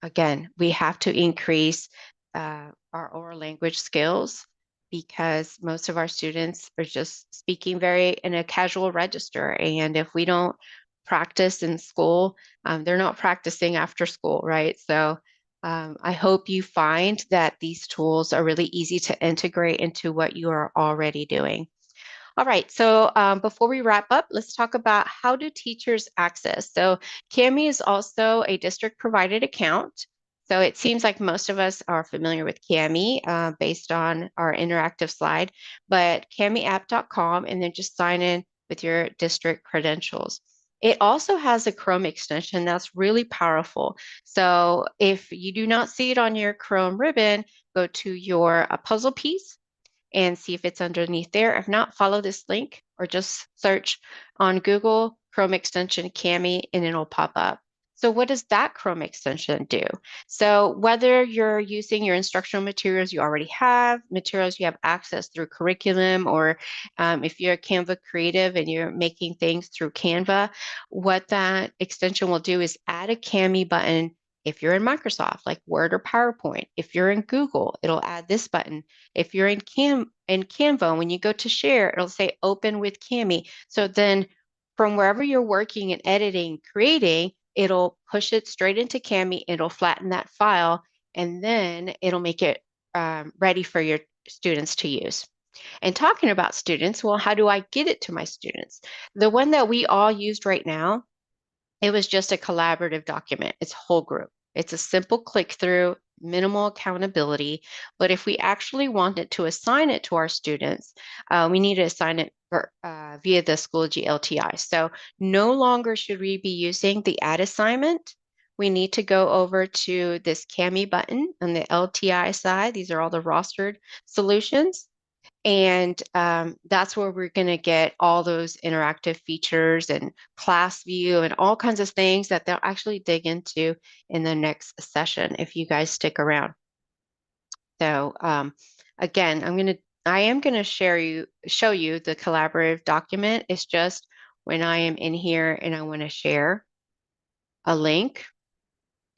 again, we have to increase our oral language skills because most of our students are just speaking very in a casual register. And if we don't practice in school, they're not practicing after school, right? So I hope you find that these tools are really easy to integrate into what you are already doing. All right, so before we wrap up, let's talk about how do teachers access. So Kami is also a district provided account. So it seems like most of us are familiar with Kami based on our interactive slide, but kamiapp.com, and then just sign in with your district credentials. It also has a Chrome extension that's really powerful. So if you do not see it on your Chrome ribbon, go to your puzzle piece and see if it's underneath there. If not, follow this link or just search on Google Chrome extension Kami and it'll pop up. So what does that Chrome extension do? So whether you're using your instructional materials you already have, materials you have access through curriculum, or if you're a Canva creative and you're making things through Canva, what that extension will do is add a Kami button. If you're in Microsoft, like Word or PowerPoint, if you're in Google, it'll add this button. If you're in Canva, when you go to share, it'll say open with Kami. So then from wherever you're working and editing, creating, it'll push it straight into Kami, it'll flatten that file, and then it'll make it ready for your students to use. And talking about students, well, how do I get it to my students? The one that we all used right now, it was just a collaborative document. It's whole group. It's a simple click through, minimal accountability. But if we actually wanted to assign it to our students, we need to assign it via the Schoology LTI. So no longer should we be using the add assignment. We need to go over to this Kami button on the LTI side. These are all the rostered solutions. And that's where we're going to get all those interactive features and class view and all kinds of things that they'll actually dig into in the next session if you guys stick around. So again, I am going to show you the collaborative document. It's just when I am in here and I want to share a link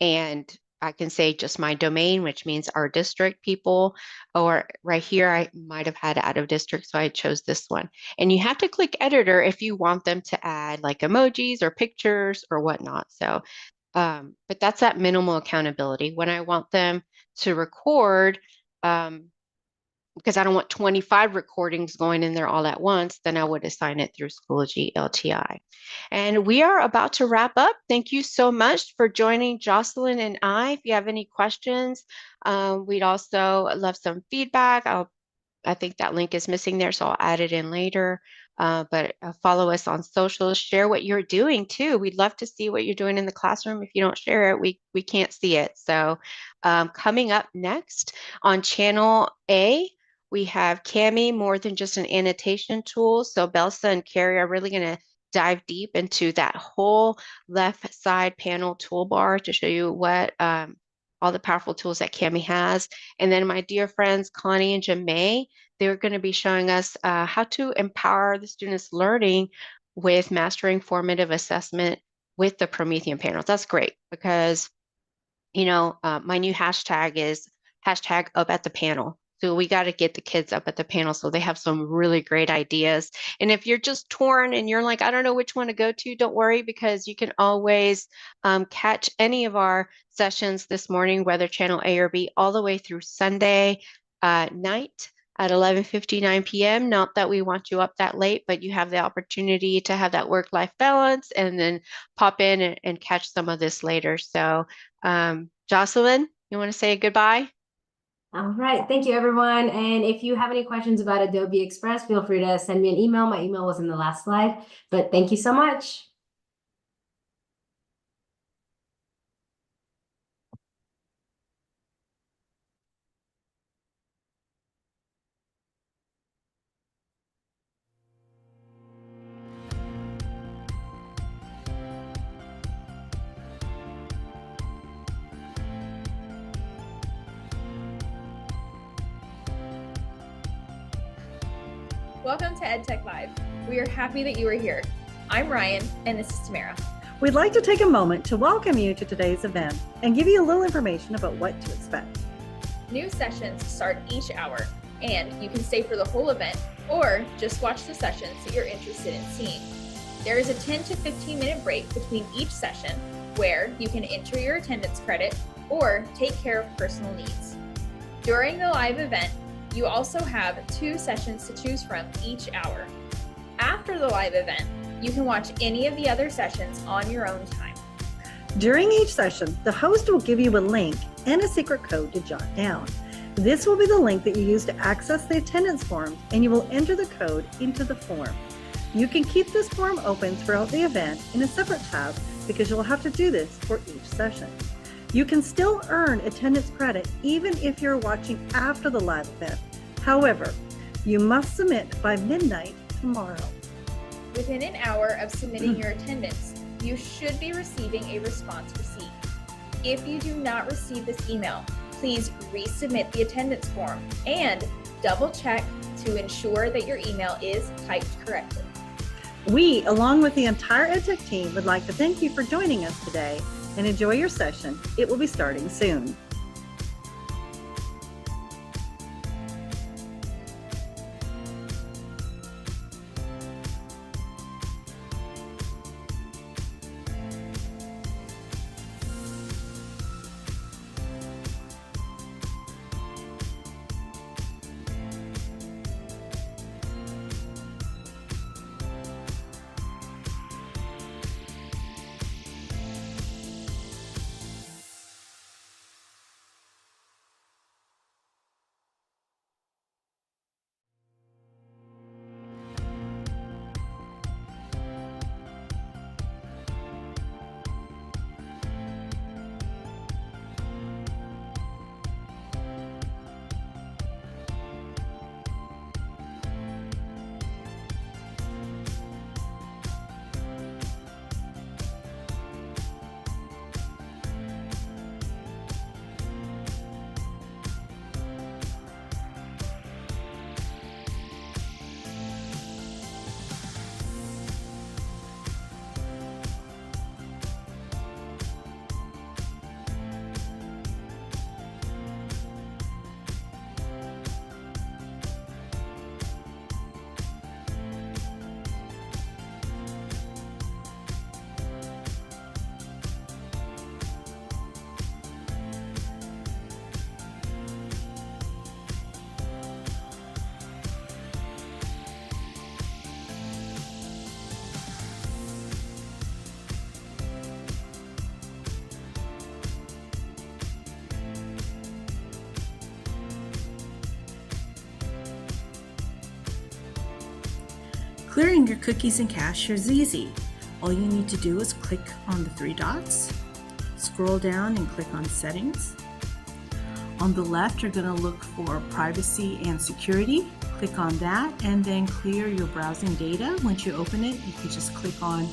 and I can say just my domain, which means our district people, or right here, I might have had out of district, so I chose this one. And you have to click editor if you want them to add like emojis or pictures or whatnot. So, but that's that minimal accountability. When I want them to record, because I don't want 25 recordings going in there all at once, then I would assign it through Schoology LTI. And we are about to wrap up. Thank you so much for joining Joselyn and I. If you have any questions, we'd also love some feedback. I think that link is missing there, so I'll add it in later. But follow us on socials, share what you're doing too. We'd love to see what you're doing in the classroom. If you don't share it, we can't see it. So coming up next on channel A, we have Cami, more than just an annotation tool. So Belsa and Carrie are really going to dive deep into that whole left side panel toolbar to show you what all the powerful tools that Cami has. And then my dear friends, Connie and Jamay, they're going to be showing us how to empower the students' learning with mastering formative assessment with the Promethean panels. That's great because, you know, my new hashtag is hashtag up at the panel. So we got to get the kids up at the panel so they have some really great ideas. And if you're just torn and you're like, I don't know which one to go to, don't worry, because you can always catch any of our sessions this morning, whether channel A or B, all the way through Sunday night at 11:59 p.m. Not that we want you up that late, but you have the opportunity to have that work-life balance and then pop in and catch some of this later. So Joselyn, you want to say goodbye? All right. Thank you, everyone. And if you have any questions about Adobe Express, feel free to send me an email. My email was in the last slide, but thank you so much. Welcome to EdTech Live. We are happy that you are here. I'm Ryan, and this is Tamara. We'd like to take a moment to welcome you to today's event and give you a little information about what to expect. New sessions start each hour, and you can stay for the whole event or just watch the sessions that you're interested in seeing. There is a 10 to 15 minute break between each session where you can enter your attendance credit or take care of personal needs. During the live event, you also have 2 sessions to choose from each hour. After the live event, you can watch any of the other sessions on your own time. During each session, the host will give you a link and a secret code to jot down. This will be the link that you use to access the attendance form, and you will enter the code into the form. You can keep this form open throughout the event in a separate tab because you'll have to do this for each session. You can still earn attendance credit even if you're watching after the live event. However, you must submit by midnight tomorrow. Within an hour of submitting your attendance, you should be receiving a response receipt. If you do not receive this email, please resubmit the attendance form and double check to ensure that your email is typed correctly. We, along with the entire EdTech team, would like to thank you for joining us today and enjoy your session. It will be starting soon. Clearing your cookies and cache is easy. All you need to do is click on the three dots, scroll down and click on Settings. On the left, you're going to look for Privacy and Security. Click on that and then clear your browsing data. Once you open it, you can just click on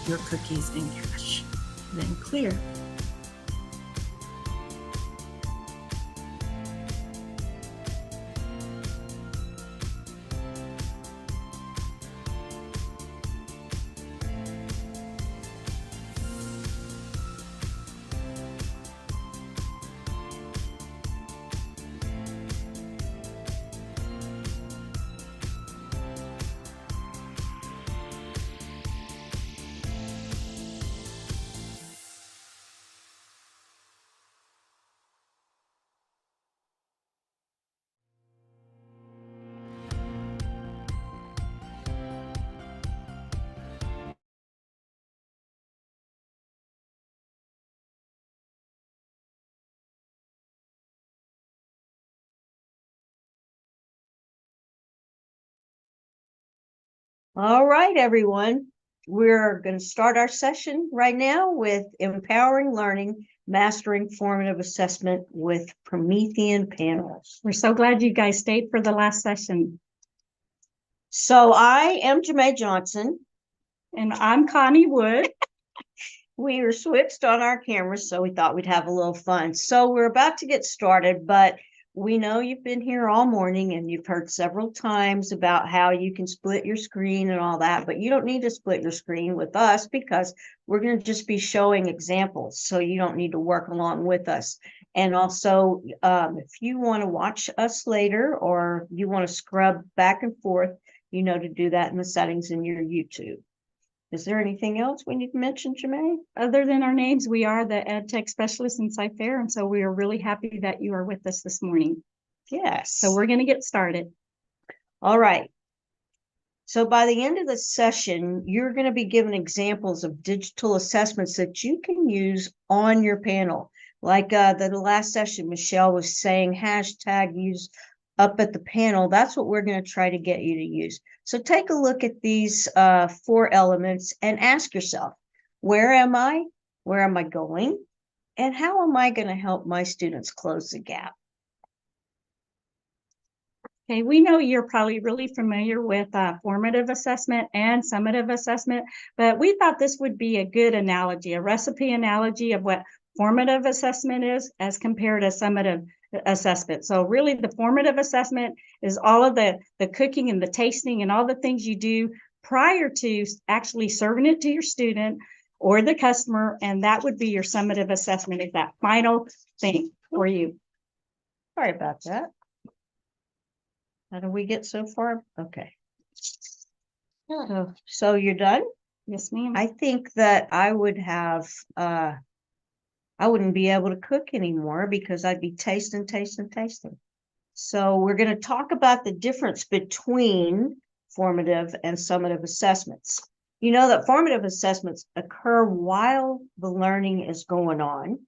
your cookies and cache, then clear. All right, everyone. We're going to start our session right now with Empowering Learning, Mastering Formative Assessment with Promethean Panels. We're so glad you guys stayed for the last session. So I am Jamay Johnson. And I'm Connie Wood. We were switched on our cameras, so we thought we'd have a little fun. So we're about to get started, but we know you've been here all morning and you've heard several times about how you can split your screen and all that, but you don't need to split your screen with us because we're going to just be showing examples. So you don't need to work along with us. And also, if you want to watch us later or you want to scrub back and forth, you know to do that in the settings in your YouTube. Is there anything else we need to mention, Jamay? Other than our names, we are the EdTech specialists inside Ferrer, and so we are really happy that you are with us this morning. Yes. So we're going to get started. All right. So by the end of the session, you're going to be given examples of digital assessments that you can use on your panel. Like the last session, Michelle was saying hashtag use up at the panel. That's what we're going to try to get you to use. So take a look at these 4 elements and ask yourself, where am I? Where am I going? And how am I going to help my students close the gap? Okay, we know you're probably really familiar with formative assessment and summative assessment, but we thought this would be a good analogy, a recipe analogy of what formative assessment is as compared to summative assessment. So really the formative assessment is all of the cooking and the tasting and all the things you do prior to actually serving it to your student or the customer, and that would be your summative assessment, is that final thing for you. Sorry about that. How did we get so far? Okay. So you're done? Yes, ma'am. I think that I would have I wouldn't be able to cook anymore because I'd be tasting. So we're going to talk about the difference between formative and summative assessments. You know that formative assessments occur while the learning is going on,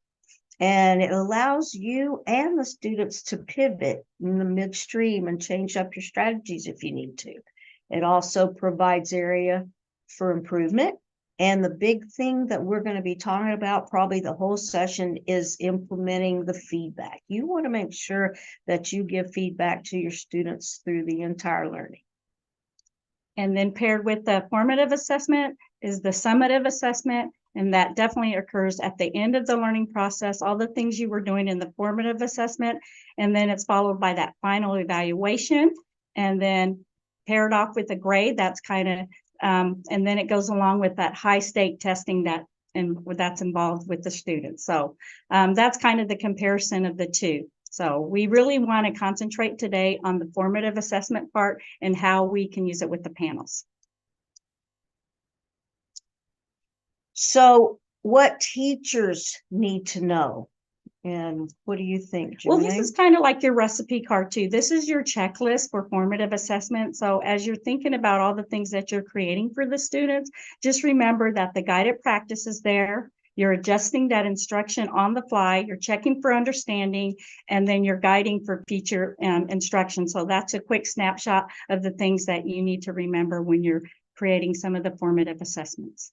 and it allows you and the students to pivot in the midstream and change up your strategies if you need to. It also provides area for improvement. And the big thing that we're going to be talking about probably the whole session is implementing the feedback. You want to make sure that you give feedback to your students through the entire learning. And then paired with the formative assessment is the summative assessment, and that definitely occurs at the end of the learning process, all the things you were doing in the formative assessment, and then it's followed by that final evaluation, and then paired off with a grade. That's kind of and then it goes along with that high stake testing that's involved with the students. So that's kind of the comparison of the two. So we really want to concentrate today on the formative assessment part and how we can use it with the panels. So what teachers need to know? And what do you think, Jamay? Well, this is kind of like your recipe card too. This is your checklist for formative assessment. So as you're thinking about all the things that you're creating for the students, just remember that the guided practice is there. You're adjusting that instruction on the fly. You're checking for understanding, and then you're guiding for future instruction. So that's a quick snapshot of the things that you need to remember when you're creating some of the formative assessments.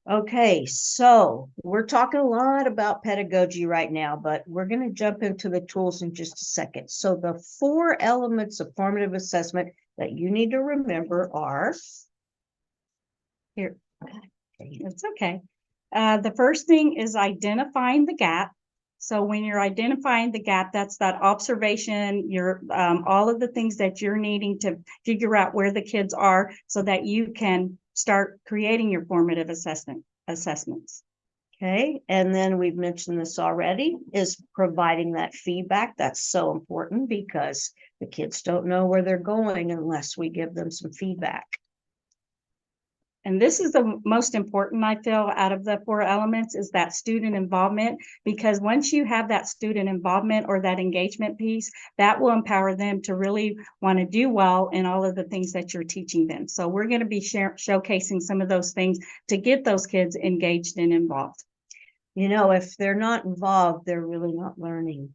Okay, so we're talking a lot about pedagogy right now, but we're going to jump into the tools in just a second. So the 4 elements of formative assessment that you need to remember are here. Okay, it's okay. The first thing is identifying the gap. So when you're identifying the gap, that's that observation, your all of the things that you're needing to figure out where the kids are so that you can start creating your formative assessments. Okay, and then we've mentioned this already, is providing that feedback. That's so important because the kids don't know where they're going unless we give them some feedback. And this is the most important, I feel, out of the 4 elements, is that student involvement, because once you have that student involvement or that engagement piece, that will empower them to really want to do well in all of the things that you're teaching them. So we're going to be showcasing some of those things to get those kids engaged and involved. You know, if they're not involved, they're really not learning.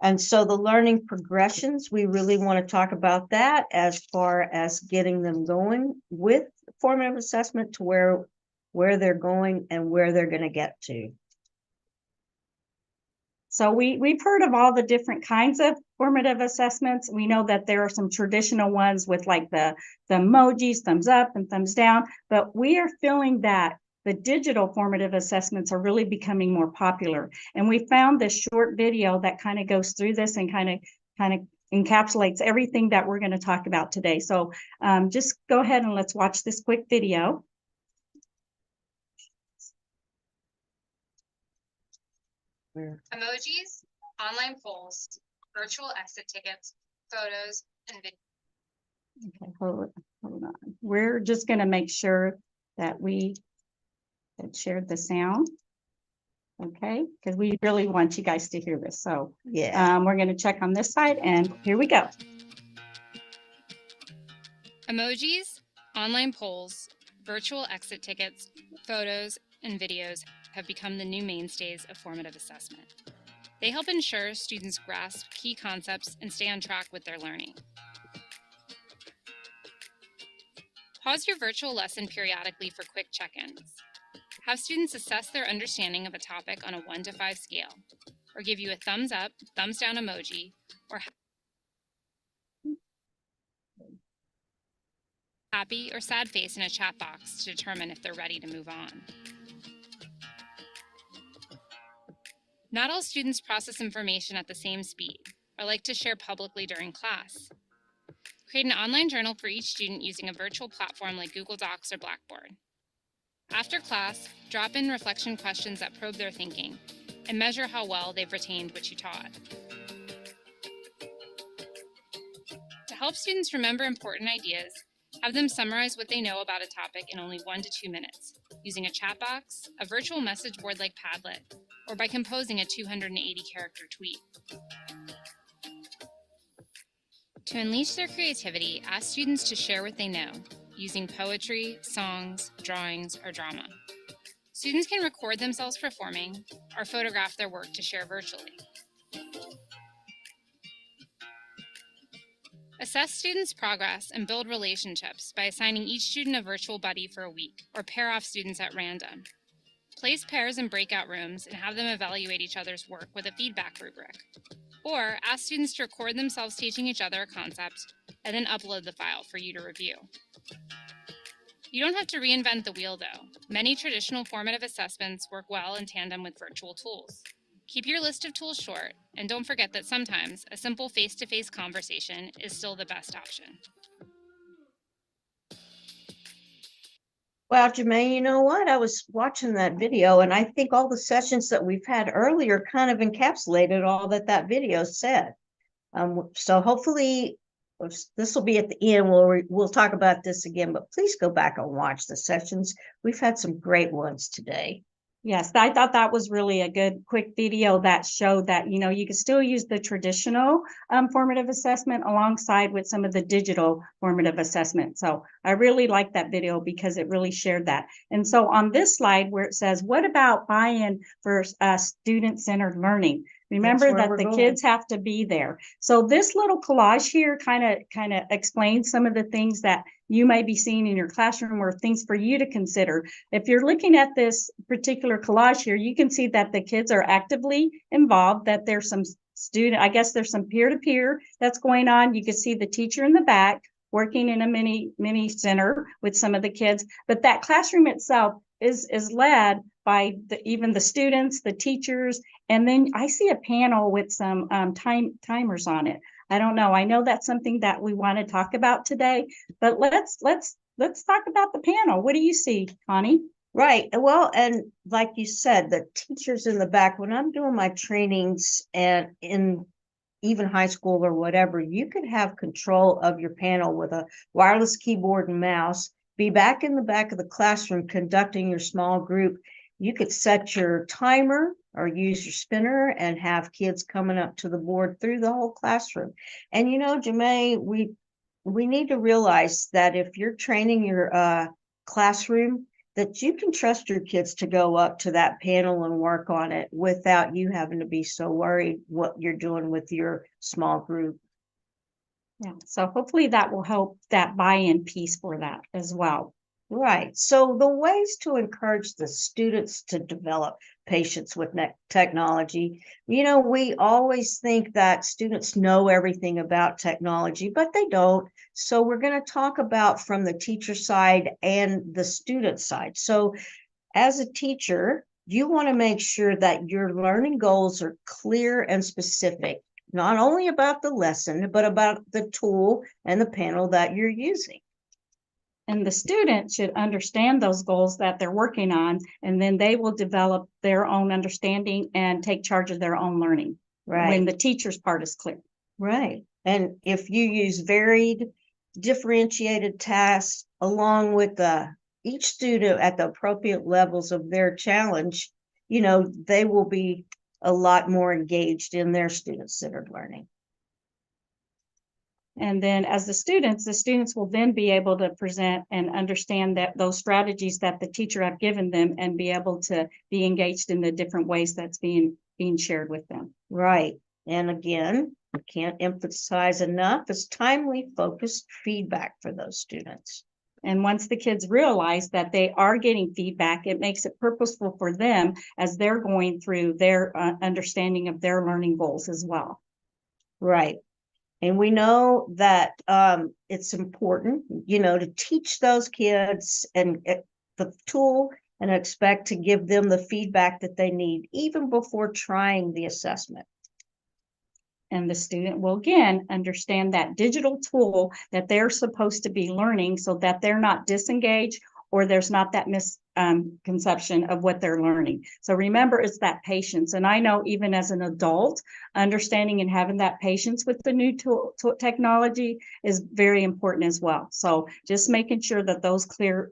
And so the learning progressions, we really want to talk about that as far as getting them going with formative assessment to where they're going and where they're going to get to. So we've heard of all the different kinds of formative assessments. We know that there are some traditional ones with like the emojis, thumbs up and thumbs down, but we are feeling that the digital formative assessments are really becoming more popular. And we found this short video that kind of goes through this and kind of encapsulates everything that we're going to talk about today. So just go ahead and let's watch this quick video. Emojis, online polls, virtual exit tickets, photos, and videos. Okay, hold on. We're just going to make sure that we shared the sound. Okay, because we really want you guys to hear this. So yeah, we're going to check on this side, and here we go. Emojis, online polls, virtual exit tickets, photos, and videos have become the new mainstays of formative assessment. They help ensure students grasp key concepts and stay on track with their learning. Pause your virtual lesson periodically for quick check-ins. Have students assess their understanding of a topic on a 1 to 5 scale, or give you a thumbs up, thumbs down emoji, or happy or sad face in a chat box to determine if they're ready to move on. Not all students process information at the same speed or like to share publicly during class. Create an online journal for each student using a virtual platform like Google Docs or Blackboard. After class, drop in reflection questions that probe their thinking and measure how well they've retained what you taught. To help students remember important ideas, have them summarize what they know about a topic in only 1 to 2 minutes, using a chat box, a virtual message board like Padlet, or by composing a 280-character tweet. To unleash their creativity, ask students to share what they know, using poetry, songs, drawings, or drama. Students can record themselves performing or photograph their work to share virtually. Assess students' progress and build relationships by assigning each student a virtual buddy for a week, or pair off students at random. Place pairs in breakout rooms and have them evaluate each other's work with a feedback rubric. Or ask students to record themselves teaching each other a concept and then upload the file for you to review. You don't have to reinvent the wheel, though. Many traditional formative assessments work well in tandem with virtual tools. Keep your list of tools short, and don't forget that sometimes a simple face-to-face conversation is still the best option. Well, Jamay, you know what? I was watching that video, and I think all the sessions that we've had earlier kind of encapsulated all that video said. So hopefully this will be at the end. We'll talk about this again, but please go back and watch the sessions. We've had some great ones today. Yes, I thought that was really a good quick video that showed that, you know, you can still use the traditional formative assessment alongside with some of the digital formative assessment. So I really like that video because it really shared that. And so on this slide where it says, what about buy-in for student-centered learning? Remember where that we're the going. kids have to be there. So this little collage here kind of explains some of the things that you may be seeing in your classroom or things for you to consider. If you're looking at this particular collage here, you can see that the kids are actively involved, that there's some student, I guess there's some peer-to-peer that's going on. You can see the teacher in the back working in a mini center with some of the kids, but that classroom itself is led by even the students, the teachers, and then I see a panel with some timers on it. I don't know. I know that's something that we want to talk about today, but let's talk about the panel. What do you see, Connie? Right. Well, and like you said, the teachers in the back, when I'm doing my trainings and in even high school or whatever, you could have control of your panel with a wireless keyboard and mouse, be back in the back of the classroom conducting your small group. You could set your timer or use your spinner and have kids coming up to the board through the whole classroom. And Jamay, we need to realize that if you're training your classroom, that you can trust your kids to go up to that panel and work on it without you having to be so worried what you're doing with your small group. Yeah, so hopefully that will help that buy-in piece for that as well. Right. So the ways to encourage the students to develop patience with technology, we always think that students know everything about technology, but they don't. So we're going to talk about from the teacher side and the student side. So as a teacher, you want to make sure that your learning goals are clear and specific, not only about the lesson, but about the tool and the panel that you're using. And the student should understand those goals that they're working on, and then they will develop their own understanding and take charge of their own learning. Right. When the teacher's part is clear. Right. And if you use varied, differentiated tasks along with each student at the appropriate levels of their challenge, they will be a lot more engaged in their student-centered learning. And then as the students will then be able to present and understand that those strategies that the teacher have given them and be able to be engaged in the different ways that's being shared with them. Right. And again, I can't emphasize enough, it's timely, focused feedback for those students. And once the kids realize that they are getting feedback, it makes it purposeful for them as they're going through their understanding of their learning goals as well. Right. And we know that it's important, to teach those kids and the tool and expect to give them the feedback that they need even before trying the assessment. And the student will again understand that digital tool that they're supposed to be learning so that they're not disengaged or there's not that misconception of what they're learning. So remember, it's that patience. And I know even as an adult, understanding and having that patience with the new tool technology is very important as well. So just making sure that those clear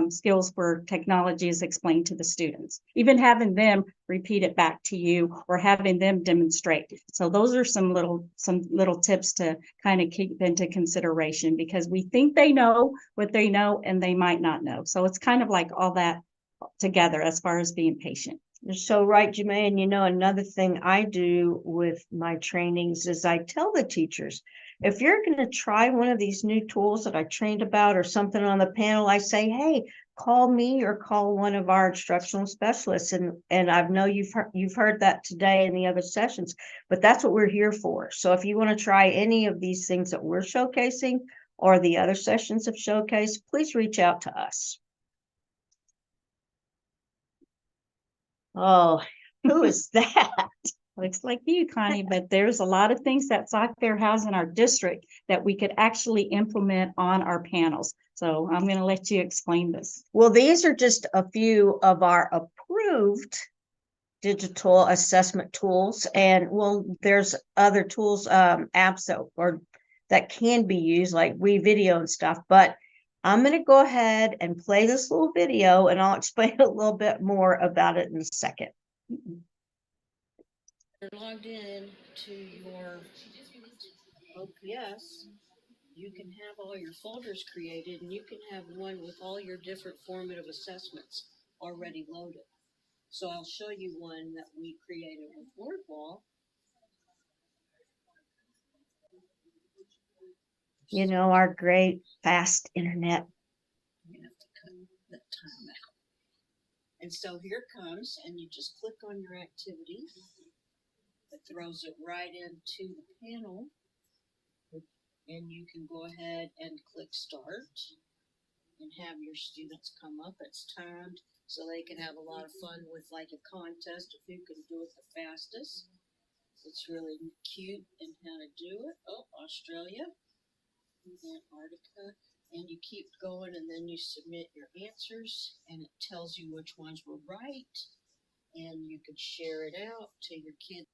skills for technology is explained to the students, even having them repeat it back to you or having them demonstrate. So those are some little tips to kind of keep into consideration, because we think they know what they know and they might not know. So it's kind of like all that together as far as being patient. You're so right, Jamay. And another thing I do with my trainings is I tell the teachers, if you're going to try one of these new tools that I trained about or something on the panel, I say, hey, call me or call one of our instructional specialists. And I know you've heard that today in the other sessions, but that's what we're here for. So if you want to try any of these things that we're showcasing or the other sessions have showcased, please reach out to us. Oh, who is that? Looks like you, Connie, but there's a lot of things that Fair has in our district that we could actually implement on our panels. So I'm going to let you explain this. Well, these are just a few of our approved digital assessment tools. And there's other tools, apps that can be used, like WeVideo and stuff. But I'm going to go ahead and play this little video and I'll explain a little bit more about it in a second. You're logged in to your OPS, you can have all your folders created and you can have one with all your different formative assessments already loaded. So I'll show you one that we created with Wordwall. You know, our great fast internet. You have to cut that time out. And so here it comes, and you just click on your activity. It throws it right into the panel. And you can go ahead and click start and have your students come up. It's timed so they can have a lot of fun with like a contest of who can do it the fastest. It's really cute in how to do it. Oh, Australia, Antarctica, and you keep going and then you submit your answers and it tells you which ones were right and you can share it out to your kids.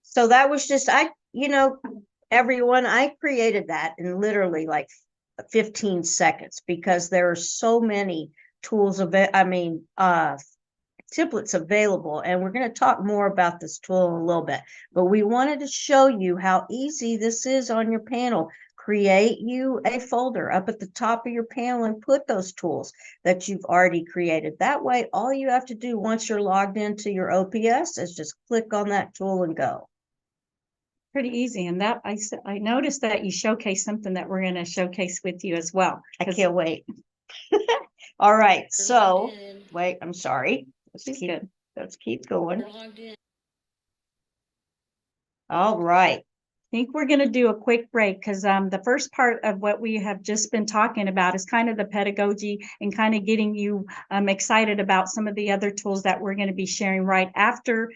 So that was just, everyone, I created that in literally like 15 seconds because there are so many tools templates available, and we're going to talk more about this tool in a little bit, but we wanted to show you how easy this is on your panel. Create you a folder up at the top of your panel and put those tools that you've already created. That way, all you have to do once you're logged into your OPS is just click on that tool and go. Pretty easy. And that I noticed that you showcase something that we're going to showcase with you as well. I can't wait. All right. So wait, I'm sorry. Let's keep going. All right. I think we're going to do a quick break because the first part of what we have just been talking about is kind of the pedagogy and kind of getting you excited about some of the other tools that we're going to be sharing right after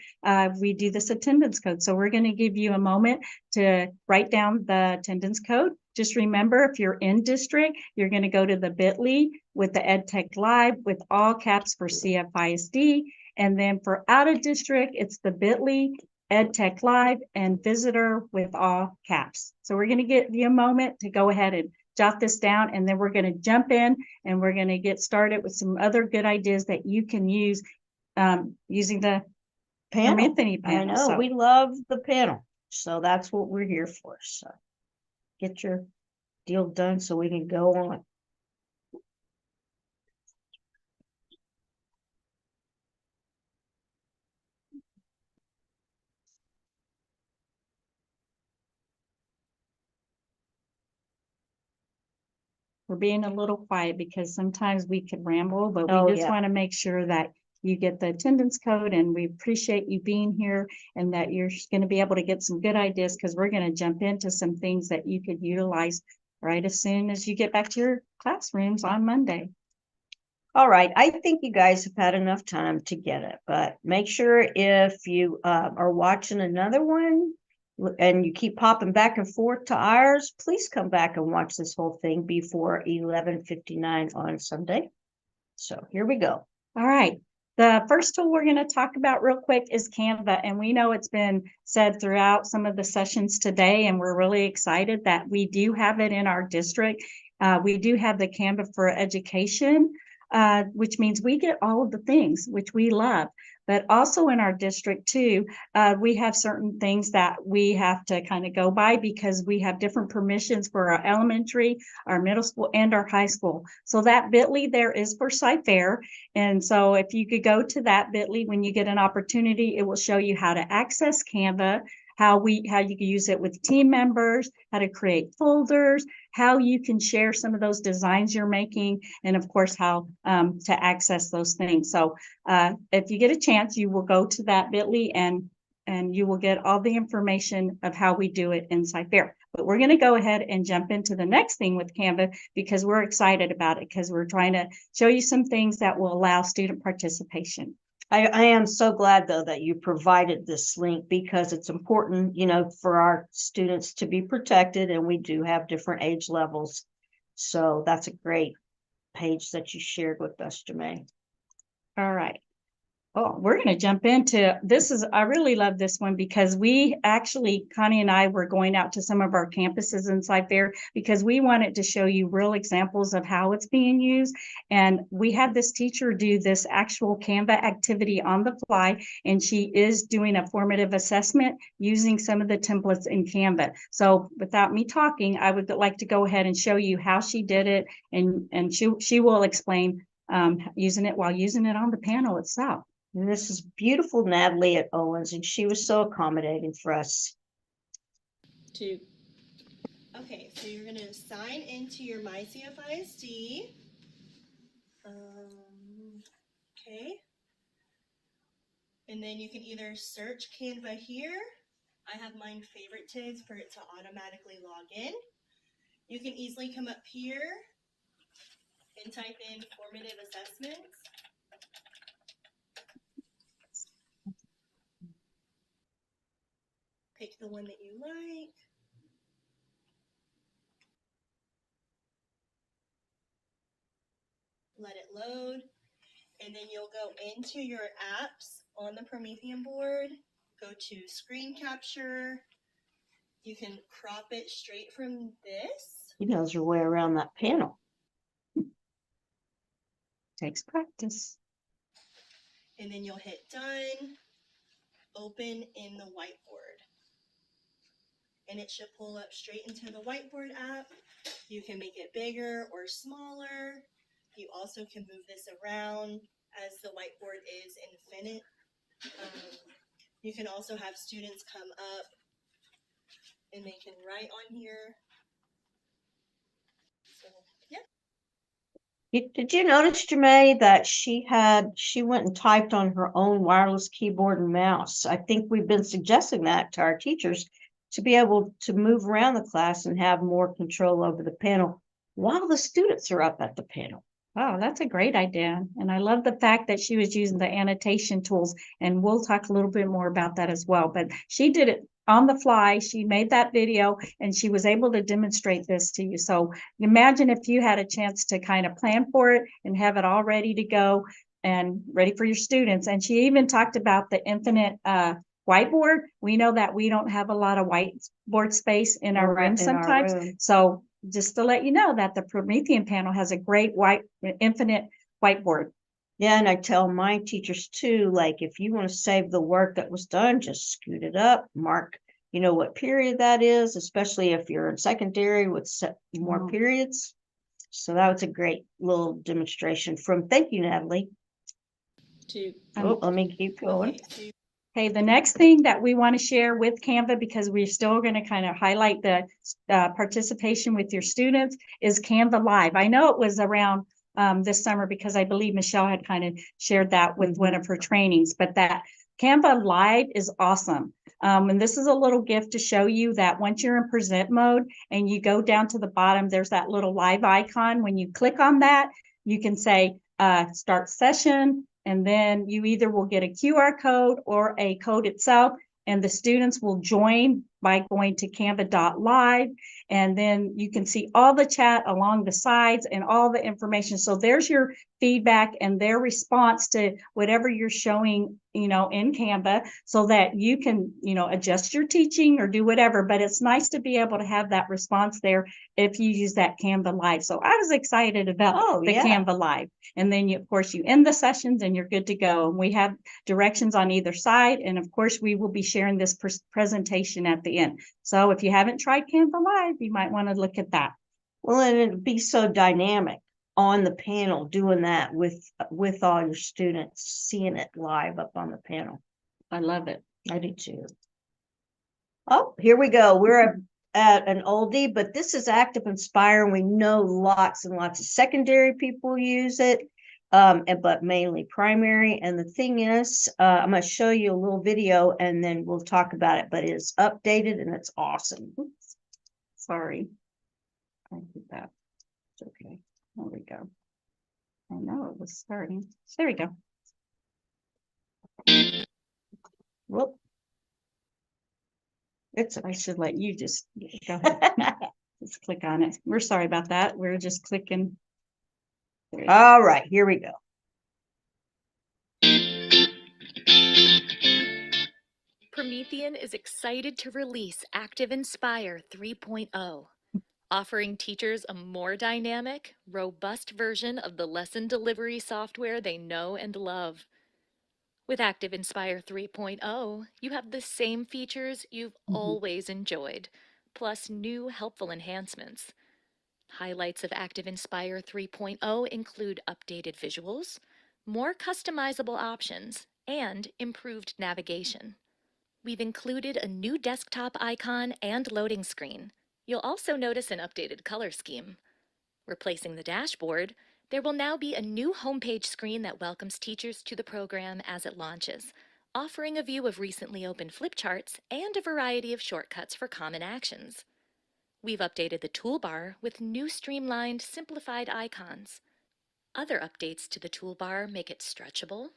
we do this attendance code. So we're going to give you a moment to write down the attendance code. Just remember, if you're in district, you're going to go to the bit.ly with the EdTech Live with all caps for CFISD. And then for out of district, it's the bit.ly EdTech Live and visitor with all caps. So we're going to give you a moment to go ahead and jot this down, and then we're going to jump in and we're going to get started with some other good ideas that you can use using the panel. Anthony panel. I know, we love the panel. So that's what we're here for. So get your deal done so we can go on. We're being a little quiet because sometimes we can ramble, but we just want to make sure that you get the attendance code, and we appreciate you being here and that you're going to be able to get some good ideas because we're going to jump into some things that you could utilize right as soon as you get back to your classrooms on Monday. All right, I think you guys have had enough time to get it, but make sure if you are watching another one and you keep popping back and forth to ours, please come back and watch this whole thing before 11:59 on Sunday. So here we go. All right. The first tool we're going to talk about real quick is Canva. And we know it's been said throughout some of the sessions today, and we're really excited that we do have it in our district. We do have the Canva for Education, which means we get all of the things which we love. But also in our district too, we have certain things that we have to kind of go by because we have different permissions for our elementary, our middle school, and our high school. So that bit.ly there is for Ferrer. And so if you could go to that bit.ly when you get an opportunity, it will show you how to access Canva, how you can use it with team members, how to create folders, how you can share some of those designs you're making, and of course, how to access those things. So if you get a chance, you will go to that bit.ly and you will get all the information of how we do it in Ferrer. But we're going to go ahead and jump into the next thing with Canva because we're excited about it because we're trying to show you some things that will allow student participation. I am so glad, though, that you provided this link because it's important, for our students to be protected, and we do have different age levels. So that's a great page that you shared with us, Jamay. All right. Oh, we're going to jump into this. I really love this one because we actually, Connie and I were going out to some of our campuses in Ferrer because we wanted to show you real examples of how it's being used. And we had this teacher do this actual Canva activity on the fly, and she is doing a formative assessment using some of the templates in Canva. So without me talking, I would like to go ahead and show you how she did it, and she will explain using it while using it on the panel itself. And this is beautiful Natalie at Owens, and she was so accommodating for us. 2. Okay, so you're going to sign into your MyCFISD. Okay. And then you can either search Canva here. I have mine favorited for it to automatically log in. You can easily come up here and type in formative assessments. Pick the one that you like. Let it load. And then you'll go into your apps on the Promethean board. Go to screen capture. You can crop it straight from this. He knows her way around that panel. Takes practice. And then you'll hit done. Open in the whiteboard. And it should pull up straight into the whiteboard app. You can make it bigger or smaller. You also can move this around as the whiteboard is infinite. You can also have students come up and they can write on here. So, yeah. Did you notice, Jamay, that she went and typed on her own wireless keyboard and mouse? I think we've been suggesting that to our teachers to be able to move around the class and have more control over the panel while the students are up at the panel. Oh, that's a great idea. And I love the fact that she was using the annotation tools, and we'll talk a little bit more about that as well. But she did it on the fly. She made that video and she was able to demonstrate this to you. So imagine if you had a chance to kind of plan for it and have it all ready to go and ready for your students. And she even talked about the infinite whiteboard. We know that we don't have a lot of whiteboard space in our room sometimes. So just to let you know that the Promethean panel has a great infinite whiteboard. Yeah, and I tell my teachers too, like if you want to save the work that was done, just scoot it up, mark, what period that is, especially if you're in secondary with more periods. So that was a great little demonstration thank you, Natalie. 2. Let me keep going. Okay, the next thing that we want to share with Canva, because we're still going to kind of highlight the participation with your students, is Canva Live. I know it was around this summer because I believe Michelle had kind of shared that with one of her trainings, but that Canva Live is awesome. And this is a little gift to show you that once you're in present mode and you go down to the bottom, there's that little live icon. When you click on that, you can say start session. And then you either will get a QR code or a code itself, and the students will join by going to canva.live. And then you can see all the chat along the sides and all the information. So there's your feedback and their response to whatever you're showing, in Canva, so that you can, adjust your teaching or do whatever. But it's nice to be able to have that response there if you use that Canva Live. So I was excited about the Canva Live. And then of course you end the sessions and you're good to go. And we have directions on either side. And of course we will be sharing this presentation at the end. So if you haven't tried Canva Live, you might want to look at that. Well, and it'd be so dynamic on the panel doing that with all your students, seeing it live up on the panel. I love it. I do too. Oh, here we go. We're at an oldie, but this is Active Inspire, and we know lots and lots of secondary people use it, but mainly primary. And the thing is, I'm going to show you a little video and then we'll talk about it, but it's updated and it's awesome. Oops. Sorry. I did that. It's okay. There we go. I know it was starting. There we go. Whoop. I should let you just go ahead. Just click on it. We're sorry about that. We're just clicking. All right, here we go. Promethean is excited to release Active Inspire 3.0. Offering teachers a more dynamic, robust version of the lesson delivery software they know and love. With Active Inspire 3.0, you have the same features you've always enjoyed, plus new helpful enhancements. Highlights of Active Inspire 3.0 include updated visuals, more customizable options, and improved navigation. We've included a new desktop icon and loading screen. You'll also notice an updated color scheme. Replacing the dashboard, there will now be a new homepage screen that welcomes teachers to the program as it launches, offering a view of recently opened flip charts and a variety of shortcuts for common actions. We've updated the toolbar with new streamlined, simplified icons. Other updates to the toolbar make it stretchable.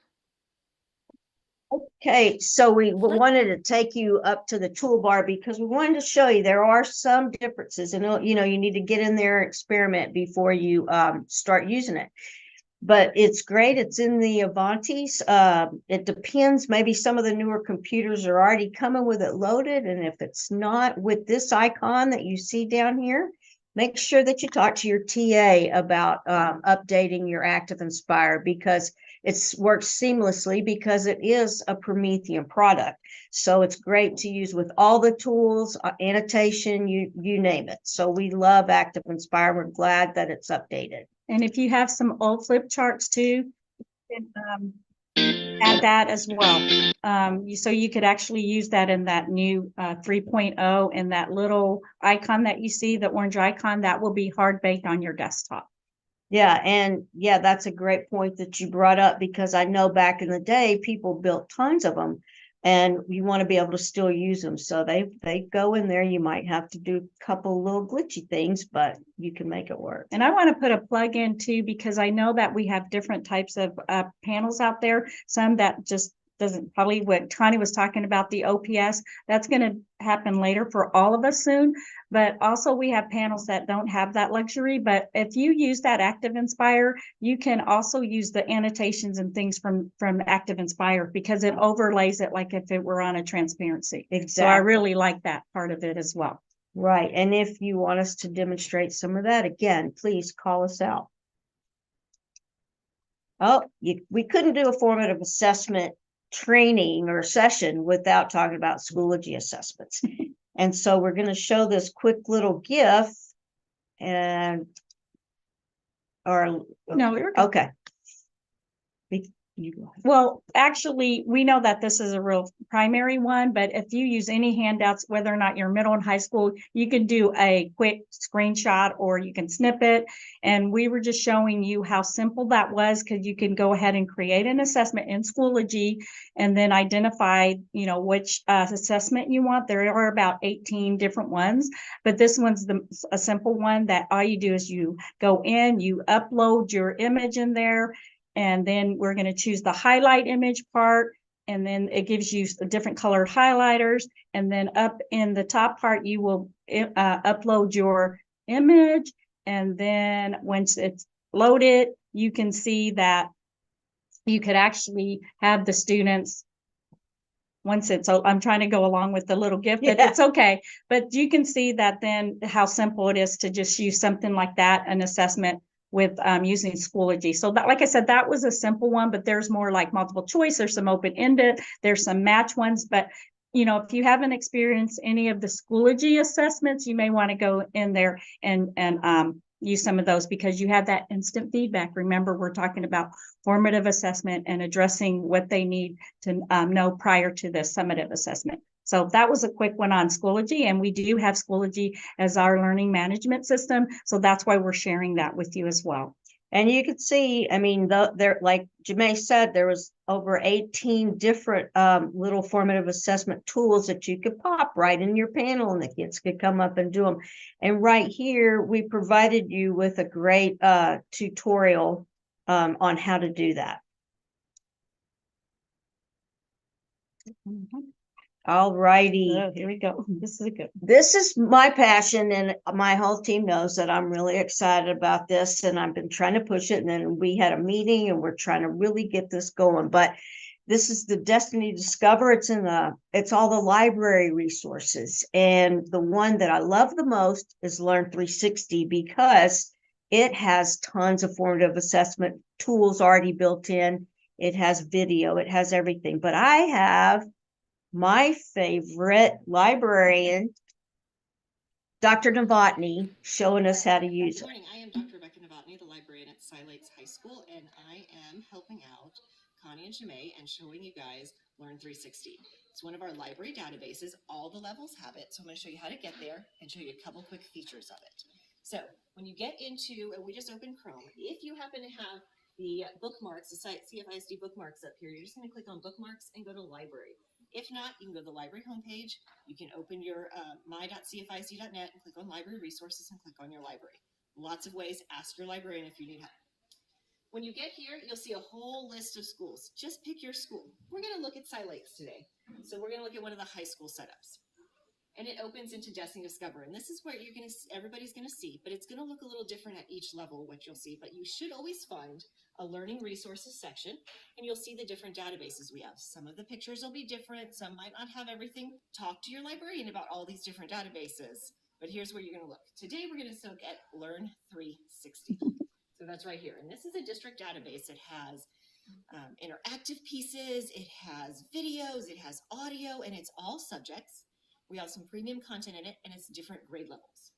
Okay, so we wanted to take you up to the toolbar because we wanted to show you there are some differences, and you need to get in there and experiment before you start using it. But it's great. It's in the Avantis. It depends. Maybe some of the newer computers are already coming with it loaded, and if it's not, with this icon that you see down here, make sure that you talk to your TA about updating your Active Inspire, because it works seamlessly because it is a Promethean product. So it's great to use with all the tools, annotation, you name it. So we love Active Inspire. We're glad that it's updated. And if you have some old flip charts too, you can add that as well. So you could actually use that in that new 3.0, and that little icon that you see, the orange icon, that will be hard baked on your desktop. Yeah, and yeah, that's a great point that you brought up, because I know back in the day, people built tons of them, and you want to be able to still use them. So they go in there. You might have to do a couple little glitchy things, but you can make it work. And I want to put a plug in too, because I know that we have different types of panels out there. Some that just doesn't, probably what Connie was talking about, the OPS, that's going to happen later for all of us soon. But also we have panels that don't have that luxury. But if you use that Active Inspire, you can also use the annotations and things from Active Inspire, because it overlays it like if it were on a transparency. Exactly. So I really like that part of it as well. Right. And if you want us to demonstrate some of that, again, please call us out. Oh, we couldn't do a formative assessment training or session without talking about Schoology assessments. And so we're going to show this quick little GIF, and okay. Well, actually, we know that this is a real primary one, but if you use any handouts, whether or not you're middle and high school, you can do a quick screenshot or you can snip it. And we were just showing you how simple that was, because you can go ahead and create an assessment in Schoology and then identify, which assessment you want. There are about 18 different ones, but this one's a simple one that all you do is you go in, you upload your image in there, and then we're going to choose the highlight image part. And then it gives you different colored highlighters. And then up in the top part, you will upload your image. And then once it's loaded, you can see that you could actually have the students, once it's, I'm trying to go along with the little GIF, but it's okay. But you can see that then how simple it is to just use something like that, an assessment with using Schoology. So that, like I said, that was a simple one, but there's more like multiple choice. There's some open-ended, there's some match ones, but if you haven't experienced any of the Schoology assessments, you may want to go in there and use some of those, because you have that instant feedback. Remember, we're talking about formative assessment and addressing what they need to know prior to the summative assessment. So that was a quick one on Schoology, and we do have Schoology as our learning management system. So that's why we're sharing that with you as well. And you can see, I mean, there, like Jamay said, there was over 18 different little formative assessment tools that you could pop right in your panel, and the kids could come up and do them. And right here, we provided you with a great tutorial on how to do that. All righty. Oh, here we go. This is good. This is my passion, and my whole team knows that I'm really excited about this, and I've been trying to push it. And then we had a meeting, and we're trying to really get this going. But this is the Destiny Discover. It's all the library resources, and the one that I love the most is Learn 360, because it has tons of formative assessment tools already built in. It has video, it has everything. But I have my favorite librarian, Dr. Novotny, showing us how to use it. Good morning. I am Dr. Rebecca Novotny, the librarian at Cy Lakes High School, and I am helping out Connie and Jamay and showing you guys Learn 360. It's one of our library databases. All the levels have it. So I'm going to show you how to get there and show you a couple quick features of it. So when you get into, and we just opened Chrome, if you happen to have the bookmarks, the CFISD bookmarks up here, you're just going to click on bookmarks and go to library. If not, you can go to the library homepage. You can open your my.cfisd.net and click on library resources and click on your library. Lots of ways. Ask your librarian if you need help. When you get here, you'll see a whole list of schools. Just pick your school. We're going to look at Cy Lakes today. So we're going to look at one of the high school setups. And it opens into Destiny Discover. And this is where you're going to, everybody's going to see, but it's going to look a little different at each level, what you'll see. But you should always find a learning resources section, and you'll see the different databases we have. Some of the pictures will be different. Some might not have everything. Talk to your librarian about all these different databases. But here's where you're going to look. Today, we're going to look at Learn 360. So that's right here. And this is a district database. It has interactive pieces, it has videos, it has audio, and it's all subjects. We have some premium content in it, and it's different grade levels.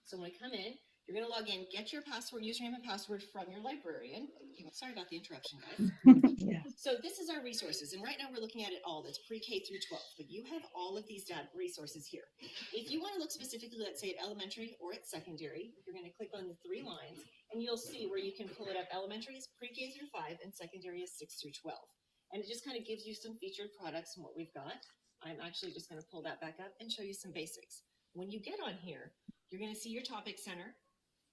So when we come in, you're going to log in, get your password, username and password from your librarian. Sorry about the interruption, guys. Yeah. So this is our resources, and right now we're looking at it all. That's pre-K through 12, but you have all of these resources here. If you want to look specifically, let's say at elementary or at secondary, you're going to click on the 3 lines, and you'll see where you can pull it up. Elementary is pre-K through 5, and secondary is 6 through 12. And it just kind of gives you some featured products and what we've got. I'm actually just going to pull that back up and show you some basics. When you get on here, you're going to see your topic center.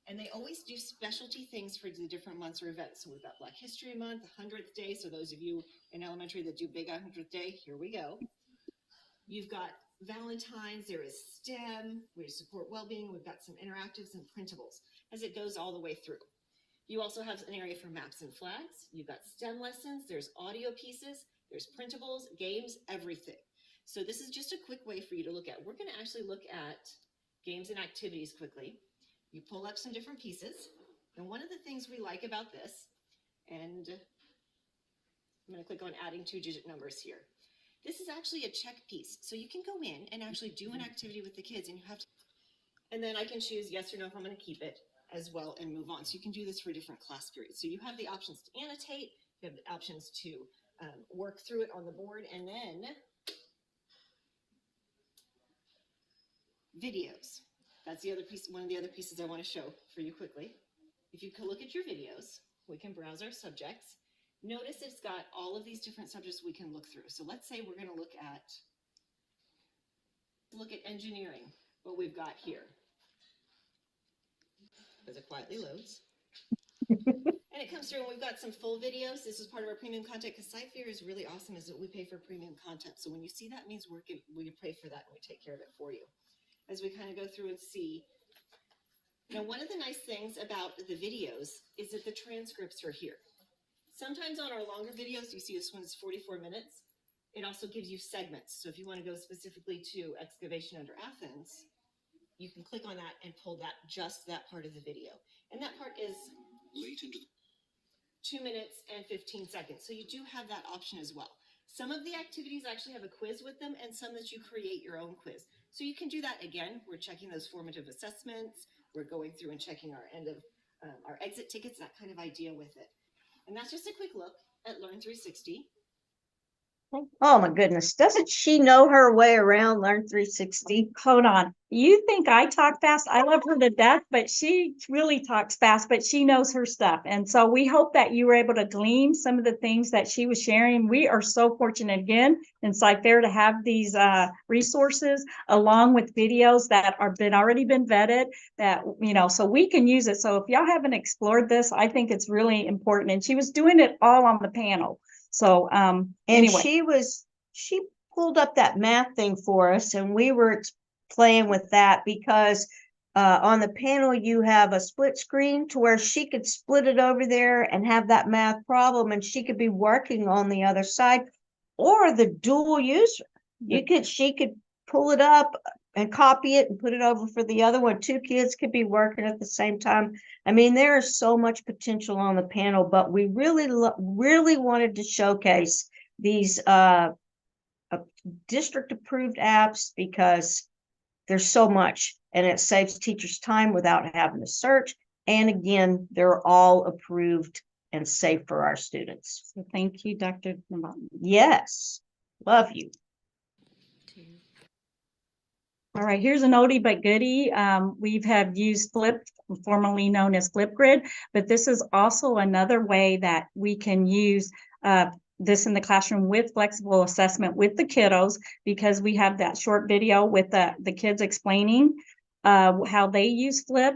And they always do specialty things for the different months or events. So we've got Black History Month, 100th Day. So those of you in elementary that do big 100th Day, here we go. You've got Valentine's, there is STEM, we support well-being, we've got some interactives and printables as it goes all the way through. You also have an area for maps and flags. You've got STEM lessons, there's audio pieces, there's printables, games, everything. So this is just a quick way for you to look at. We're going to actually look at games and activities quickly. You pull up some different pieces. And one of the things we like about this, and I'm going to click on adding 2-digit numbers here. This is actually a check piece. So you can go in and actually do an activity with the kids, and you have to, and then I can choose yes or no if I'm going to keep it as well and move on. So you can do this for different class periods. So you have the options to annotate, you have the options to work through it on the board, and then videos. That's the other piece, one of the other pieces I want to show for you quickly. If you can look at your videos, we can browse our subjects. Notice it's got all of these different subjects we can look through. So let's say we're going to look at engineering, what we've got here. As it quietly loads. And it comes through, and we've got some full videos. This is part of our premium content, because SciFair is really awesome, is that we pay for premium content. So when you see that, it means we pay for that and we take care of it for you. As we kind of go through and see. Now, one of the nice things about the videos is that the transcripts are here. Sometimes on our longer videos, you see this one is 44 minutes. It also gives you segments. So if you want to go specifically to excavation under Athens, you can click on that and pull that, just that part of the video. And that part is 2 minutes and 15 seconds. So you do have that option as well. Some of the activities actually have a quiz with them, and some that you create your own quiz. So you can do that again. We're checking those formative assessments. We're going through and checking our our exit tickets, that kind of idea with it. And that's just a quick look at Learn 360. Oh my goodness. Doesn't she know her way around Learn 360? Hold on. You think I talk fast? I love her to death, but she really talks fast, but she knows her stuff. And so we hope that you were able to glean some of the things that she was sharing. We are so fortunate again in SciFair to have these resources along with videos that are already been vetted, that, you know, so we can use it. So if y'all haven't explored this, I think it's really important. And she was doing it all on the panel. So, anyway, she pulled up that math thing for us, and we were playing with that because on the panel you have a split screen to where she could split it over there and have that math problem, and she could be working on the other side, or the dual user. She could pull it up and copy it and put it over for the other one. 2 kids could be working at the same time. I mean, there is so much potential on the panel, but we really wanted to showcase these district approved apps because there's so much, and it saves teachers time without having to search. And again, they're all approved and safe for our students. So thank you, Dr. Namatni. Yes, love you. All right, here's an oldie but goodie. We have used Flip, formerly known as Flipgrid, but this is also another way that we can use this in the classroom with flexible assessment with the kiddos, because we have that short video with the kids explaining how they use Flip.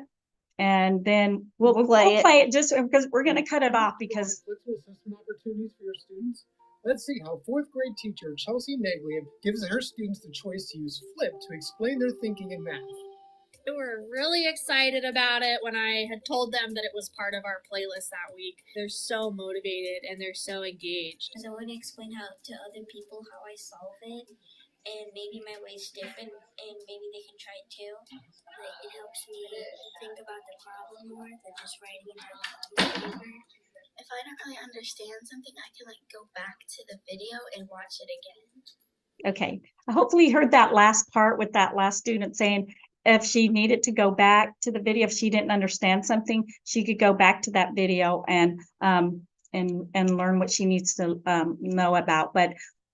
And then we'll play it just because we're going to cut it off because flexible assessment opportunities for your students. Let's see how fourth grade teacher Chelsea Neglia gives her students the choice to use Flip to explain their thinking in math. They were really excited about it when I had told them that it was part of our playlist that week. They're so motivated and they're so engaged. So I want to explain how to other people how I solve it, and maybe my way's different, and maybe they can try it too. Like, it helps me think about the problem more than just writing it down on paper. If I don't really understand something, I can go back to the video and watch it again. Okay, hopefully you heard that last part with that last student saying if she needed to go back to the video, if she didn't understand something, she could go back to that video and learn what she needs to know about. But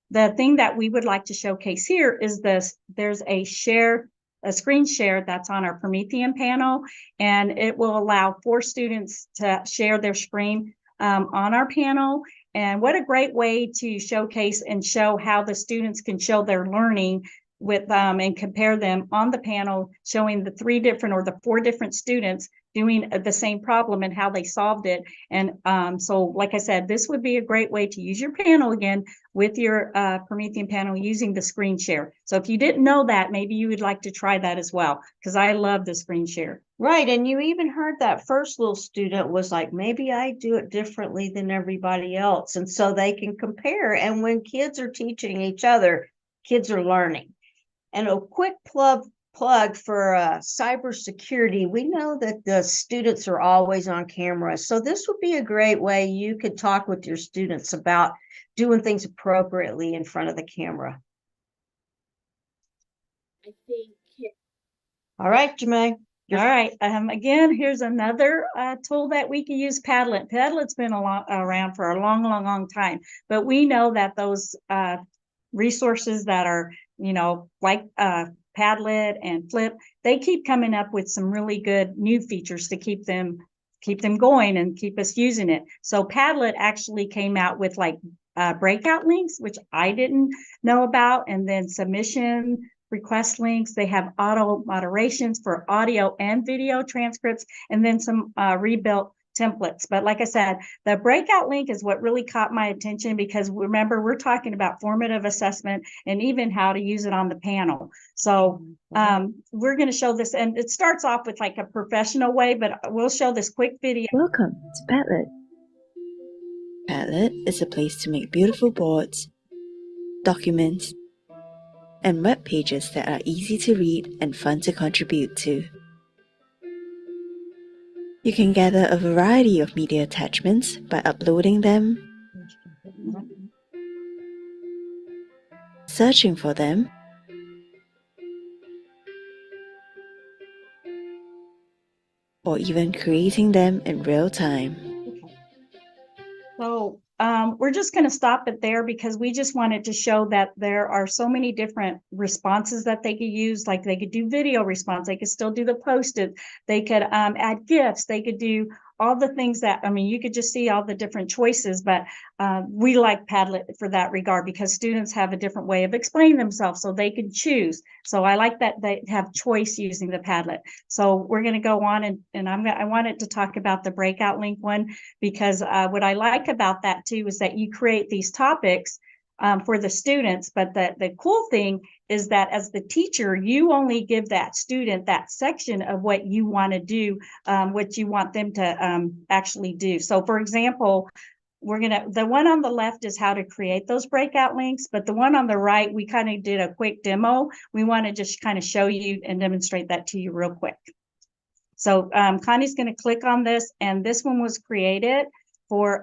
the thing that we would like to showcase here is this. There's a screen share that's on our Promethean panel, and it will allow 4 students to share their screen on our panel. And what a great way to showcase and show how the students can show their learning with and compare them on the panel, showing the 3 different or the 4 different students doing the same problem and how they solved it. And so, like I said, this would be a great way to use your panel again with your Promethean panel using the screen share. So if you didn't know that, maybe you would like to try that as well, because I love the screen share. Right, and you even heard that first little student was like, maybe I do it differently than everybody else. And so they can compare. And when kids are teaching each other, kids are learning. And a quick plug for cybersecurity. We know that the students are always on camera. So this would be a great way you could talk with your students about doing things appropriately in front of the camera. I think. All right, Jamay. All right. Again, here's another tool that we can use, Padlet. Padlet's been around for a long time, but we know that those resources that are, like Padlet and Flip, they keep coming up with some really good new features to keep them going and keep us using it. So Padlet actually came out with breakout links, which I didn't know about, and then submission request links. They have auto moderations for audio and video transcripts, and then some rebuilt templates. But like I said, the breakout link is what really caught my attention, because remember, we're talking about formative assessment and even how to use it on the panel. So we're going to show this, and it starts off with a professional way, but we'll show this quick video. Welcome to Padlet. Padlet is a place to make beautiful boards, documents, and web pages that are easy to read and fun to contribute to. You can gather a variety of media attachments by uploading them, searching for them, or even creating them in real time. So we're just going to stop it there, because we just wanted to show that there are so many different responses that they could use. Like, they could do video response, they could still do the post-it, they could add GIFs, they could do all the things that, you could just see all the different choices. But we like Padlet for that regard, because students have a different way of explaining themselves, so they can choose. So I like that they have choice using the Padlet. So we're going to go on, and I wanted to talk about the breakout link one, because what I like about that too is that you create these topics for the students. But the cool thing is that as the teacher, you only give that student that section of what you want to do, what you want them to actually do. So for example, the one on the left is how to create those breakout links, but the one on the right, we kind of did a quick demo. We want to just kind of show you and demonstrate that to you real quick. So Connie's going to click on this, and this one was created for,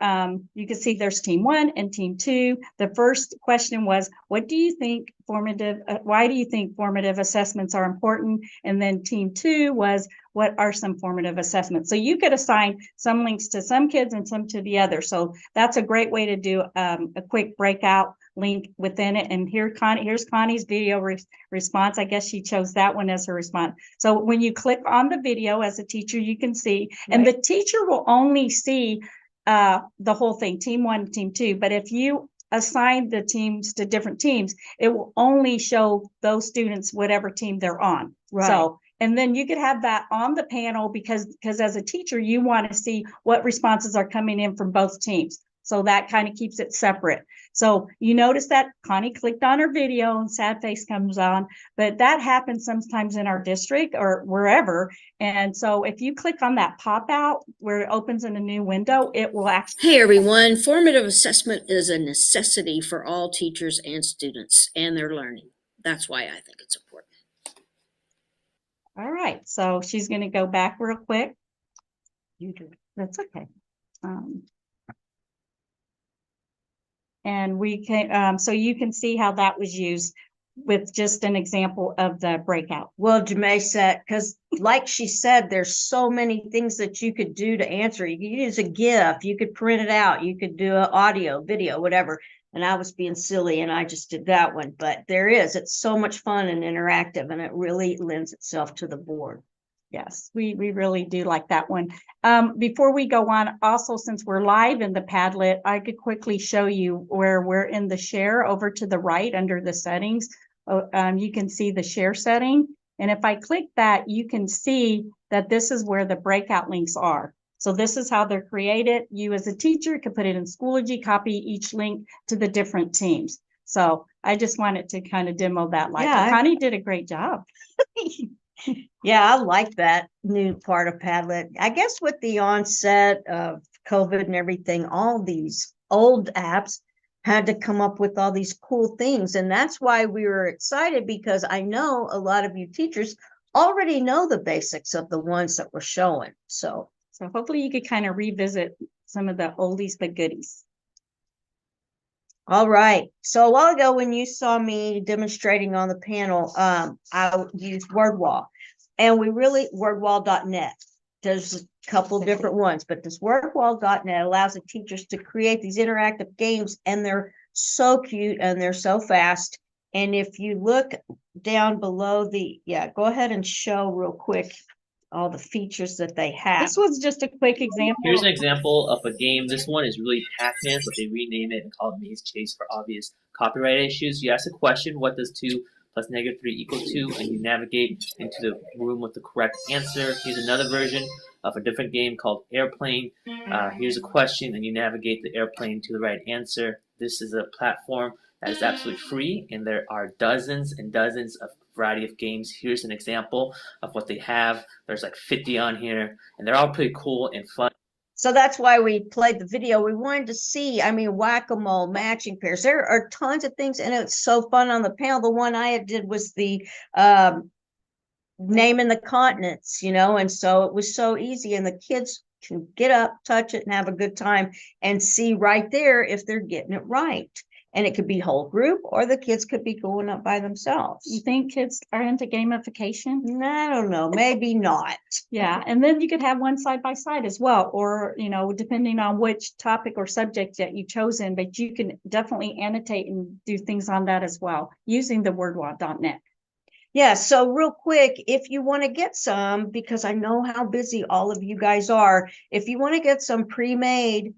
you can see there's team 1 and team 2. The first question was, what do you think why do you think formative assessments are important? And then team 2 was, what are some formative assessments? So you could assign some links to some kids and some to the other. So that's a great way to do a quick breakout link within it. And here's Connie's video response. I guess she chose that one as her response. So when you click on the video as a teacher, you can see, and the teacher will only see the whole thing, team 1, team 2. But if you assign the teams to different teams, it will only show those students whatever team they're on. Right. So, and then you could have that on the panel because as a teacher, you want to see what responses are coming in from both teams. So that kind of keeps it separate. So you notice that Connie clicked on her video and sad face comes on, but that happens sometimes in our district or wherever. And so if you click on that pop out where it opens in a new window, it will actually. Hey everyone, formative assessment is a necessity for all teachers and students and their learning. That's why I think it's important. All right, so she's going to go back real quick. You do. That's okay. And we can, so you can see how that was used with just an example of the breakout. Well, Jamay said, because like she said, there's so many things that you could do to answer. You could use a GIF, you could print it out, you could do an audio, video, whatever. And I was being silly and I just did that one. But it's so much fun and interactive, and it really lends itself to the board. Yes, we really do like that one. Before we go on, also, since we're live in the Padlet, I could quickly show you where we're in the share over to the right under the settings. You can see the share setting. And if I click that, you can see that this is where the breakout links are. So this is how they're created. You as a teacher can put it in Schoology, copy each link to the different teams. So I just wanted to kind of demo that. Connie did a great job. Yeah, I like that new part of Padlet. I guess with the onset of COVID and everything, all these old apps had to come up with all these cool things. And that's why we were excited, because I know a lot of you teachers already know the basics of the ones that we're showing. So hopefully you could kind of revisit some of the oldies but goodies. All right. So a while ago when you saw me demonstrating on the panel, I used WordWall. And WordWall.net. There's a couple different ones, but this WordWall.net allows the teachers to create these interactive games, and they're so cute and they're so fast. And if you look down below go ahead and show real quick all the features that they have. This was just a quick example. Here's an example of a game. This one is really Pac-Man, but they rename it and call it Maze Chase for obvious copyright issues. You ask a question, what does 2 plus -3 equal to, and you navigate into the room with the correct answer. Here's another version of a different game called Airplane. Here's a question, and you navigate the airplane to the right answer. This is a platform that is absolutely free, and there are dozens and dozens of variety of games. Here's an example of what they have. There's like 50 on here, and they're all pretty cool and fun. So that's why we played the video. We wanted to see, whack-a-mole, matching pairs. There are tons of things, and it's so fun on the panel. The one I did was the naming the continents, and so it was so easy, and the kids can get up, touch it, and have a good time, and see right there if they're getting it right. And it could be whole group, or the kids could be going up by themselves. You think kids are into gamification? I don't know, maybe not. Yeah, and then you could have one side by side as well, or, depending on which topic or subject that you've chosen, but you can definitely annotate and do things on that as well, using the WordWall.net. Yeah, so real quick, if you want to get some, because I know how busy all of you guys are, if you want to get some pre-made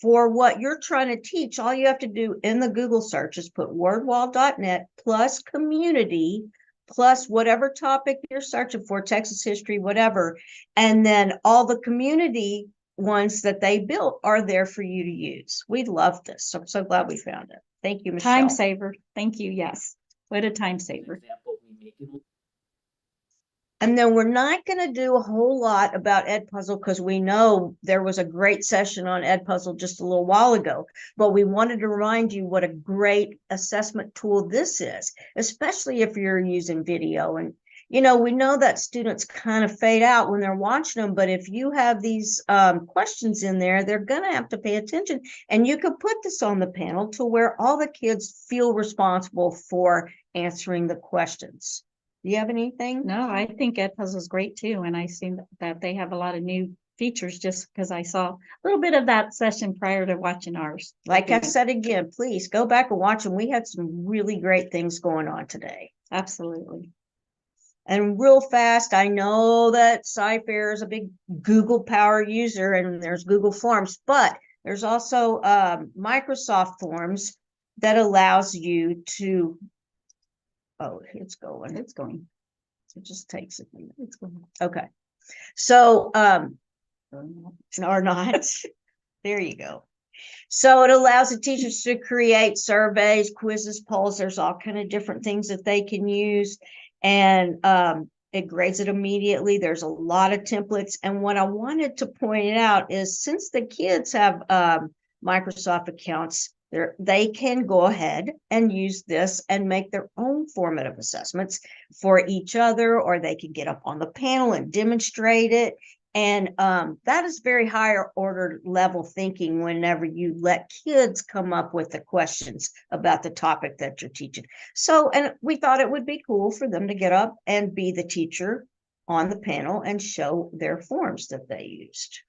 for what you're trying to teach, all you have to do in the Google search is put wordwall.net plus community plus whatever topic you're searching for, Texas history, whatever. And then all the community ones that they built are there for you to use. We love this. I'm so glad we found it. Thank you, Michelle. Time saver. Thank you. Yes. What a time saver. And then we're not going to do a whole lot about Edpuzzle because we know there was a great session on Edpuzzle just a little while ago, but we wanted to remind you what a great assessment tool this is, especially if you're using video. And you know, we know that students kind of fade out when they're watching them, but if you have these questions in there, they're going to have to pay attention. And you could put this on the panel to where all the kids feel responsible for answering the questions. Do you have anything? No, I think EdPuzzle is great too. And I see that they have a lot of new features just because I saw a little bit of that session prior to watching ours. Like I said again, please go back and watch them. We had some really great things going on today. Absolutely. And real fast, I know that Ferrer is a big Google Power user and there's Google Forms, but there's also Microsoft Forms that allows you to, oh, it's going. It's going. It just takes a minute. It's going. Okay. So, or not. There you go. So it allows the teachers to create surveys, quizzes, polls. There's all kind of different things that they can use. And it grades it immediately. There's a lot of templates. And what I wanted to point out is since the kids have Microsoft accounts, they can go ahead and use this and make their own formative assessments for each other, or they can get up on the panel and demonstrate it. And that is very higher order level thinking whenever you let kids come up with the questions about the topic that you're teaching. So, and we thought it would be cool for them to get up and be the teacher on the panel and show their forms that they used.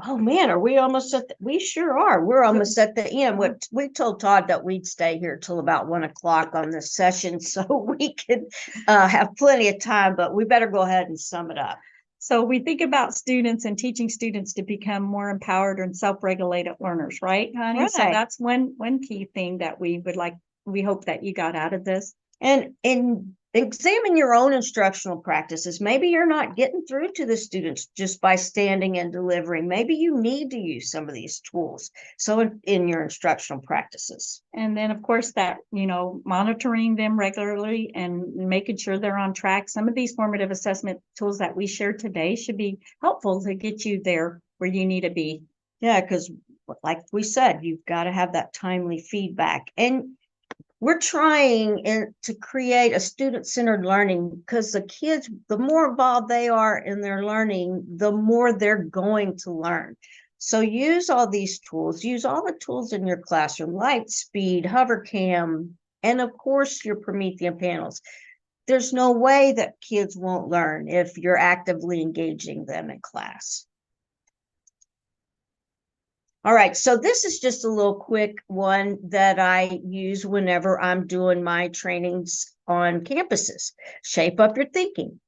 Oh man, are we almost at we sure are. We're almost at the end. What we told Todd that we'd stay here till about 1 o'clock on this session so we could have plenty of time, but we better go ahead and sum it up. So we think about students and teaching students to become more empowered and self-regulated learners, right, honey? Right. So that's one key thing that we hope that you got out of this. And examine your own instructional practices. Maybe you're not getting through to the students just by standing and delivering. Maybe you need to use some of these tools. So in your instructional practices. And then of course that, monitoring them regularly and making sure they're on track. Some of these formative assessment tools that we shared today should be helpful to get you there where you need to be. Yeah, because like we said, you've got to have that timely feedback. And we're trying to create a student-centered learning because the kids, the more involved they are in their learning, the more they're going to learn. So use all these tools, use all the tools in your classroom, Lightspeed, HoverCam, and of course your Promethean panels. There's no way that kids won't learn if you're actively engaging them in class. All right, so this is just a little quick one that I use whenever I'm doing my trainings on campuses. Shape up your thinking.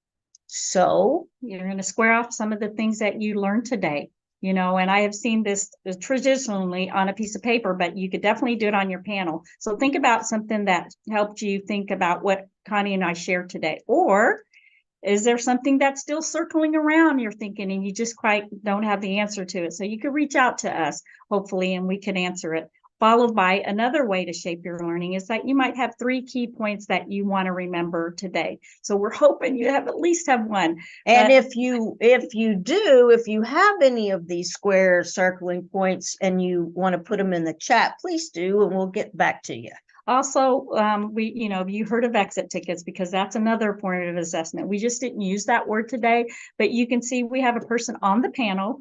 So you're going to square off some of the things that you learned today, and I have seen this traditionally on a piece of paper, but you could definitely do it on your panel. So think about something that helped you think about what Connie and I shared today, or is there something that's still circling around you're thinking and you just quite don't have the answer to it? So you could reach out to us, hopefully, and we can answer it. Followed by another way to shape your learning is that you might have 3 key points that you want to remember today. So we're hoping you have at least have one. And if you have any of these square circling points and you want to put them in the chat, please do, and we'll get back to you. Also, you heard of exit tickets because that's another formative assessment. We just didn't use that word today, but you can see we have a person on the panel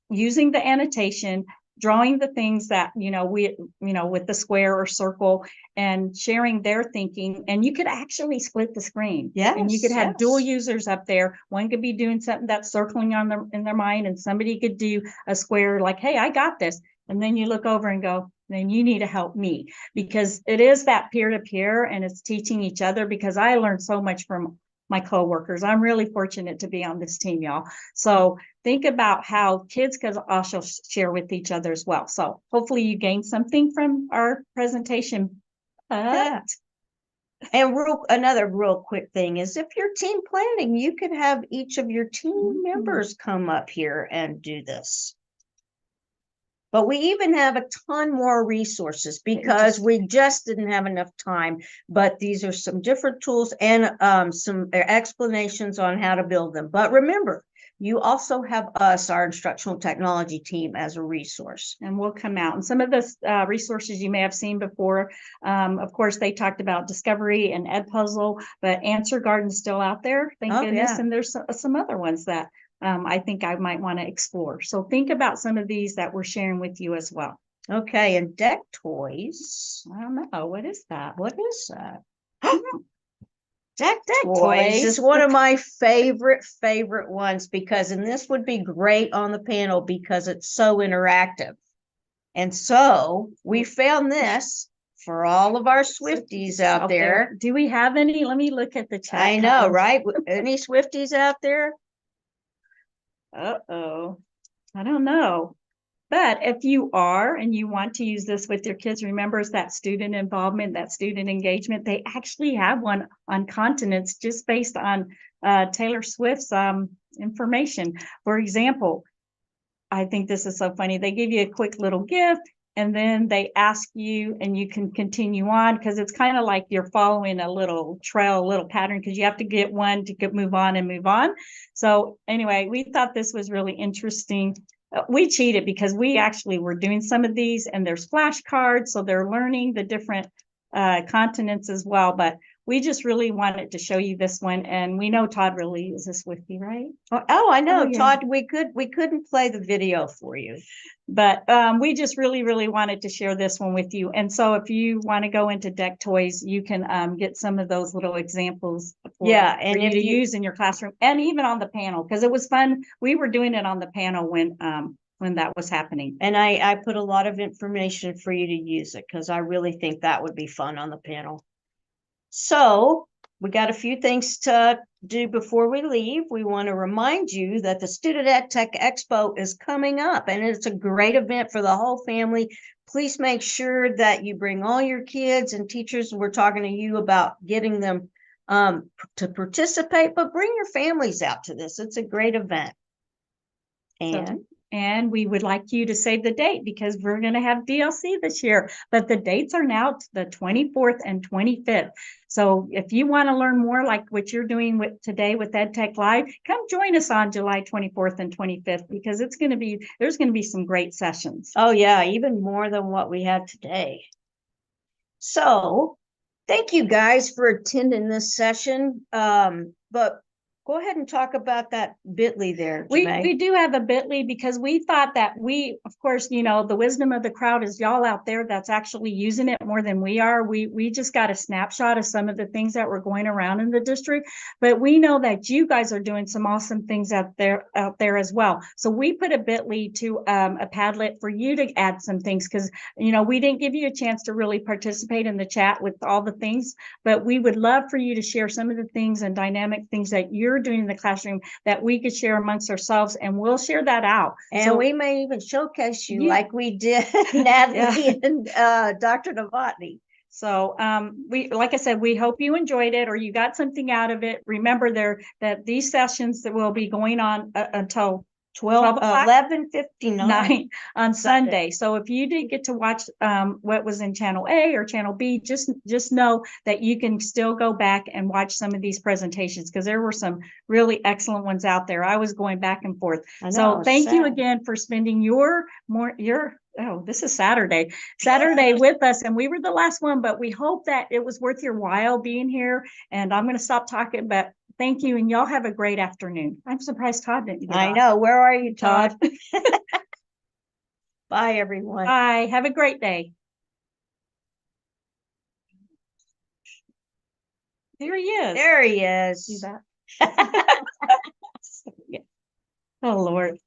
using the annotation, drawing the things that, with the square or circle and sharing their thinking. And you could actually split the screen. Yes, and you could have dual users up there. One could be doing something that's circling in their mind, and somebody could do a square like, hey, I got this. And then you look over and go, then you need to help me, because it is that peer-to-peer and it's teaching each other, because I learned so much from my coworkers. I'm really fortunate to be on this team, y'all. So think about how kids can also share with each other as well. So hopefully you gained something from our presentation. Yeah. And another real quick thing is if you're team planning, you could have each of your team members come up here and do this. But we even have a ton more resources because we just didn't have enough time. But these are some different tools and some explanations on how to build them. But remember, you also have us, our instructional technology team, as a resource. And we'll come out. And some of the resources you may have seen before, of course, they talked about Discovery and Edpuzzle, but Answer Garden's still out there, thank goodness. Yeah. And there's some other ones that I think I might want to explore. So think about some of these that we're sharing with you as well. Okay, and deck toys. I don't know, what is that? What is that? Deck Toys is one of my favorite ones, because, and this would be great on the panel because it's so interactive. And so we found this for all of our Swifties out there. Do we have any? Let me look at the chat. I know, right? Any Swifties out there? Uh-oh. I don't know. But if you are and you want to use this with your kids, remember it's that student involvement, that student engagement. They actually have one on continents just based on Taylor Swift's information. For example, I think this is so funny. They give you a quick little gift and then they ask you and you can continue on, because it's kind of like you're following a little trail, a little pattern, because you have to get one to move on and move on. So anyway, we thought this was really interesting. We cheated because we actually were doing some of these, and there's flashcards, so they're learning the different continents as well. But we just really wanted to show you this one, and we know Todd really uses Swifty, right? Oh, I know, yeah. Todd. We couldn't play the video for you, but we just really wanted to share this one with you. And so, if you want to go into deck toys, you can get some of those little examples for you to use in your classroom, and even on the panel, because it was fun. We were doing it on the panel when that was happening. And I put a lot of information for you to use it, because I really think that would be fun on the panel. So we got a few things to do before we leave. We want to remind you that the Student EdTech Expo is coming up, and it's a great event for the whole family. Please make sure that you bring all your kids and teachers. We're talking to you about getting them to participate, but bring your families out to this. It's a great event. And we would like you to save the date, because we're going to have DLC this year, but the dates are now the 24th and 25th. So if you want to learn more like what you're doing today with EdTech Live, come join us on July 24th and 25th, because there's going to be some great sessions. Oh yeah, even more than what we had today. So thank you guys for attending this session. But go ahead and talk about that bit.ly there, Jamay. We do have a bit.ly, because we thought that of course, the wisdom of the crowd is y'all out there that's actually using it more than we are. We just got a snapshot of some of the things that were going around in the district, but we know that you guys are doing some awesome things out there as well. So we put a bit.ly to a Padlet for you to add some things, because we didn't give you a chance to really participate in the chat with all the things, but we would love for you to share some of the things and dynamic things that you're doing in the classroom that we could share amongst ourselves, and we'll share that out. And we may even showcase you like we did Natalie and Dr. Novotny. So like I said, we hope you enjoyed it or you got something out of it. Remember that these sessions that will be going on until 11:59 on Sunday. So if you didn't get to watch what was in channel A or channel B, just know that you can still go back and watch some of these presentations, because there were some really excellent ones out there. I was going back and forth. So thank you again for spending this is Saturday with us, and we were the last one, but we hope that it was worth your while being here. And I'm going to stop talking, but thank you, and y'all have a great afternoon. I'm surprised Todd didn't get off. Know. Where are you, Todd? Bye, everyone. Bye. Have a great day. There he is. There he is. See that? Oh, Lord.